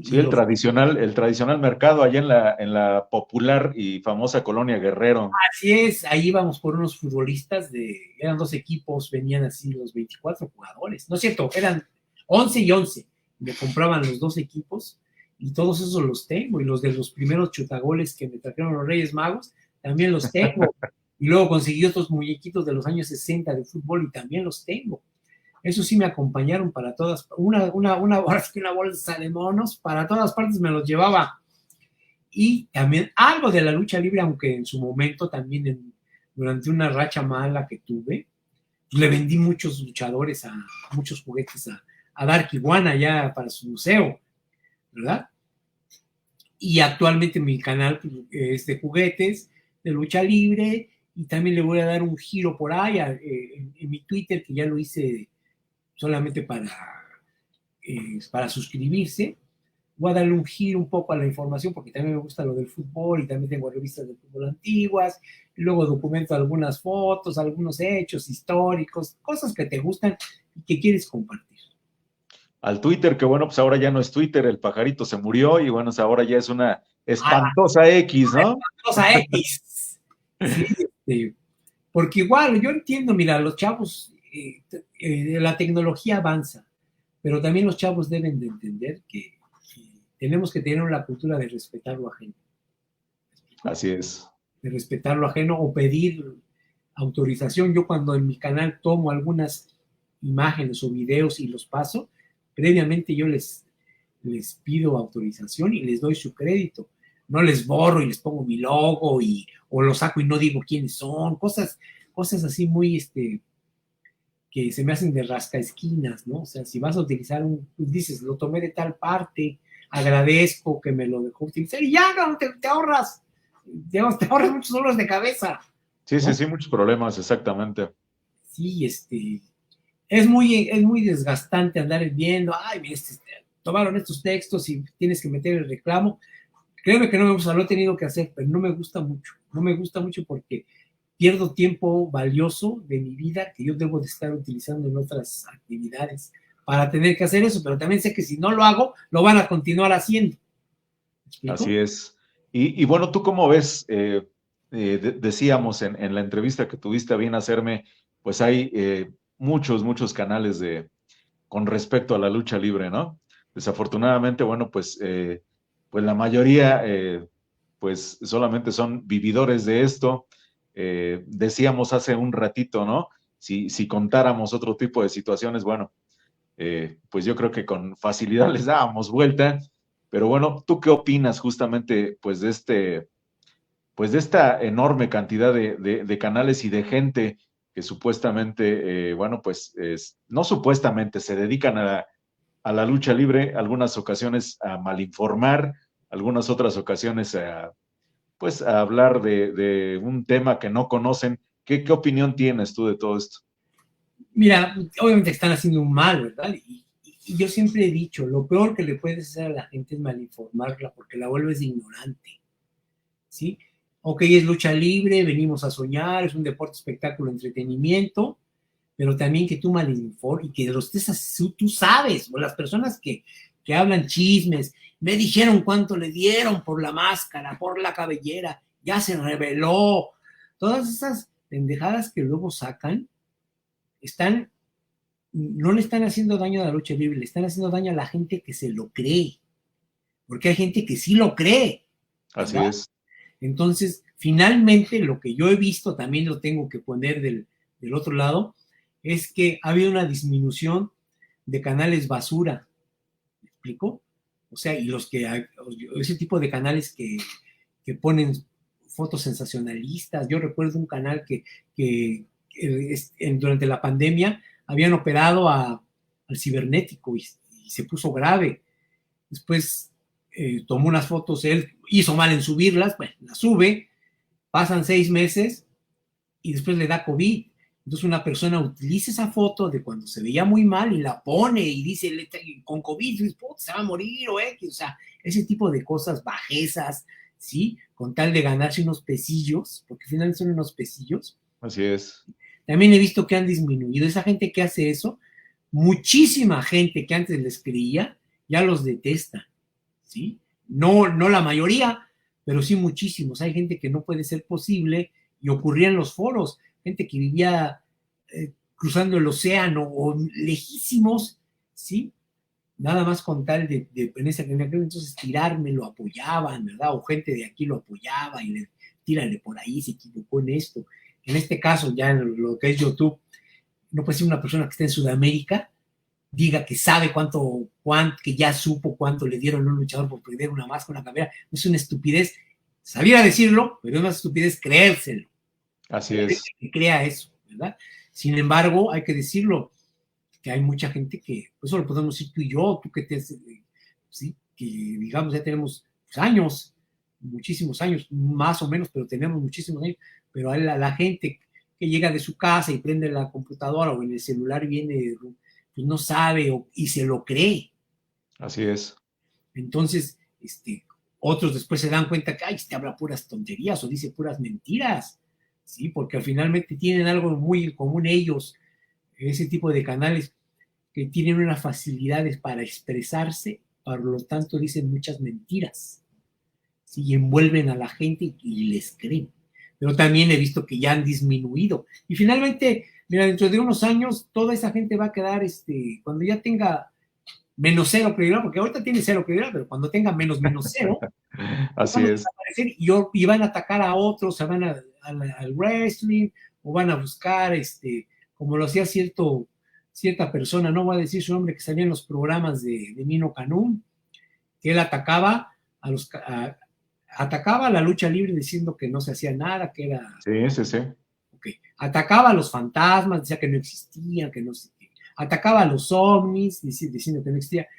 Speaker 2: Sí, el tradicional mercado allá en la popular y famosa colonia Guerrero.
Speaker 1: Así es, ahí íbamos por unos futbolistas eran dos equipos, venían así los 24 jugadores, no es cierto, eran 11 y 11, me compraban los dos equipos y todos esos los tengo, y los de los primeros chutagoles que me trajeron los Reyes Magos, también los tengo, y luego conseguí otros muñequitos de los años 60 de fútbol y también los tengo. Eso sí me acompañaron para todas, una bolsa de monos, para todas partes me los llevaba. Y también algo de la lucha libre, aunque en su momento también durante una racha mala que tuve, le vendí muchos luchadores, muchos juguetes a Dark Iguana ya para su museo, ¿verdad? Y actualmente mi canal es de juguetes, de lucha libre, y también le voy a dar un giro por ahí en mi Twitter, que ya lo hice solamente para suscribirse. Voy a darle un giro un poco a la información, porque también me gusta lo del fútbol y también tengo revistas de fútbol antiguas, y luego documento algunas fotos, algunos hechos históricos, cosas que te gustan y que quieres compartir.
Speaker 2: Al Twitter, que bueno, pues ahora ya no es Twitter, el pajarito se murió y bueno, ahora ya es una
Speaker 1: A la
Speaker 2: espantosa X, ¿no?
Speaker 1: cosa X. Sí, porque igual yo entiendo, mira, los chavos, la tecnología avanza, pero también los chavos deben de entender que tenemos que tener la cultura de respetar lo ajeno.
Speaker 2: Así es.
Speaker 1: De respetar lo ajeno o pedir autorización. Yo cuando en mi canal tomo algunas imágenes o videos y los paso, previamente yo les pido autorización y les doy su crédito. No les borro y les pongo mi logo o lo saco y no digo quiénes son, cosas así muy, que se me hacen de rasca esquinas, ¿no? O sea, si vas a utilizar dices, lo tomé de tal parte, agradezco que me lo dejó utilizar y ya no, te ahorras, te ahorras muchos dolores de cabeza,
Speaker 2: Sí, sí,
Speaker 1: ¿no?
Speaker 2: sí, muchos problemas, exactamente.
Speaker 1: Sí, es muy desgastante andar viendo, ay, mira, tomaron estos textos y tienes que meter el reclamo. Créeme que no me gusta, lo he tenido que hacer, pero no me gusta mucho, no me gusta mucho porque pierdo tiempo valioso de mi vida que yo debo de estar utilizando en otras actividades para tener que hacer eso, pero también sé que si no lo hago, lo van a continuar haciendo. ¿Me explico?
Speaker 2: Así es. Y bueno, ¿tú cómo ves? Decíamos en la entrevista que tuviste a bien hacerme, pues hay muchos canales con respecto a la lucha libre, ¿no? Desafortunadamente, bueno, pues la mayoría, pues solamente son vividores de esto. Decíamos hace un ratito, ¿no? Si contáramos otro tipo de situaciones, bueno, pues yo creo que con facilidad les dábamos vuelta. Pero bueno, ¿tú qué opinas justamente, pues de esta enorme cantidad de canales y de gente que supuestamente, bueno, pues no supuestamente se dedican a la lucha libre, algunas ocasiones a malinformar, algunas otras ocasiones pues a hablar de un tema que no conocen? ¿Qué opinión tienes tú de todo esto?
Speaker 1: Mira, obviamente están haciendo un mal, ¿verdad? Y yo siempre he dicho, lo peor que le puedes hacer a la gente es malinformarla porque la vuelves ignorante, ¿sí? Ok, es lucha libre, venimos a soñar, es un deporte, espectáculo, entretenimiento, pero también que tú malinformes y que los estés, tú sabes, o las personas que hablan chismes, me dijeron cuánto le dieron por la máscara, por la cabellera, ya se reveló, todas esas pendejadas que luego sacan, están, no le están haciendo daño a la lucha libre, le están haciendo daño a la gente que se lo cree, porque hay gente que sí lo cree,
Speaker 2: Así
Speaker 1: ¿verdad?
Speaker 2: es.
Speaker 1: Entonces, finalmente, lo que yo he visto, también lo tengo que poner del otro lado, es que ha habido una disminución de canales basura, ¿me explico? O sea, y ese tipo de canales que ponen fotos sensacionalistas. Yo recuerdo un canal durante la pandemia habían operado al cibernético y se puso grave. Después tomó unas fotos, él hizo mal en subirlas, bueno, las sube, pasan 6 meses y después le da COVID. Entonces una persona utiliza esa foto de cuando se veía muy mal y la pone y dice, con COVID, se va a morir o X, o sea, ese tipo de cosas bajezas, ¿sí? Con tal de ganarse unos pesillos, porque finalmente son unos pesillos.
Speaker 2: Así es.
Speaker 1: También he visto que han disminuido. Esa gente que hace eso, muchísima gente que antes les creía, ya los detesta, ¿sí? No, no la mayoría, pero sí muchísimos. Hay gente que no puede ser posible y ocurría en los foros, gente que vivía cruzando el océano o lejísimos, ¿sí? Nada más con tal en aquel entonces tirarme, lo apoyaban, ¿verdad? O gente de aquí lo apoyaba y le tírale por ahí, se equivocó en esto. En este caso, ya en lo que es YouTube, no puede ser una persona que esté en Sudamérica diga que sabe que ya supo cuánto le dieron a un luchador por perder una máscara, una cabera. Es una estupidez salir a decirlo, pero es una estupidez creérselo.
Speaker 2: Así es.
Speaker 1: Que crea eso, ¿verdad? Sin embargo, hay que decirlo, que hay mucha gente que, eso lo podemos decir tú y yo, tú que sí, que digamos ya tenemos años, muchísimos años, más o menos, pero tenemos muchísimos años, pero a la gente que llega de su casa y prende la computadora o en el celular viene, pues no sabe y se lo cree.
Speaker 2: Así es.
Speaker 1: Entonces, otros después se dan cuenta que, ay, habla puras tonterías o dice puras mentiras, ¿sí? Porque finalmente tienen algo muy en común ellos, ese tipo de canales que tienen unas facilidades para expresarse, por lo tanto dicen muchas mentiras, ¿sí? Y envuelven a la gente y les creen. Pero también he visto que ya han disminuido. Y finalmente, mira, dentro de unos años, toda esa gente va a quedar, cuando ya tenga menos cero credibilidad, porque ahorita tiene cero credibilidad, pero cuando tenga menos cero,
Speaker 2: Así
Speaker 1: van a
Speaker 2: es.
Speaker 1: desaparecer y van a atacar a otros, se van al wrestling, o van a buscar, como lo hacía cierta persona, no voy a decir su nombre, que salía en los programas de Nino Canún, que él atacaba a la lucha libre diciendo que no se hacía nada, que era,
Speaker 2: Sí, sí, sí.
Speaker 1: okay. Atacaba a los fantasmas, decía que no existían, que no sé qué. Atacaba a los ovnis, diciendo que no existía.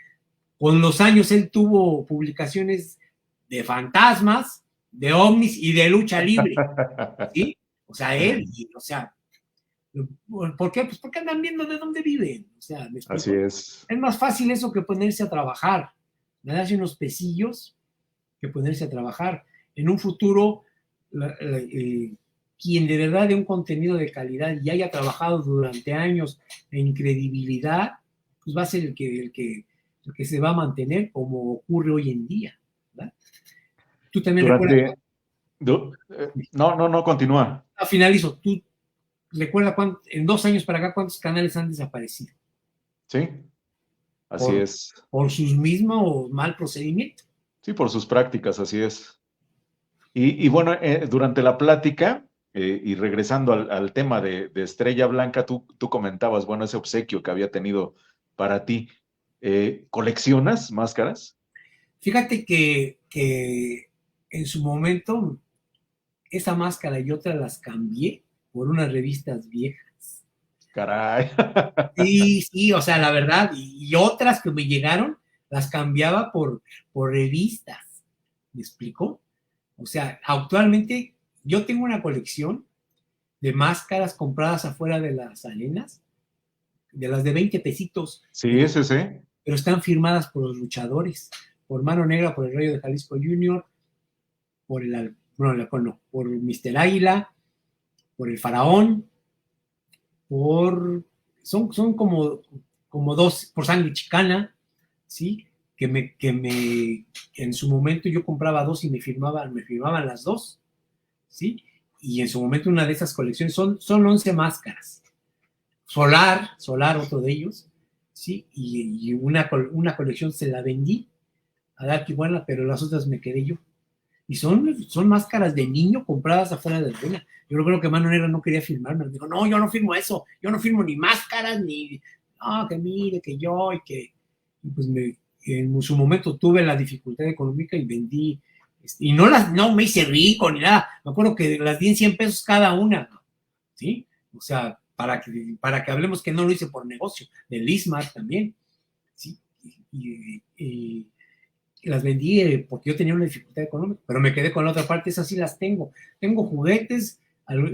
Speaker 1: Con los años él tuvo publicaciones de fantasmas, de ovnis y de lucha libre, ¿sí? O sea, ¿por qué? Pues porque andan viendo de dónde viven, o sea, ¿me
Speaker 2: Así
Speaker 1: explico?
Speaker 2: es.
Speaker 1: Es más fácil eso que ponerse a trabajar, ganarse unos pesillos que ponerse a trabajar. En un futuro, quien de verdad dé un contenido de calidad y haya trabajado durante años en credibilidad, pues va a ser el que se va a mantener como ocurre hoy en día, ¿verdad? Tú también recuerdas,
Speaker 2: No, continúa.
Speaker 1: finalizo, tú recuerda en 2 años para acá cuántos canales han desaparecido.
Speaker 2: Sí, así es.
Speaker 1: Por sus mismos mal procedimiento.
Speaker 2: Sí, por sus prácticas, así es. Y bueno, durante la plática, y regresando al tema de Estrella Blanca, tú comentabas, bueno, ese obsequio que había tenido para ti. ¿Coleccionas máscaras?
Speaker 1: Fíjate que en su momento esa máscara y otras las cambié por unas revistas viejas.
Speaker 2: Caray.
Speaker 1: Sí, sí, o sea, la verdad, y otras que me llegaron, las cambiaba por revistas. ¿Me explicó? O sea, actualmente yo tengo una colección de máscaras compradas afuera de las arenas, de las de 20 pesitos,
Speaker 2: Sí, ese sí.
Speaker 1: pero están firmadas por los luchadores, por Mano Negra, por el Rayo de Jalisco Junior, por por Mr. Águila, por el Faraón, son como dos, por Sangre Chicana, ¿sí? En su momento yo compraba dos y me firmaban las dos, ¿sí? Y en su momento una de esas colecciones son 11 máscaras. Solar, otro de ellos, ¿sí? Y una colección se la vendí a Dark Iguana, pero las otras me quedé yo. Y son máscaras de niño compradas afuera de la arena. Yo creo que Mano Negra no quería firmarme. Me dijo, no, yo no firmo eso. Yo no firmo ni máscaras, ni... No, que mire, que yo, y que... Y pues en su momento tuve la dificultad económica y vendí. Y no me hice rico ni nada. Me acuerdo que las di en 100 pesos cada una. ¿Sí? O sea, para que hablemos que no lo hice por negocio. Del Ismar también. ¿Sí? Y las vendí porque yo tenía una dificultad económica, pero me quedé con la otra parte, esas sí las tengo. Tengo juguetes,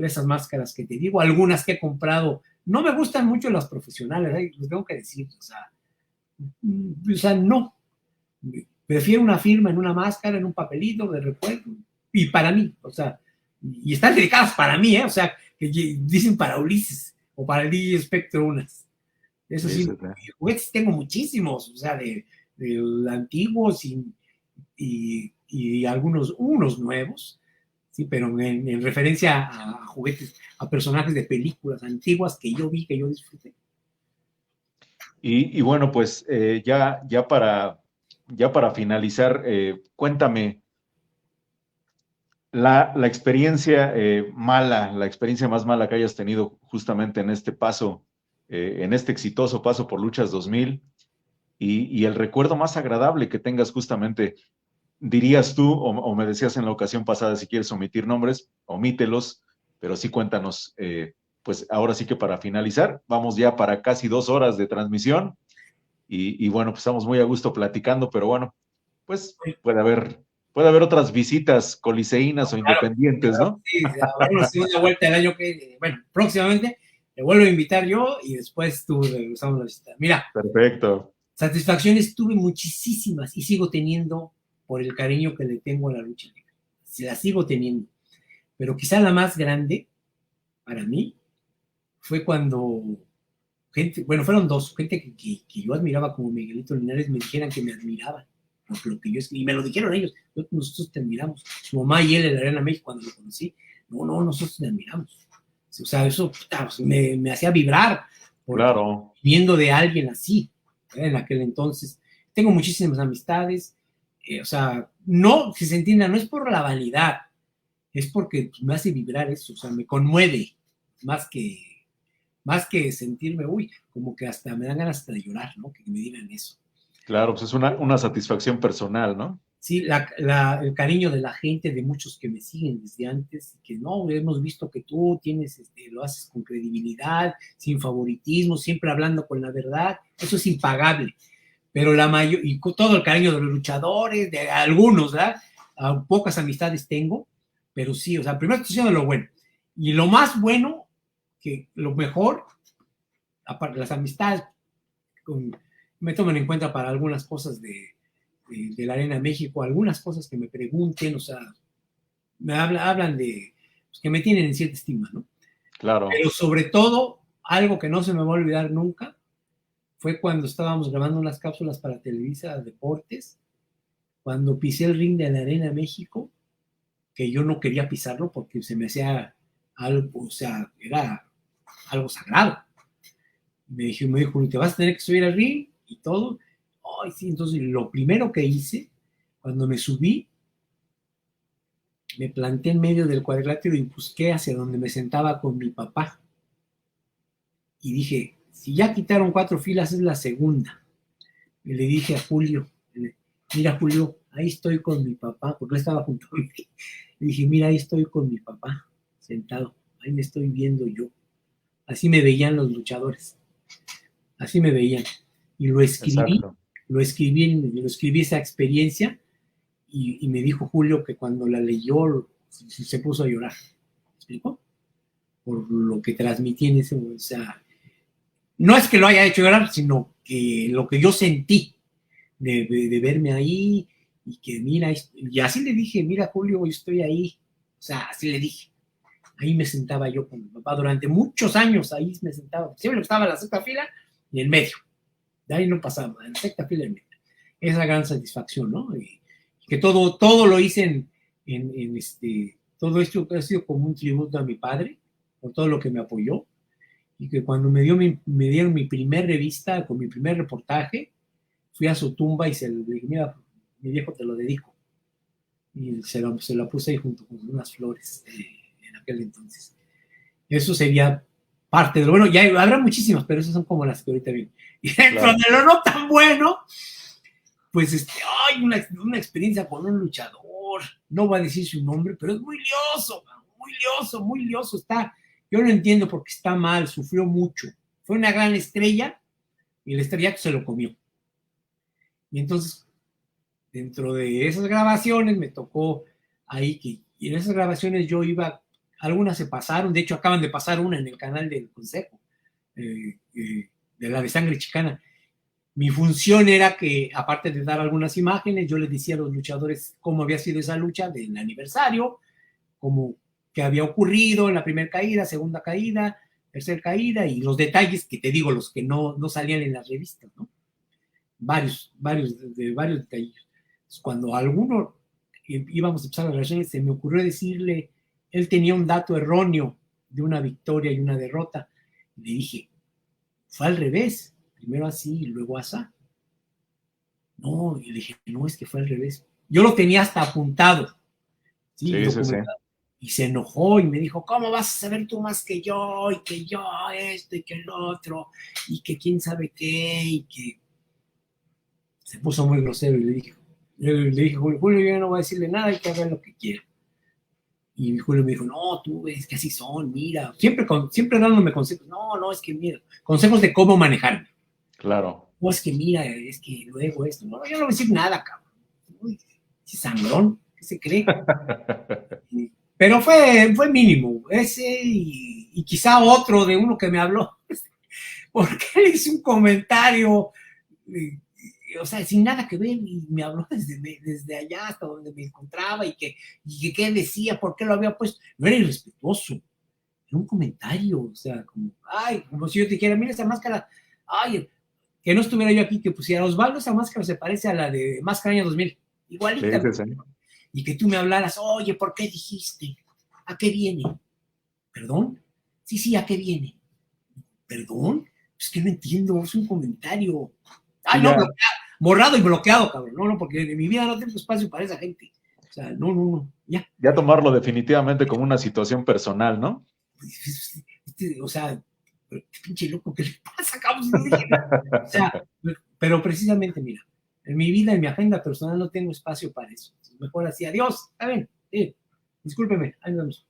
Speaker 1: esas máscaras que te digo, algunas que he comprado. No me gustan mucho las profesionales, lo tengo que decir, o sea, no. Prefiero una firma en una máscara, en un papelito de recuerdo, y para mí, o sea, y están dedicadas para mí, o sea, que dicen para Ulises o para el DJ Spectro unas. Eso sí, juguetes tengo muchísimos, o sea, de antiguos y unos nuevos, sí, pero en referencia a juguetes, a personajes de películas antiguas que yo vi, que yo disfruté.
Speaker 2: Y bueno, pues ya para finalizar, cuéntame la experiencia mala, la experiencia más mala que hayas tenido justamente en este paso, en este exitoso paso por Luchas 2000, y el recuerdo más agradable que tengas justamente. Dirías tú, o me decías en la ocasión pasada, si quieres omitir nombres, omítelos, pero sí cuéntanos, pues ahora sí que para finalizar, vamos ya para casi 2 horas de transmisión, y bueno, pues estamos muy a gusto platicando, pero bueno, pues puede haber otras visitas coliseínas o
Speaker 1: Claro,
Speaker 2: independientes,
Speaker 1: claro,
Speaker 2: ¿no?
Speaker 1: sí, habrá una segunda vuelta el año bueno, próximamente te vuelvo a invitar yo y después tú regresamos a visitar. Mira,
Speaker 2: Perfecto.
Speaker 1: satisfacciones tuve muchísimas y sigo teniendo por el cariño que le tengo a la lucha libre. La sigo teniendo. Pero quizá la más grande para mí fue cuando fueron dos, gente que yo admiraba como Miguelito Linares me dijeran que me admiraban por lo que yo escribí, y me lo dijeron ellos, nosotros te admiramos, su mamá y él en la Arena México cuando lo conocí, no, nosotros te admiramos, o sea, eso pues, me hacía vibrar, porque
Speaker 2: Claro.
Speaker 1: viendo de alguien así, en aquel entonces, tengo muchísimas amistades, o sea, no, si se entienda, no es por la vanidad, es porque pues, me hace vibrar eso, o sea, me conmueve, más que sentirme, como que hasta me dan ganas hasta de llorar, ¿no? Que me digan eso.
Speaker 2: Claro, pues es una satisfacción personal, ¿no?
Speaker 1: Sí, el cariño de la gente, de muchos que me siguen desde antes, que no, hemos visto que tú lo haces con credibilidad, sin favoritismo, siempre hablando con la verdad, eso es impagable. Pero y con todo el cariño de los luchadores, de algunos, ¿verdad? Pocas amistades tengo, pero sí, o sea, primero estoy diciendo lo bueno. Y lo más bueno, que lo mejor, aparte de las amistades, me toman en cuenta para algunas cosas de la Arena México, algunas cosas que me pregunten, o sea, hablan pues, que me tienen en cierta estima, ¿no?
Speaker 2: Claro.
Speaker 1: Pero sobre todo, algo que no se me va a olvidar nunca, fue cuando estábamos grabando unas cápsulas para Televisa Deportes, cuando pisé el ring de la Arena México, que yo no quería pisarlo porque se me hacía algo, o sea, era algo sagrado. Me dijo, te vas a tener que subir al ring y todo. Ay, sí, entonces lo primero que hice, cuando me subí, me planté en medio del cuadrilátero y busqué hacia donde me sentaba con mi papá. Y dije, si ya quitaron 4 filas, es la segunda. Y le dije a Julio, mira Julio, ahí estoy con mi papá, porque él estaba junto a mí. Le dije, mira, ahí estoy con mi papá, sentado, ahí me estoy viendo yo. Así me veían los luchadores, así me veían. Y lo escribí, lo escribí esa experiencia, y me dijo Julio que cuando la leyó se puso a llorar. ¿Me explicó? Por lo que transmití en ese momento. O sea, no es que lo haya hecho llorar, sino que lo que yo sentí de verme ahí y que mira, y así le dije, mira Julio, yo estoy ahí. O sea, así le dije. Ahí me sentaba yo con mi papá durante muchos años, ahí me sentaba. Siempre estaba en la sexta fila y en medio. De ahí no pasaba, en la sexta fila y en medio. Esa gran satisfacción, ¿no? Y que todo lo hice todo esto ha sido como un tributo a mi padre, por todo lo que me apoyó, y que cuando me dieron mi primer revista, con mi primer reportaje, fui a su tumba y le dije, mira, mi viejo te lo dedico. Y se la puse ahí junto con unas flores en aquel entonces. Eso sería parte de lo bueno. Ya habrá muchísimas, pero esas son como las que ahorita vienen. Y dentro de lo no tan bueno, pues hay una experiencia con un luchador, no voy a decir su nombre, pero es muy lioso, muy lioso, muy lioso. Yo no entiendo por qué está mal, sufrió mucho. Fue una gran estrella y el estrellato se lo comió. Y entonces, dentro de esas grabaciones me tocó ahí y en esas grabaciones yo iba, algunas se pasaron, de hecho acaban de pasar una en el canal del Consejo, de la de Sangre Chicana. Mi función era que, aparte de dar algunas imágenes, yo les decía a los luchadores cómo había sido esa lucha del aniversario, cómo que había ocurrido en la primera caída, segunda caída, tercera caída, y los detalles que te digo, los que no salían en las revistas, ¿no? Varios detalles. Cuando alguno íbamos a empezar las relaciones, se me ocurrió decirle, él tenía un dato erróneo de una victoria y una derrota. Le dije, fue al revés, primero así y luego asá. No, y le dije, no, es que fue al revés. Yo lo tenía hasta apuntado, ¿sí?
Speaker 2: Sí.
Speaker 1: Y se enojó y me dijo, ¿cómo vas a saber tú más que yo? Y que yo esto y que el otro, y que quién sabe qué, y que se puso muy grosero y le dije, Julio, yo no voy a decirle nada, hay que hacer lo que quiera. Y Julio me dijo, no, tú ves que así son, mira, siempre dándome consejos, no, es que mira, consejos de cómo manejarme.
Speaker 2: Claro.
Speaker 1: No, es que mira, es que luego esto, no, yo no voy a decir nada, cabrón. Uy, ese sangrón, ¿qué se cree? Pero fue mínimo, ese y quizá otro de uno que me habló, porque le hice un comentario, o sea, sin nada que ver, y me habló desde allá hasta donde me encontraba, y que qué decía, por qué lo había puesto. No era irrespetuoso, era un comentario, o sea, como si yo te dijera, mira esa máscara, ay, que no estuviera yo aquí, que pusiera Osvaldo, esa máscara se parece a la de Máscara Año 2000, igualita. Sí. Y que tú me hablaras, oye, ¿por qué dijiste? ¿A qué viene? ¿Perdón? Sí, ¿a qué viene? ¿Perdón? Es que no entiendo, es un comentario. Ay, no, borrado y bloqueado, cabrón. No, porque en mi vida no tengo espacio para esa gente. O sea, no, ya.
Speaker 2: Ya tomarlo definitivamente como una situación personal, ¿no?
Speaker 1: O sea, pinche loco, ¿qué le pasa, cabrón? No dije nada. O sea, pero precisamente, mira, en mi vida, en mi agenda personal no tengo espacio para eso. Mejor así, adiós, está bien, discúlpeme, ahí vamos.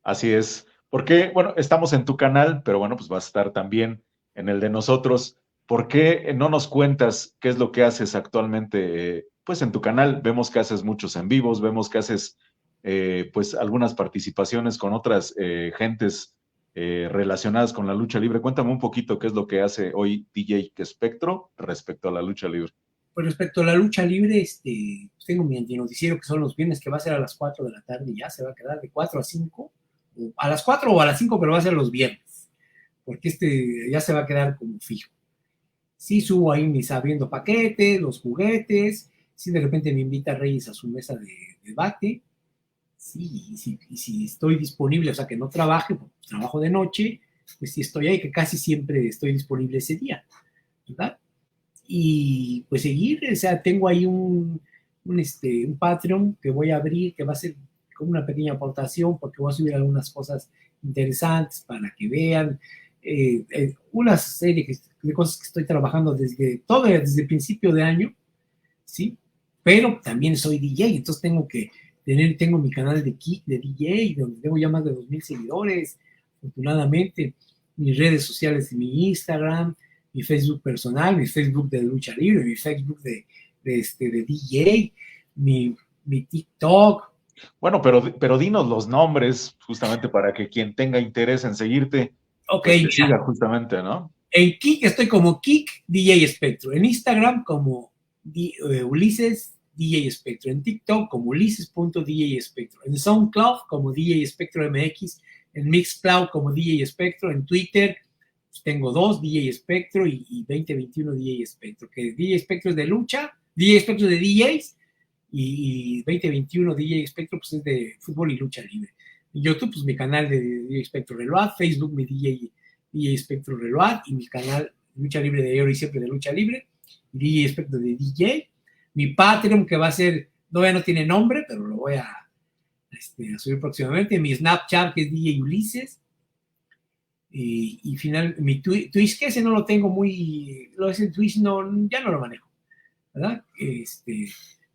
Speaker 2: Así es, porque, bueno, estamos en tu canal, pero bueno, pues vas a estar también en el de nosotros. ¿Por qué no nos cuentas qué es lo que haces actualmente, pues en tu canal? Vemos que haces muchos en vivos, vemos que haces, pues, algunas participaciones con otras gentes relacionadas con la lucha libre. Cuéntame un poquito qué es lo que hace hoy DJ Espectro respecto a la lucha libre.
Speaker 1: Pues respecto a la lucha libre, tengo mi antinoticiero que son los viernes, que va a ser a las 4 de la tarde, ya se va a quedar de 4 a 5, o a las 4 o a las 5, pero va a ser los viernes, porque ya se va a quedar como fijo. Sí subo ahí mis abriendo paquetes, los juguetes, sí de repente me invita Reyes a su mesa de debate, sí, y si estoy disponible, o sea, que no trabaje, trabajo de noche, pues sí estoy ahí, que casi siempre estoy disponible ese día, ¿verdad? Y pues seguir, o sea, tengo ahí un Patreon que voy a abrir, que va a ser como una pequeña aportación, porque voy a subir algunas cosas interesantes para que vean, una serie de cosas que estoy trabajando desde el principio de año, ¿sí? Pero también soy DJ, entonces tengo mi canal de Kick, de DJ, donde tengo ya más de 2,000 seguidores, afortunadamente, mis redes sociales, mi Instagram, mi Facebook personal, mi Facebook de lucha libre, mi Facebook de DJ, mi TikTok.
Speaker 2: Bueno, pero dinos los nombres justamente para que quien tenga interés en seguirte,
Speaker 1: Ok,
Speaker 2: pues te
Speaker 1: mira,
Speaker 2: siga justamente, ¿no?
Speaker 1: en Kick estoy como Kick DJ Espectro, en Instagram como Ulises DJ Espectro, en TikTok como Ulises.dj Espectro, en SoundCloud como DJ Espectro MX, en Mixcloud como DJ Espectro, en Twitter pues tengo 2, DJ Espectro y 2021 DJ Espectro, que DJ Espectro es de lucha, DJ Espectro de DJs y 2021 DJ Espectro pues es de fútbol y lucha libre. En YouTube pues mi canal de DJ Espectro Reload, Facebook mi DJ Espectro Reload y mi canal Lucha Libre de Oro y siempre de Lucha Libre, DJ Espectro de DJ, mi Patreon que va a ser, todavía no tiene nombre, pero lo voy a subir próximamente, mi Snapchat que es DJ Ulises, y final, mi Twitch, que ese no lo tengo ese Twitch ya no lo manejo, ¿verdad?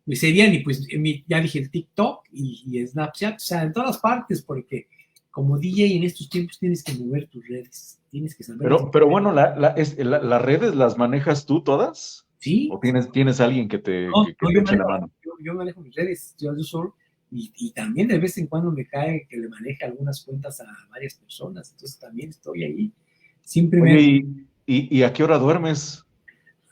Speaker 1: Pues serían, y pues ya dije el TikTok y Snapchat, o sea, en todas partes, porque como DJ en estos tiempos tienes que mover tus redes, tienes que saber.
Speaker 2: Pero bueno, las redes las manejas tú todas,
Speaker 1: ¿Sí?
Speaker 2: ¿o tienes alguien que te
Speaker 1: Yo
Speaker 2: eche la mano?
Speaker 1: manejo mis redes, yo solo, y también de vez en cuando me cae que le maneje algunas cuentas a varias personas, entonces también estoy ahí.
Speaker 2: Oye, ¿y a qué hora duermes?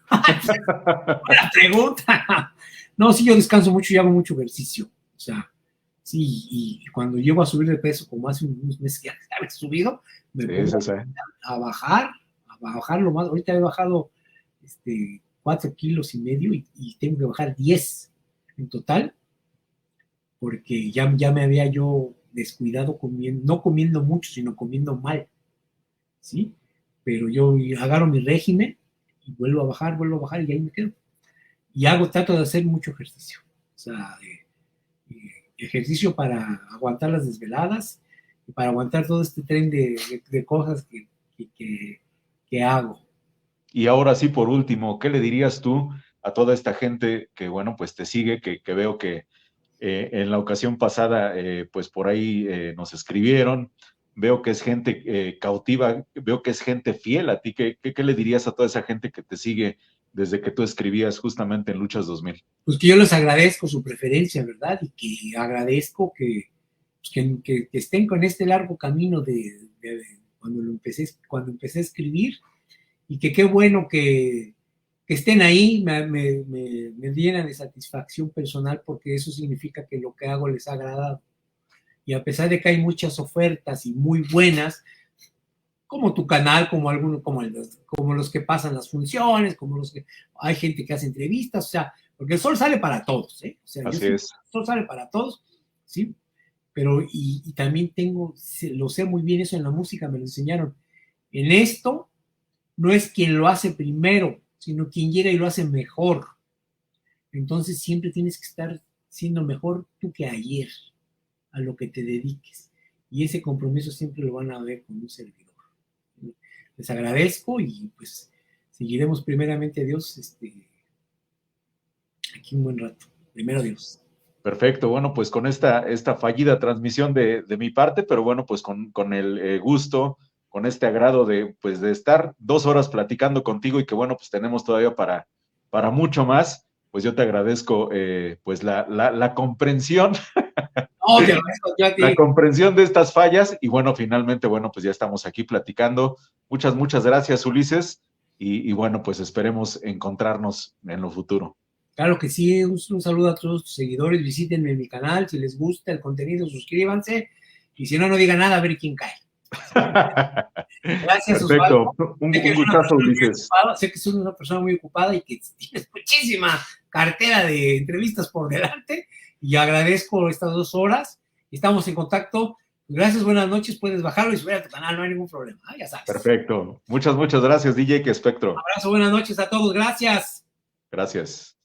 Speaker 1: Buena pregunta. No, sí, yo descanso mucho y hago mucho ejercicio. O sea, sí, y cuando llego a subir de peso, como hace unos meses que ya he subido, me pongo a bajar lo más. Ahorita he bajado 4 kilos y medio y tengo que bajar 10 en total, porque ya me había yo descuidado comiendo, no comiendo mucho, sino comiendo mal, ¿sí? Pero yo agarro mi régimen y vuelvo a bajar y ahí me quedo. Y trato de hacer mucho ejercicio. O sea, ejercicio para aguantar las desveladas y para aguantar todo este tren de cosas que hago.
Speaker 2: Y ahora sí, por último, ¿qué le dirías tú a toda esta gente que, bueno, pues te sigue, que veo que en la ocasión pasada, pues por ahí nos escribieron, veo que es gente cautiva, veo que es gente fiel a ti? ¿Qué le dirías a toda esa gente que te sigue desde que tú escribías justamente en Luchas 2000?
Speaker 1: Pues que yo les agradezco su preferencia, ¿verdad? Y que agradezco que estén con este largo camino de cuando empecé a escribir, y que qué bueno que estén ahí, me llenan de satisfacción personal, porque eso significa que lo que hago les ha agradado. Y a pesar de que hay muchas ofertas y muy buenas, como tu canal, como los que pasan las funciones, como los que hay gente que hace entrevistas, o sea, porque el sol sale para todos, ¿eh? O sea,
Speaker 2: Así es.
Speaker 1: El sol sale para todos, ¿sí? Pero, y también lo sé muy bien, eso en la música me lo enseñaron. En esto, no es quien lo hace primero, sino quien llega y lo hace mejor. Entonces siempre tienes que estar siendo mejor tú que ayer, a lo que te dediques. Y ese compromiso siempre lo van a ver con un servidor. Les agradezco y pues seguiremos primeramente a Dios aquí un buen rato. Primero Dios.
Speaker 2: Perfecto, bueno, pues con esta fallida transmisión de mi parte, pero bueno, pues con el gusto, con este agrado pues de estar 2 horas platicando contigo, y que bueno, pues tenemos todavía para mucho más. Pues yo te agradezco pues la comprensión,
Speaker 1: No, te agradezco yo a
Speaker 2: la
Speaker 1: ti.
Speaker 2: comprensión de estas fallas, y bueno, finalmente, bueno, pues ya estamos aquí platicando. Muchas gracias, Ulises, y bueno, pues esperemos encontrarnos en lo futuro.
Speaker 1: Claro que sí, un saludo a todos tus seguidores, visítenme en mi canal, si les gusta el contenido, suscríbanse y si no, no diga nada, a ver quién cae. Gracias,
Speaker 2: Perfecto.
Speaker 1: Osvaldo.
Speaker 2: Un gustazo, Ulises.
Speaker 1: Sé que soy una persona muy ocupada y que tienes muchísima cartera de entrevistas por delante, y agradezco estas 2 horas. Estamos en contacto. Gracias, buenas noches. Puedes bajarlo y subir a tu canal, no hay ningún problema. Ya sabes.
Speaker 2: Perfecto. Muchas gracias, DJ Espectro.
Speaker 1: Abrazo, buenas noches a todos. Gracias.
Speaker 2: Gracias.